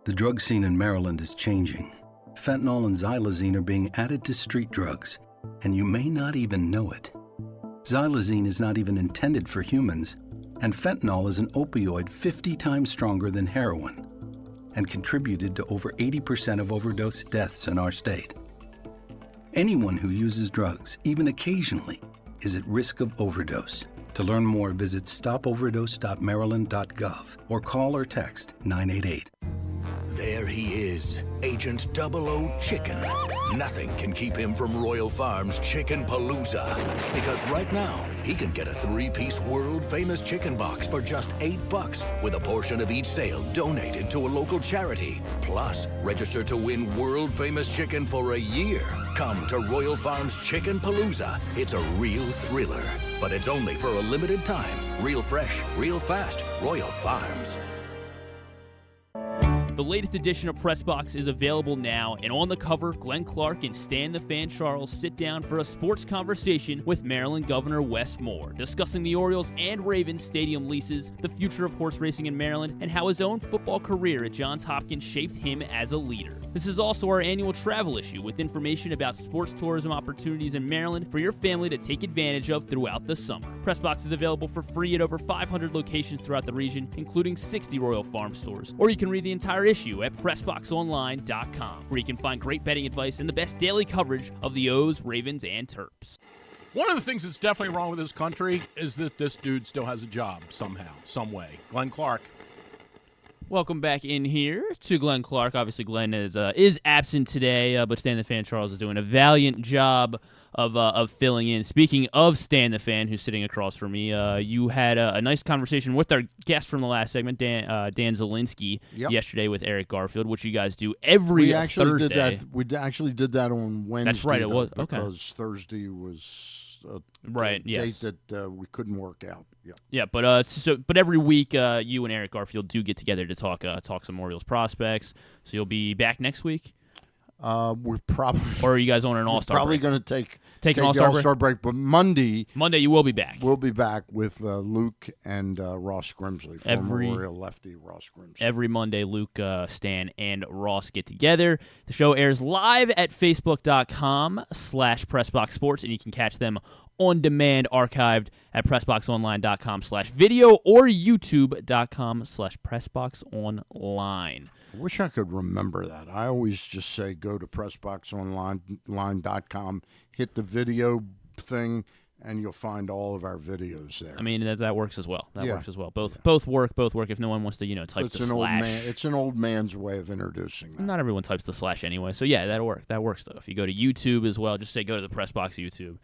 The drug scene in Maryland is changing. Fentanyl and xylazine are being added to street drugs, and you may not even know it. Xylazine is not even intended for humans, and fentanyl is an opioid 50 times stronger than heroin, and contributed to over 80% of overdose deaths in our state. Anyone who uses drugs, even occasionally, is at risk of overdose. To learn more, visit stopoverdose.maryland.gov or call or text 988. There he is, Agent 00 Chicken. Nothing can keep him from Royal Farms Chicken Palooza. Because right now, he can get a 3-piece world-famous chicken box for just $8, with a portion of each sale donated to a local charity. Plus, register to win world-famous chicken for a year. Come to Royal Farms Chicken Palooza. It's a real thriller, but it's only for a limited time. Real fresh, real fast. Royal Farms. The latest edition of Press Box is available now, and on the cover, Glenn Clark and Stan the Fan Charles sit down for a sports conversation with Maryland Governor Wes Moore, discussing the Orioles and Ravens stadium leases, the future of horse racing in Maryland, and how his own football career at Johns Hopkins shaped him as a leader. This is also our annual travel issue with information about sports tourism opportunities in Maryland for your family to take advantage of throughout the summer. Press Box is available for free at over 500 locations throughout the region, including 60 Royal Farm stores. Or you can read the entire issue at PressBoxOnline.com, where you can find great betting advice and the best daily coverage of the O's, Ravens, and Terps. One of the things that's definitely wrong with this country is that this dude still has a job somehow, some way. Glenn Clark. Welcome back in here to Glenn Clark. Obviously, Glenn is absent today, but Stan the Fan Charles is doing a valiant job of filling in. Speaking of Stan the Fan, who's sitting across from me, you had a nice conversation with our guest from the last segment, Dan Zielinski, yesterday with Eric Garfield, which you guys do every Thursday. We actually did that on Wednesday. That's right, it was. Okay. Because Thursday was a yes. date that we couldn't work out. Yeah, but every week you and Eric Garfield do get together to talk some Orioles prospects. So you'll be back next week. We're probably, or are you guys on an All-Star? Probably break? going to take an All-Star break. But Monday you will be back. We'll be back with Luke and Ross Grimsley, former Oriole lefty Ross Grimsley. Every Monday, Luke, Stan, and Ross get together. The show airs live at Facebook.com/PressBoxSports, and you can catch them on demand, archived at PressBoxOnline.com/video or YouTube.com/PressBoxOnline. I wish I could remember that. I always just say go to PressBoxOnline.com, hit the video thing, and you'll find all of our videos there. I mean, that works as well. That works as well. Both work. If no one wants to, type the slash. It's an old man's way of introducing that. Not everyone types the slash anyway. So, yeah, that'll work. That works, though. If you go to YouTube as well, just say go to the Press Box YouTube.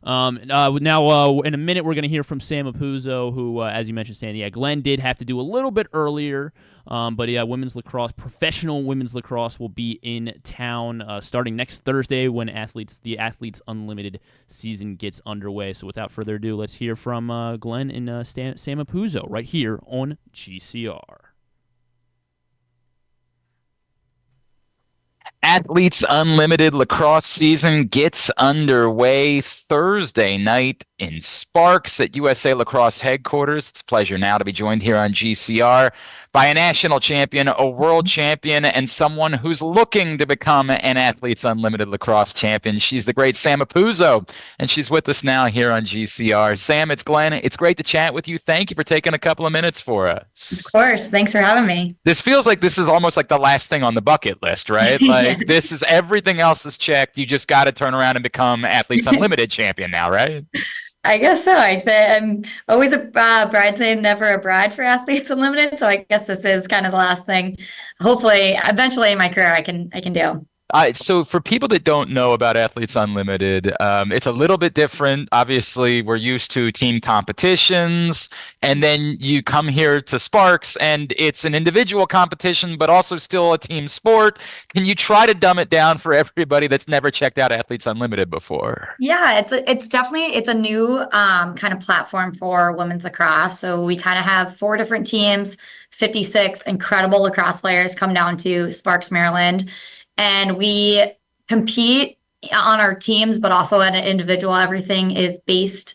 Now, in a minute, we're going to hear from Sam Apuzzo, who, as you mentioned, Stan, Glenn did have to do a little bit earlier, but women's lacrosse, professional women's lacrosse will be in town starting next Thursday when the Athletes Unlimited season gets underway. So without further ado, let's hear from Glenn and Sam Apuzzo right here on GCR. Athletes Unlimited lacrosse season gets underway Thursday night in Sparks at USA Lacrosse headquarters. It's a pleasure now to be joined here on GCR by a national champion, a world champion, and someone who's looking to become an Athletes Unlimited lacrosse champion. She's the great Sam Apuzzo, and she's with us now here on GCR. Sam, it's Glenn. It's great to chat with you. Thank you for taking a couple of minutes for us. Of course. Thanks for having me. This feels like this is almost like the last thing on the bucket list, right? Like this is everything else is checked. You just got to turn around and become Athletes Unlimited champion now, right? I guess so. I'm always a bridesmaid, never a bride for Athletes Unlimited. So I guess this is kind of the last thing. Hopefully, eventually in my career, I can do. So for people that don't know about Athletes Unlimited, it's a little bit different. Obviously, we're used to team competitions, and then you come here to Sparks, and it's an individual competition, but also still a team sport. Can you try to dumb it down for everybody that's never checked out Athletes Unlimited before? Yeah, it's definitely a new kind of platform for women's lacrosse. So we kind of have 4 different teams, 56 incredible lacrosse players come down to Sparks, Maryland. And we compete on our teams, but also at an individual. Everything is based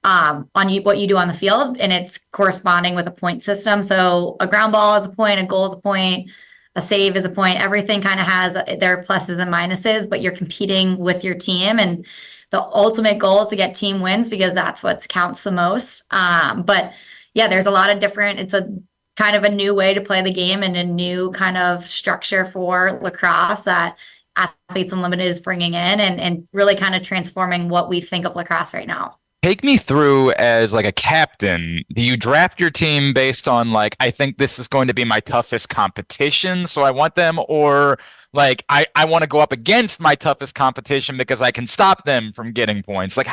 on what you do on the field, and it's corresponding with a point system. So a ground ball is a point, a goal is a point, a save is a point. Everything kind of has their pluses and minuses, but you're competing with your team. And the ultimate goal is to get team wins because that's what counts the most. But yeah, there's a lot of different, it's a kind of a new way to play the game and a new kind of structure for lacrosse that Athletes Unlimited is bringing in and really kind of transforming what we think of lacrosse right now. Take me through as like a captain. Do you draft your team based on like, I think this is going to be my toughest competition, so I want them, or like I want to go up against my toughest competition because I can stop them from getting points? Like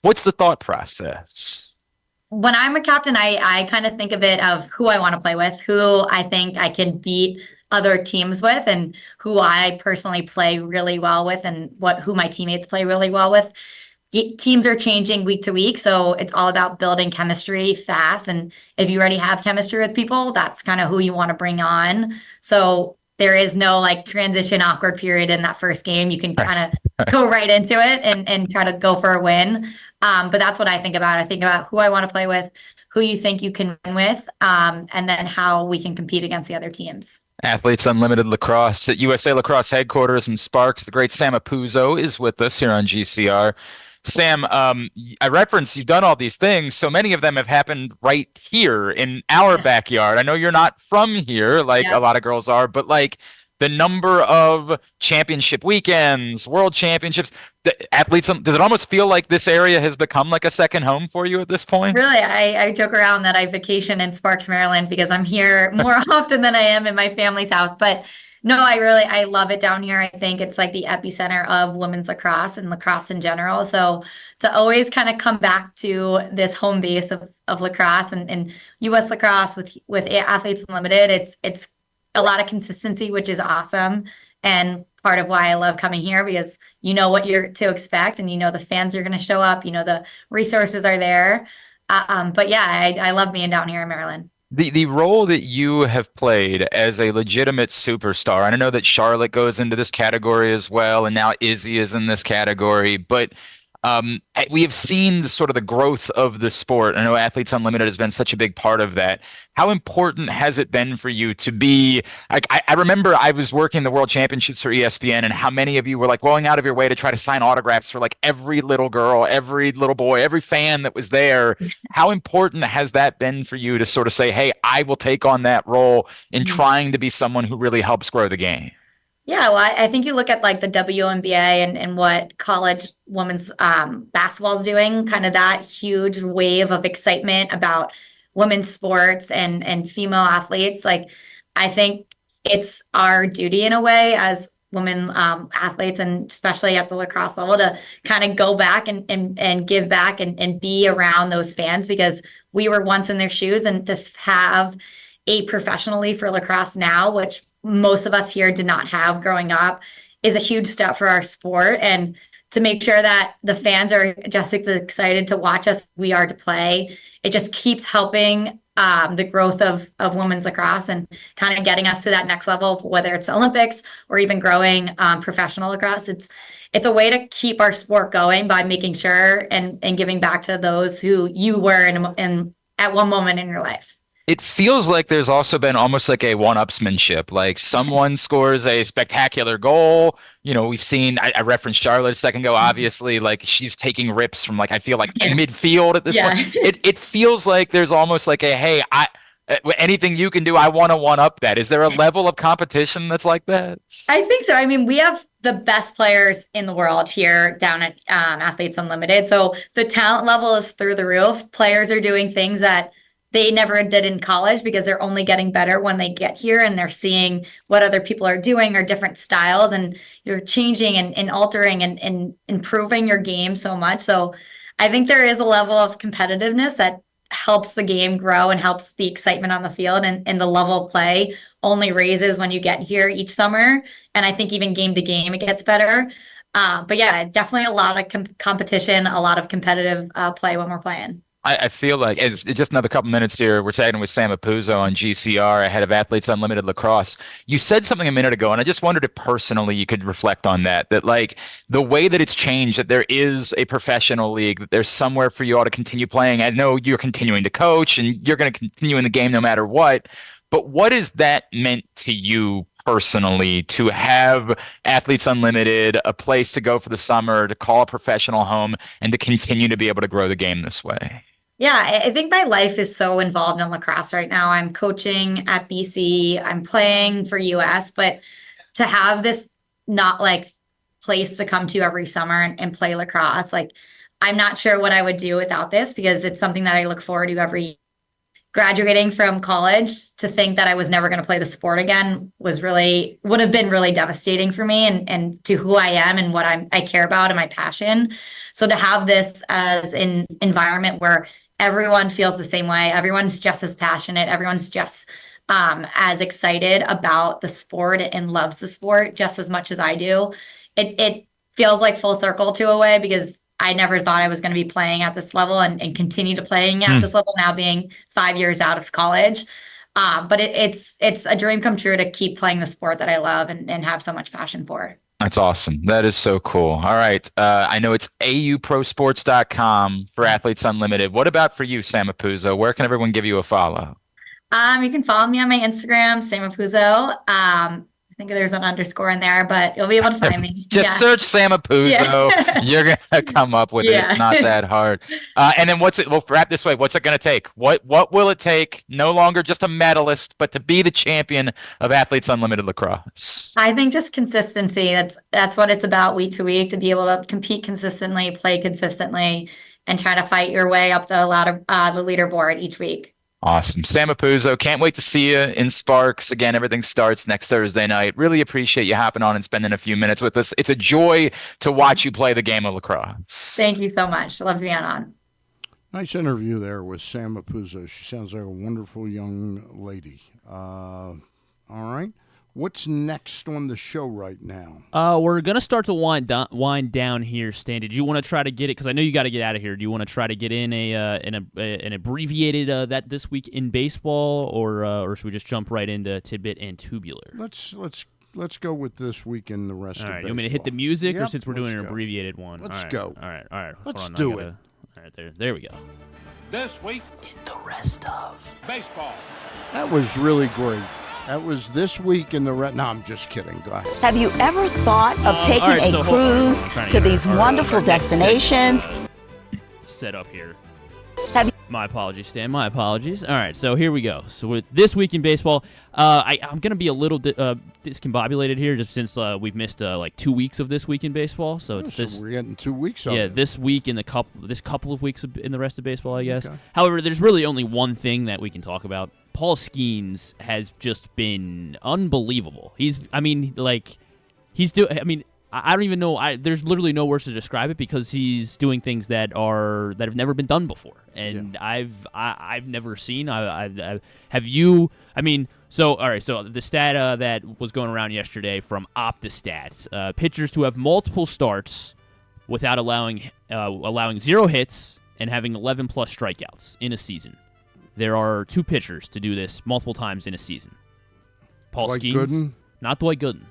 what's the thought process? When I'm a captain, I kind of think of it of who I want to play with, who I think I can beat other teams with, and who I personally play really well with, and who my teammates play really well with. Teams are changing week to week, so it's all about building chemistry fast. And if you already have chemistry with people, that's kind of who you want to bring on. So there is no like transition awkward period in that first game. You can kind of go right into it and try to go for a win. But that's what I think about. I think about who I want to play with, who you think you can win with, and then how we can compete against the other teams. Athletes Unlimited Lacrosse at USA Lacrosse headquarters in Sparks. The great Sam Apuzzo is with us here on GCR. Sam, I referenced you've done all these things. So many of them have happened right here in our backyard. I know you're not from here like a lot of girls are, but like the number of championship weekends, world championships, the athletes, does it almost feel like this area has become like a second home for you at this point? Really, I joke around that I vacation in Sparks, Maryland, because I'm here more often than I am in my family's house. But no, I love it down here. I think it's like the epicenter of women's lacrosse and lacrosse in general. So to always kind of come back to this home base of lacrosse and U.S. lacrosse with Athletes Unlimited, it's a lot of consistency, which is awesome. And part of why I love coming here, because you know what you're to expect, and you know the fans are going to show up, you know the resources are there. But yeah, I love being down here in Maryland. The role that you have played as a legitimate superstar, and I know that Charlotte goes into this category as well, and now Izzy is in this category, but we have seen the growth of the sport. I know Athletes Unlimited has been such a big part of that. How important has it been for you to be like, I remember I was working the World Championships for ESPN, and how many of you were like going out of your way to try to sign autographs for like every little girl, every little boy, every fan that was there. How important has that been for you to sort of say, hey, I will take on that role in trying to be someone who really helps grow the game? Yeah, well, I think you look at like the WNBA and what college women's basketball is doing, kind of that huge wave of excitement about women's sports and female athletes. Like, I think it's our duty in a way as women athletes, and especially at the lacrosse level, to kind of go back and give back and be around those fans, because we were once in their shoes, and to have a professional league for lacrosse now, which most of us here did not have growing up, is a huge step for our sport. And to make sure that the fans are just as excited to watch us as we are to play, it just keeps helping the growth of women's lacrosse and kind of getting us to that next level, whether it's the Olympics or even growing professional lacrosse. It's a way to keep our sport going by making sure and giving back to those who you were in at one moment in your life. It feels like there's also been almost like a one-upsmanship. Like someone scores a spectacular goal. You know, we've seen, I referenced Charlotte a second ago, obviously, like she's taking rips from like, I feel like in midfield at this point. It feels like there's almost like a, hey, anything you can do, I want to one-up that. Is there a level of competition that's like that? I think so. I mean, we have the best players in the world here down at Athletes Unlimited. So the talent level is through the roof. Players are doing things that they never did in college, because they're only getting better when they get here and they're seeing what other people are doing or different styles, and you're changing and altering and improving your game so much. So I think there is a level of competitiveness that helps the game grow and helps the excitement on the field, and the level of play only raises when you get here each summer. And I think even game to game, it gets better. But yeah, definitely a lot of competition, a lot of competitive play when we're playing. I feel like it's just another couple minutes here. We're chatting with Sam Apuzzo on GCR, ahead of Athletes Unlimited Lacrosse. You said something a minute ago, and I just wondered if personally you could reflect on that like the way that it's changed, that there is a professional league, that there's somewhere for you all to continue playing. I know you're continuing to coach and you're going to continue in the game no matter what, but what has that meant to you personally, to have Athletes Unlimited, a place to go for the summer, to call a professional home, and to continue to be able to grow the game this way? Yeah, I think my life is so involved in lacrosse right now. I'm coaching at BC, I'm playing for US, but to have this not like place to come to every summer and play lacrosse, like I'm not sure what I would do without this, because it's something that I look forward to every year. Graduating from college, to think that I was never going to play the sport again would have been really devastating for me and to who I am and what I care about and my passion. So to have this as an environment where everyone feels the same way, everyone's just as passionate, everyone's just as excited about the sport and loves the sport just as much as I do. It feels like full circle to a way, because I never thought I was going to be playing at this level and continue to playing at this level now, being 5 years out of college. But it's a dream come true to keep playing the sport that I love and have so much passion for. That's awesome. That is so cool. All right. I know it's auprosports.com for Athletes Unlimited. What about for you, Sam Apuzzo? Where can everyone give you a follow? You can follow me on my Instagram, Sam Apuzzo. I think there's an underscore in there, but you'll be able to find me. Just search Sam Apuzzo. Yeah. You're going to come up with it. It's not that hard. And then we'll wrap this way. What's it going to take? What will it take? No longer just a medalist, but to be the champion of Athletes Unlimited Lacrosse. I think just consistency. That's what it's about, week to week, to be able to compete consistently, play consistently, and try to fight your way up the ladder, the leaderboard each week. Awesome. Sam Apuzzo, can't wait to see you in Sparks. Again, everything starts next Thursday night. Really appreciate you hopping on and spending a few minutes with us. It's a joy to watch you play the game of lacrosse. Thank you so much. Love being on. Nice interview there with Sam Apuzzo. She sounds like a wonderful young lady. All right. What's next on the show right now? We're going to start to wind down here, Stan. Did you want to try to get it? Because I know you got to get out of here. Do you want to try to get in an abbreviated that this week in baseball, or should we just jump right into tidbit and tubular? Let's go with this week in the rest of baseball. You want me to hit the music, or since we're doing an abbreviated one? Let's go. All right. Let's do it. All right, there we go. This week in the rest of baseball. That was really great. That was this week in the No, I'm just kidding. Go ahead. Have you ever thought of taking a cruise to these wonderful destinations? Set up here. My apologies, Stan. My apologies. All right, so here we go. So with this week in baseball, I'm going to be a little discombobulated here, just since we've missed like 2 weeks of this week in baseball. So we're getting 2 weeks of it. This week in this couple of weeks in the rest of baseball, I guess. Okay. However, there's really only one thing that we can talk about. Paul Skeens has just been unbelievable. I don't even know. There's literally no words to describe it, because he's doing things that have never been done before, and yeah. I've never seen. Have you? So all right. So the stat that was going around yesterday from OptaStats: pitchers to have multiple starts without allowing 0 hits and having 11+ strikeouts in a season. There are 2 pitchers to do this multiple times in a season. Paul Skeens, Gooden? Not Dwight Gooden.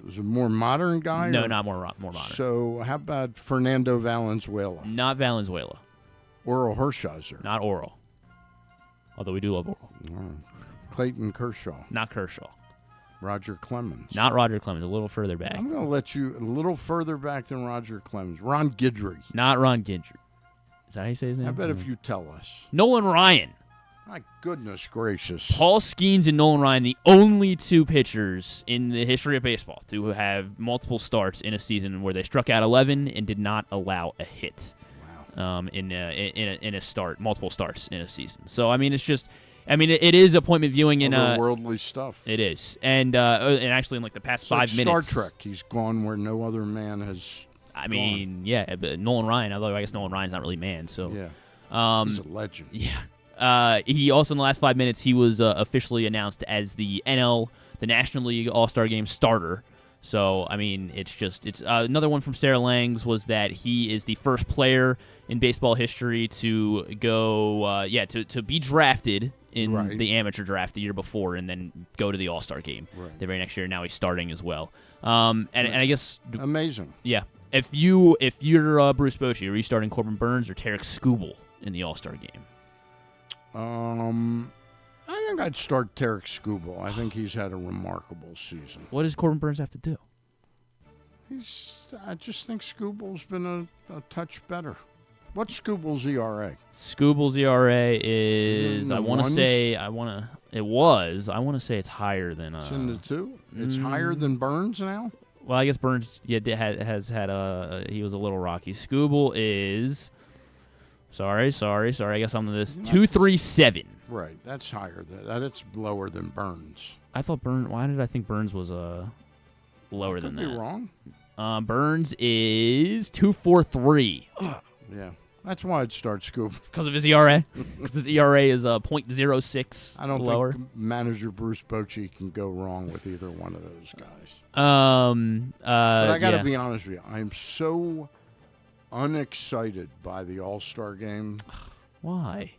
Is it a more modern guy? No, not more modern. So how about Fernando Valenzuela? Not Valenzuela. Oral Hershiser? Not Oral. Although we do love Oral. Clayton Kershaw? Not Kershaw. Roger Clemens? Not Roger Clemens. A little further back. I'm going to let you a little further back than Roger Clemens. Ron Guidry? Not Ron Guidry. Is that how you say his name? I bet if you tell us. Nolan Ryan. My goodness gracious. Paul Skeens and Nolan Ryan, the only 2 pitchers in the history of baseball to have multiple starts in a season where they struck out 11 and did not allow a hit. in a start, multiple starts in a season. So I mean, it's just. I mean, it is appointment viewing in otherworldly stuff. It is, and actually in like the past 5 minutes, Star Trek, he's gone where no other man has. I mean, yeah, but Nolan Ryan. Although I guess Nolan Ryan's not really man, so yeah, he's a legend. Yeah, he also in the last 5 minutes he was officially announced as the National League All-Star Game starter. So I mean, it's another one from Sarah Langs was that he is the first player in baseball history to go, to be drafted in the amateur draft the year before and then go to the All-Star game the very next year. Now he's starting as well. And I guess amazing. Yeah. If you're Bruce Bochy, are you starting Corbin Burns or Tarek Skubal in the All-Star game? I think I'd start Tarek Skubal. I think he's had a remarkable season. What does Corbin Burns have to do? I just think Skubal's been a touch better. What's Skubal's ERA? Skubal's ERA is I want to say it's higher than. It's in the 2. It's higher than Burns now. Well, I guess Burns has had he was a little rocky. Skubal is. Sorry. I guess I'm this 2.37. Right, that's higher that's lower than Burns. I thought Burns. Why did I think Burns was lower than that? Could be wrong. Burns is 2.43. Yeah, that's why I'd start Scoop because of his ERA. Because his ERA is 0.06. I don't lower. think manager Bruce Bochy can go wrong with either one of those guys. But I got to be honest with you, I'm so unexcited by the All-Star game. Why?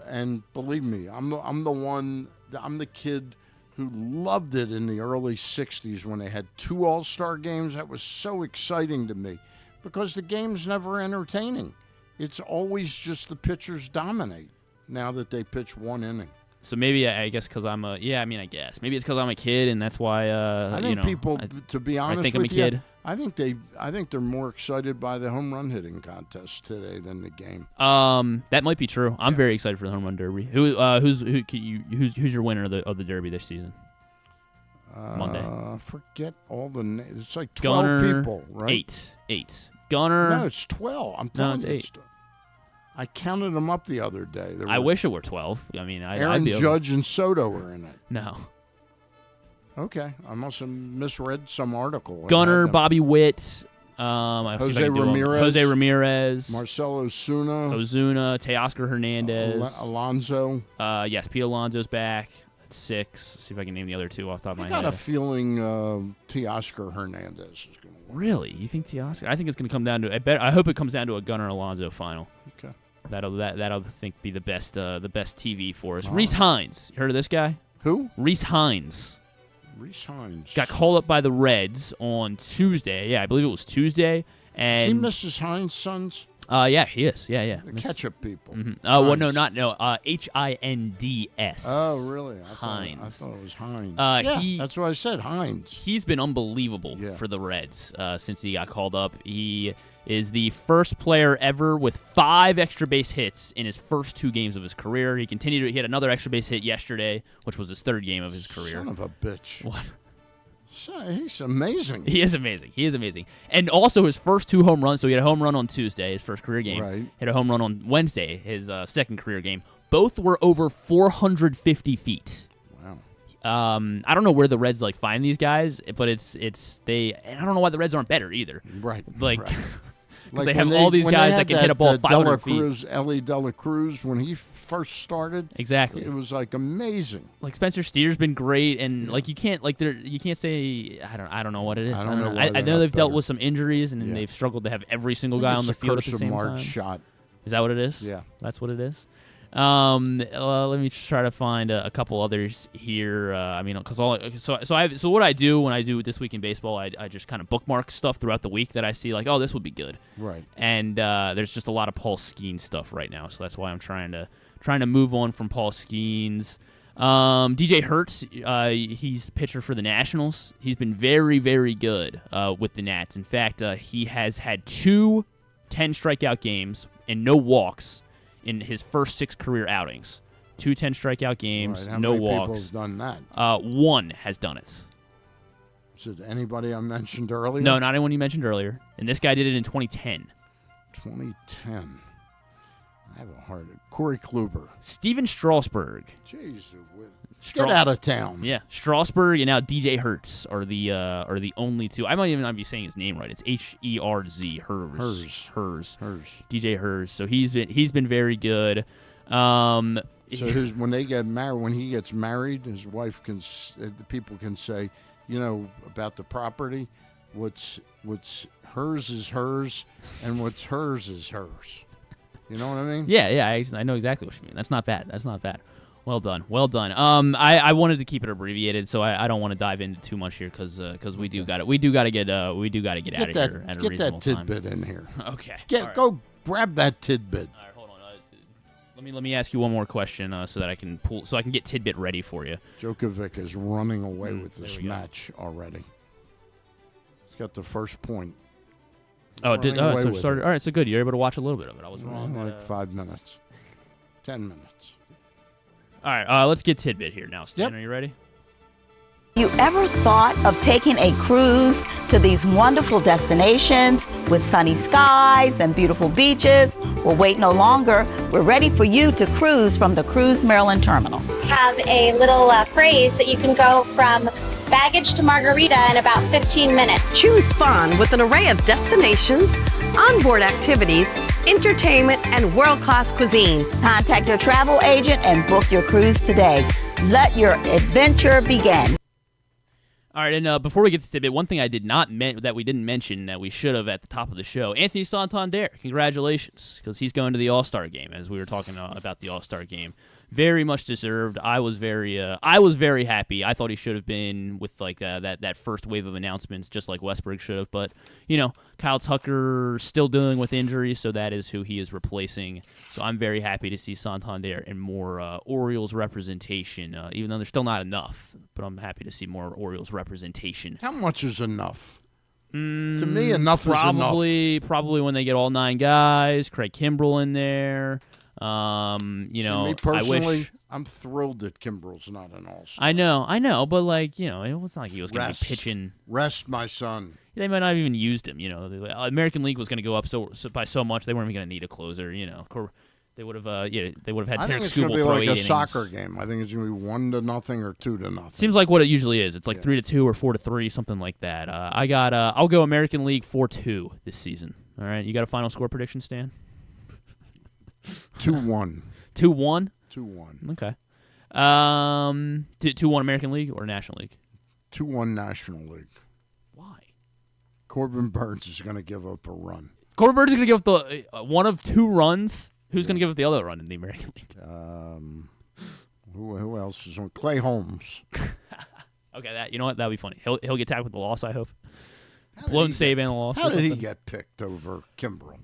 And believe me, I'm the kid who loved it in the early 60s when they had 2 All-Star games. That was so exciting to me because the game's never entertaining. It's always just the pitchers dominate now that they pitch 1 inning. So maybe I guess because I'm I guess maybe it's because I'm a kid and that's why I think people, to be honest, I think with I'm a kid. I think they're more excited by the home run hitting contest today than the game. That might be true. I'm very excited for the home run derby. Who's your winner of the derby this season? Monday. Forget all the names. It's like 12 people, right? 8. Gunner. No, it's 12. I'm telling you. It's 8. I counted them up the other day. I wish it were 12. I mean, Aaron Judge and Soto were in it. No. Okay, I must have misread some article. Gunner, Bobby Witt, Jose Ramirez, Marcelo Ozuna, Teoscar Hernandez, Alonso. Yes, Pete Alonso's back. That's 6. See if I can name the other 2 off the top of my head. I got a feeling Teoscar Hernandez is going to win. Really? You think Teoscar? I think it's going to come down to. I hope it comes down to a Gunner Alonso final. Okay. That'll be the best TV for us. Rhys Hines, you heard of this guy? Who? Rhys Hines. Rhys Hines got called up by the Reds on Tuesday. Yeah, I believe it was Tuesday. And is he Mrs. Hines' sons? Yeah, he is. Yeah. The ketchup people. Mm-hmm. Hinds. Oh, really? Hines. I thought it was Hines. That's what I said. Hines. He's been unbelievable for the Reds since he got called up. He is the first player ever with 5 extra base hits in his first 2 games of his career. He had another extra base hit yesterday, which was his 3rd game of his career. Son of a bitch. What? He's amazing. He is amazing. And also his first 2 home runs. So he had a home run on Tuesday, his first career game. Right. Hit a home run on Wednesday, his second career game. Both were over 450 feet. Wow. I don't know where the Reds find these guys, but and I don't know why the Reds aren't better either. Right. Because they have all these guys that can hit a ball 500 feet. Ellie Dela Cruz, when he first started, exactly, it was amazing. Spencer Steer's been great, and you can't say I don't know what it is. I know they've dealt with some injuries, and they've struggled to have every single guy on the field at the same time. Shot. Is that what it is? Yeah, that's what it is. Let me try to find a couple others here. So what I do when I do This Week in Baseball, I just kind of bookmark stuff throughout the week that I see this would be good. Right. And there's just a lot of Paul Skeens stuff right now, so that's why I'm trying to move on from Paul Skeens. DJ Hertz, he's the pitcher for the Nationals. He's been very, very good with the Nats. In fact, he has had 2 10-strikeout games and no walks in his first 6 career outings. 2 10-strikeout games, right. no walks. How many people walks. have done that? 1 has done it. Is it anybody I mentioned earlier? No, not anyone you mentioned earlier. And this guy did it in 2010. 2010. I have a hard. Corey Kluber. Steven Strasburg. Jeez, get out of town. Yeah, Strasburg and now DJ Hertz are the only two. I might even not be saying his name right. It's Herz. Herz. DJ Herz. So he's been very good. So when they get married, when he gets married, his wife the people can say, about the property, what's hers is hers, and what's hers is hers. You know what I mean? Yeah, I know exactly what you mean. That's not bad. Well done. I wanted to keep it abbreviated, so I don't want to dive into too much here because we do got to get out of here at a reasonable time. Get that tidbit in here. Okay. Go grab that tidbit. All right, hold on. Let me ask you one more question so that I can get tidbit ready for you. Djokovic is running away with this match already. He's got the first point. Oh, so started. All right, so good. You're able to watch a little bit of it. I was wrong. Like 5 minutes, 10 minutes. All right, let's get tidbit here now. Stan, Are you ready? You ever thought of taking a cruise to these wonderful destinations with sunny skies and beautiful beaches? Well, wait no longer. We're ready for you to cruise from the Cruise Maryland Terminal. Have a little phrase that you can go from baggage to margarita in about 15 minutes. Choose fun with an array of destinations, onboard activities, entertainment, and world-class cuisine. Contact your travel agent and book your cruise today. Let your adventure begin. All right, and before we get to tidbit, one thing I did not that we didn't mention that we should have at the top of the show, Anthony Santander, congratulations, because he's going to the All-Star game, as we were talking about the All-Star game. Very much deserved. I was very happy. I thought he should have been with like that first wave of announcements, just like Westbrook should have. But Kyle Tucker still dealing with injuries, so that is who he is replacing. So I'm very happy to see Santander and more Orioles representation, even though there's still not enough. But I'm happy to see more Orioles representation. How much is enough? To me, enough is enough. Probably when they get all 9 guys, Craig Kimbrell in there. Me personally, I'm thrilled that Kimbrell's not an all-star. I know, but it's not like he was going to be pitching. Rest, my son. They might not have even used him. American League was going to go up by so much they weren't even going to need a closer. They would have had. I think it's going to be like a soccer game. I think it's going to be 1-0 or 2-0. Seems like what it usually is. It's like 3-2 or 4-3, something like that. I'll go American League 4-2 this season. All right, you got a final score prediction, Stan? 2-1. 2-1? 2-1. Okay. 2-1 American League or National League? 2-1 National League. Why? Corbin Burns is going to give up a run. Corbin Burns is going to give up the one of 2 runs? Who's going to give up the other run in the American League? Who else is on? Clay Holmes. Okay, you know what? That'll be funny. He'll get tagged with the loss, I hope. Blown save and a loss. How did he get picked over Kimbrell?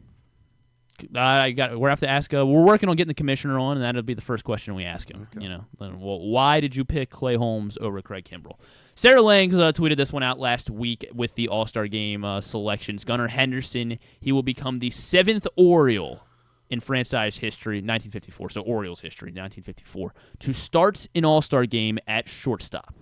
We're gonna have to ask. We're working on getting the commissioner on, and that'll be the first question we ask him. Okay. Why did you pick Clay Holmes over Craig Kimbrell? Sarah Langs tweeted this one out last week with the All-Star Game selections. Gunnar Henderson, he will become the 7th Oriole in franchise history, 1954. So Orioles history, 1954, to start an All-Star Game at shortstop.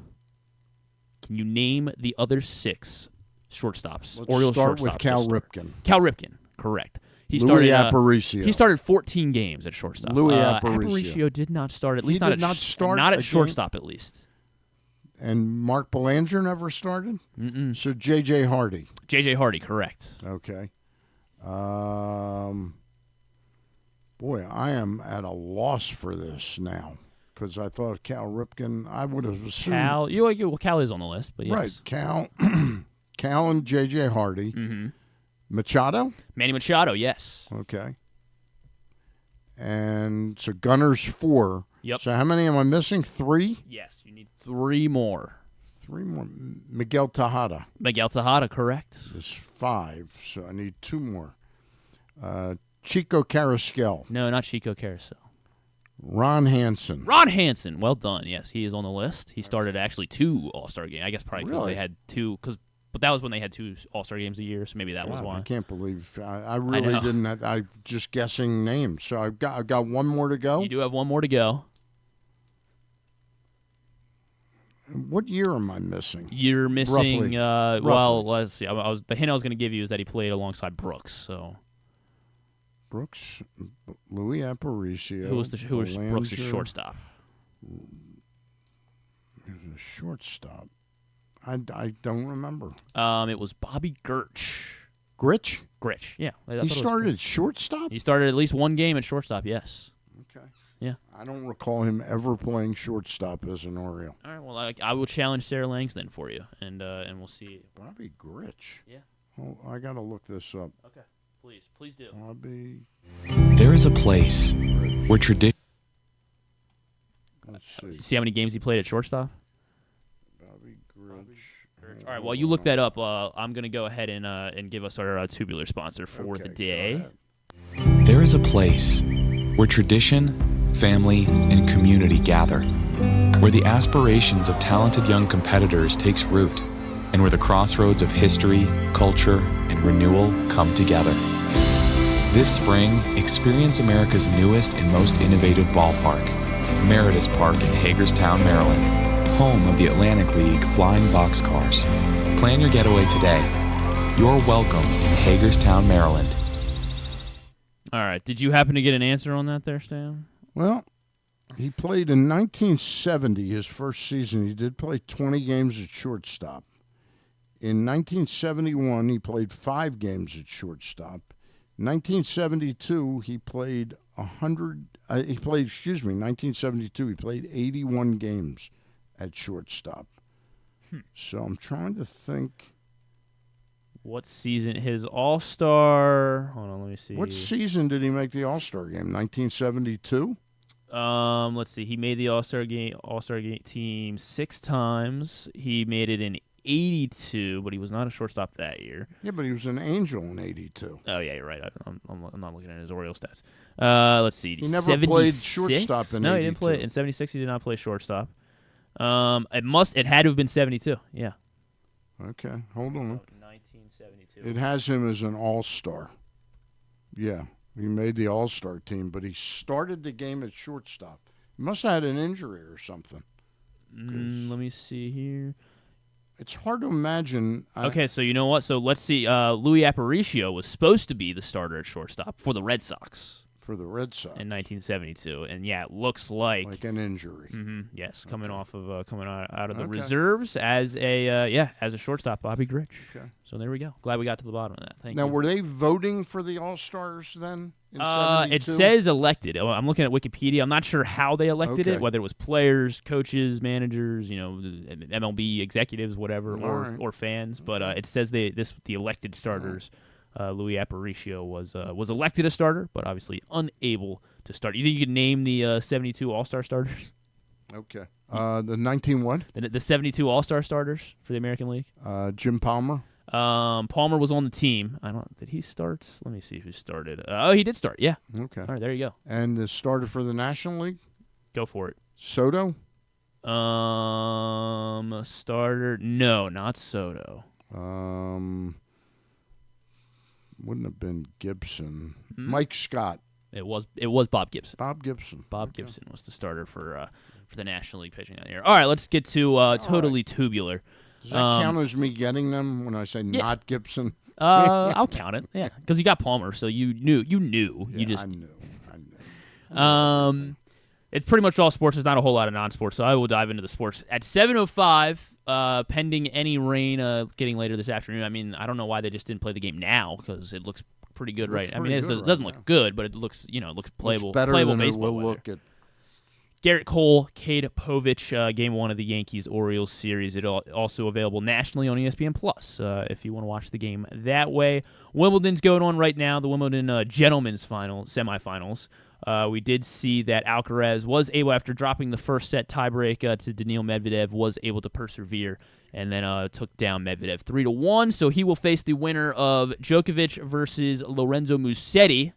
Can you name the other 6 shortstops? Let's start with Cal Ripken. Cal Ripken, correct. Louis Aparicio. He started 14 games at shortstop. Louis Aparicio did not start. Not at shortstop, at least. And Mark Belanger never started? Mm-mm. So J.J. Hardy. J.J. Hardy, correct. Okay. Boy, I am at a loss for this now because I thought Cal Ripken, I would have assumed. Cal is on the list, but yes. Right, Cal and J.J. Hardy. Mm-hmm. Machado? Manny Machado, yes. Okay. And so Gunner's 4. Yep. So how many am I missing? 3? Yes, you need 3 more. 3 more. Miguel Tejada. Miguel Tejada, correct. There's 5, so I need 2 more. Chico Carrasquel. No, not Chico Carousel. Ron Hansen. Ron Hansen, well done. Yes, he is on the list. He started actually 2 All-Star games. I guess probably because they had 2 But that was when they had 2 All-Star games a year, so maybe that was why. I can't believe I really didn't. I'm just guessing names. So I've got 1 more to go. You do have 1 more to go. What year am I missing? You're missing. Roughly. Well, let's see. The hint I was going to give you is that he played alongside Brooks. So Brooks, Louis Aparicio. Who was Brooks' shortstop? Shortstop. I don't remember. It was Bobby Gurch. Gritch? Gritch, yeah. He started at shortstop? He started at least one game at shortstop, yes. Okay. Yeah. I don't recall him ever playing shortstop as an Oriole. All right, well, I will challenge Sarah Langs then for you, and we'll see. Bobby Gritch? Yeah. Oh, I got to look this up. Okay. Please do. Bobby. There is a place where tradition. Let's see. See how many games he played at shortstop? Bobby Gritch. All right, while you look that up, I'm going to go ahead and give us our tubular sponsor for the day. There is a place where tradition, family, and community gather, where the aspirations of talented young competitors takes root, and where the crossroads of history, culture, and renewal come together. This spring, experience America's newest and most innovative ballpark, Meritus Park in Hagerstown, Maryland, home of the Atlantic League Flying Boxcars. Plan your getaway today. You're welcome in Hagerstown, Maryland. All right. Did you happen to get an answer on that there, Stan? Well, he played in 1970, his first season. He did play 20 games at shortstop. In 1971, he played 5 games at shortstop. 1972, he played 1972, he played 81 games at shortstop. So I'm trying to think. What season? His All-Star. Hold on, let me see. What season did he make the All-Star game? 1972? Let's see. He made the All-Star game team 6 times. He made it in 82, but he was not a shortstop that year. Yeah, but he was an Angel in 82. Oh, yeah, you're right. I'm not looking at his Orioles stats. Let's see. He never played shortstop in 82. No, he didn't play. In 76, he did not play shortstop. It had to have been 72. Yeah. Okay, hold on. 1972. It has him as an all-star. Yeah, he made the all-star team, but he started the game at shortstop. He must have had an injury or something. Let me see here. It's hard to imagine. Okay, so you know what? So let's see. Louis Aparicio was supposed to be the starter at shortstop for the Red Sox. For the Red Sox. In 1972. And, yeah, it looks like an injury. Yes, coming out of the reserves as a shortstop, Bobby Gritch. Okay. So there we go. Glad we got to the bottom of that. Thank you. Now, were they voting for the All-Stars then in 72? It says elected. I'm looking at Wikipedia. I'm not sure how they elected it, whether it was players, coaches, managers, MLB executives, whatever, or fans. But it says the elected starters. Louis Aparicio was elected a starter, but obviously unable to start. You think you could name the 72 All-Star starters? Okay. The 19 what? The 72 All-Star starters for the American League? Jim Palmer. Palmer was on the team. Did he start? Let me see who started. He did start. Yeah. Okay. All right, there you go. And the starter for the National League? Go for it. Soto? Starter? No, not Soto. Wouldn't have been Gibson. Mike Scott. It was Bob Gibson. Bob Gibson. Gibson was the starter for the National League pitching that year. All right, let's get to totally tubular. Does that count as me getting them when I say not Gibson? I'll count it. Yeah, because you got Palmer, so you knew. Yeah, I knew. It's pretty much all sports. There's not a whole lot of non-sports, so I will dive into the sports at 7:05. Pending any rain getting later this afternoon. I mean, I don't know why they just didn't play the game now because it looks pretty good right now. I mean, it doesn't look good, but it looks playable. It's better playable than baseball it will look at. Garrett Cole, Cade Povich, Game 1 of the Yankees-Orioles series. It's also available nationally on ESPN Plus if you want to watch the game that way. Wimbledon's going on right now, the Wimbledon Gentlemen's semifinals. We did see that Alcaraz was able, after dropping the first set tiebreak to Daniil Medvedev, was able to persevere and then took down Medvedev 3-1. So he will face the winner of Djokovic versus Lorenzo Musetti,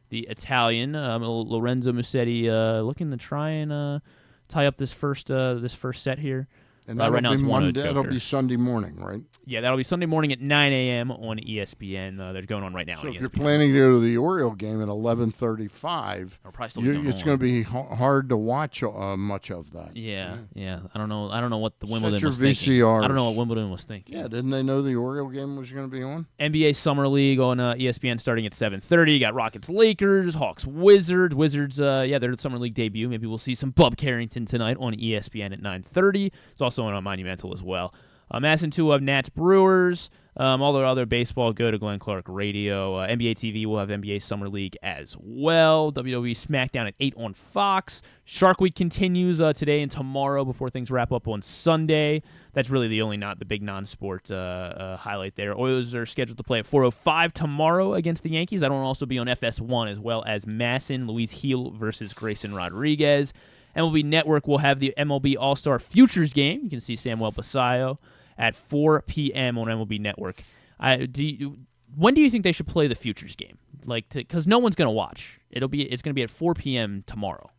the Italian. Lorenzo Musetti looking to try and tie up this first set here. And right now it's one that'll be Sunday morning, right? Yeah, that'll be Sunday morning at 9 a.m. on ESPN. They're going on right now. So on if ESPN. you're planning to go to the Oriole game at 11:35, it's going to be hard to watch much of that. Yeah. I don't know what the Wimbledon was VCRs. thinking. I don't know what Wimbledon was thinking. Yeah, didn't they know the Oriole game was going to be on? NBA Summer League on ESPN starting at 7:30. You got Rockets, Lakers, Hawks, Wizards. Wizards, their Summer League debut. Maybe we'll see some Bub Carrington tonight on ESPN at 9:30. It's also on Monumental as well. MASN 2 of Nats Brewers. All their other baseball, go to Glenn Clark Radio. NBA TV will have NBA Summer League as well. WWE SmackDown at 8 on Fox. Shark Week continues today and tomorrow before things wrap up on Sunday. That's really the big non-sport highlight there. Oilers are scheduled to play at 4:05 tomorrow against the Yankees. That will also be on FS1 as well as MASN, Luis Gil versus Grayson Rodriguez. MLB Network will have the MLB All-Star Futures game. You can see Samuel Basayo at 4 p.m. on MLB Network. When do you think they should play the Futures game? Because no one's going to watch. It's going to be at 4 p.m. tomorrow.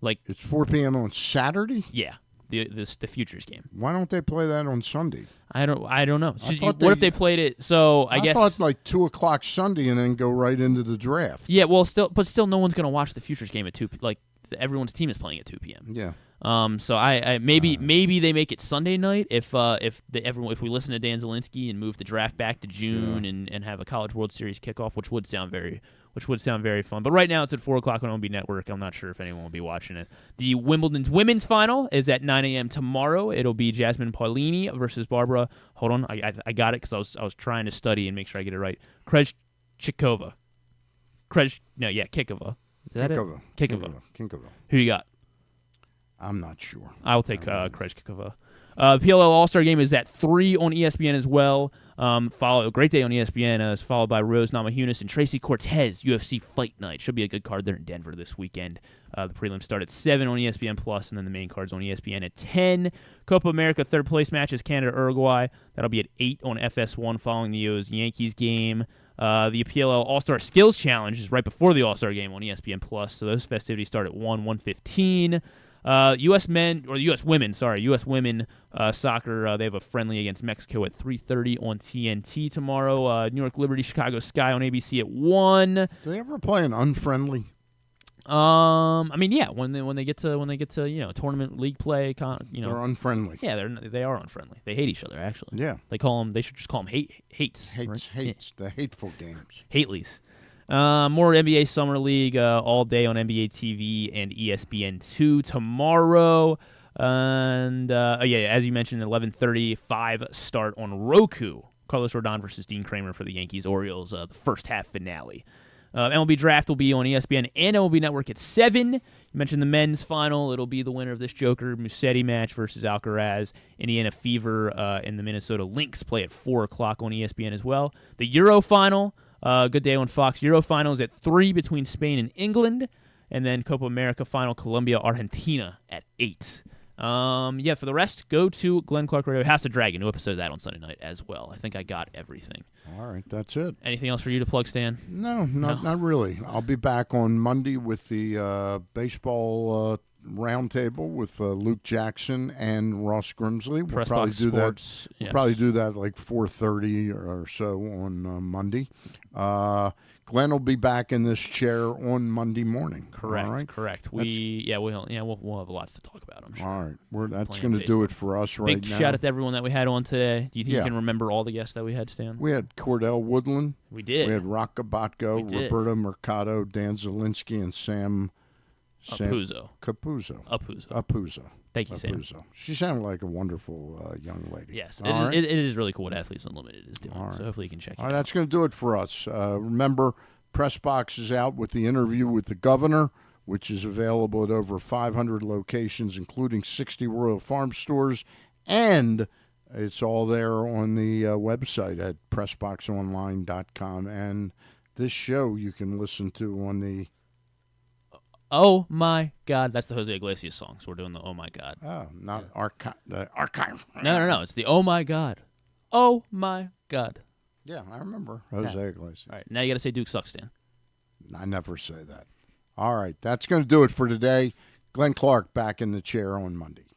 It's 4 p.m. on Saturday? Yeah, the Futures game. Why don't they play that on Sunday? I don't know. What if they played it? So I guess thought 2 o'clock Sunday and then go right into the draft. Yeah, well, still no one's going to watch the Futures game at 2. Everyone's team is playing at 2 p.m. Yeah. So I maybe they make it Sunday night if we listen to Dan Zielinski and move the draft back to June and have a College World Series kickoff, which would sound very fun. But right now it's at 4 o'clock on MLB Network. I'm not sure if anyone will be watching it. The Wimbledon's women's final is at 9 a.m. tomorrow. It'll be Jasmine Paolini versus Barbara. Hold on, I got it because I was trying to study and make sure I get it right. Krejcikova. Kikova. Is that Kikova. Who you got? I'm not sure. I'll take Krejcikova. PLL All-Star Game is at 3 on ESPN as well. A great day on ESPN is followed by Rose Namajunas and Tracy Cortez UFC Fight Night. Should be a good card there in Denver this weekend. The prelims start at 7 on ESPN Plus, and then the main card's on ESPN at 10. Copa America third place match is Canada-Uruguay. That'll be at 8 on FS1 following the Yankees game. The PLL All-Star Skills Challenge is right before the All-Star Game on ESPN Plus, so those festivities start at 1:15. U.S. women soccer, they have a friendly against Mexico at 3:30 on TNT tomorrow. New York Liberty, Chicago Sky on ABC at 1. Do they ever play an unfriendly? When they get to tournament league play, they're unfriendly. Yeah, they are unfriendly. They hate each other actually. Yeah, they should just call them hates. The hateful games. Hatelies. More NBA Summer League all day on NBA TV and ESPN2 tomorrow. And as you mentioned, 11:35 start on Roku. Carlos Rodon versus Dean Kramer for the Yankees Orioles, the first half finale. MLB Draft will be on ESPN and MLB Network at 7. You mentioned the men's final. It'll be the winner of this Joker Musetti match versus Alcaraz. Indiana Fever and the Minnesota Lynx play at 4 o'clock on ESPN as well. The Euro final, good day on Fox. Euro final is at 3 between Spain and England. And then Copa America final, Colombia, Argentina at 8. For the rest, go to Glenn Clark Radio. House of Dragon, new episode of that on Sunday night as well. I think I got everything. All right, that's it. Anything else for you to plug, Stan? No, not really. I'll be back on Monday with the baseball roundtable with Luke Jackson and Ross Grimsley. We'll probably do Sports, that. We'll probably do that like 4:30 or so on Monday. Glenn will be back in this chair on Monday morning. Correct. All right? Correct. We'll have lots to talk about, I'm sure. All right. That's going to do it for us right now. Big shout out to everyone that we had on today. Do you think you can remember all the guests that we had, Stan? We had Cordell Woodland. We did. We had Roch Kubatko, Roberto Mercado, Dan Zielinski, and Apuzzo. Thank you, Sam. Apuzzo. She sounded like a wonderful young lady. Yes, it is really cool what Athletes Unlimited is doing. So hopefully you can check it out. All right, that's going to do it for us. Remember, Press Box is out with the interview with the governor, which is available at over 500 locations, including 60 Royal Farm stores, and it's all there on the website at PressBoxOnline.com. And this show you can listen to on the Oh My God. That's the Jose Iglesias song, so we're doing the Oh My God. Oh, not the archive. No. It's the Oh My God. Oh My God. Yeah, I remember Jose Iglesias. All right, now you got to say Duke sucks, Dan. I never say that. All right, that's going to do it for today. Glenn Clark back in the chair on Monday.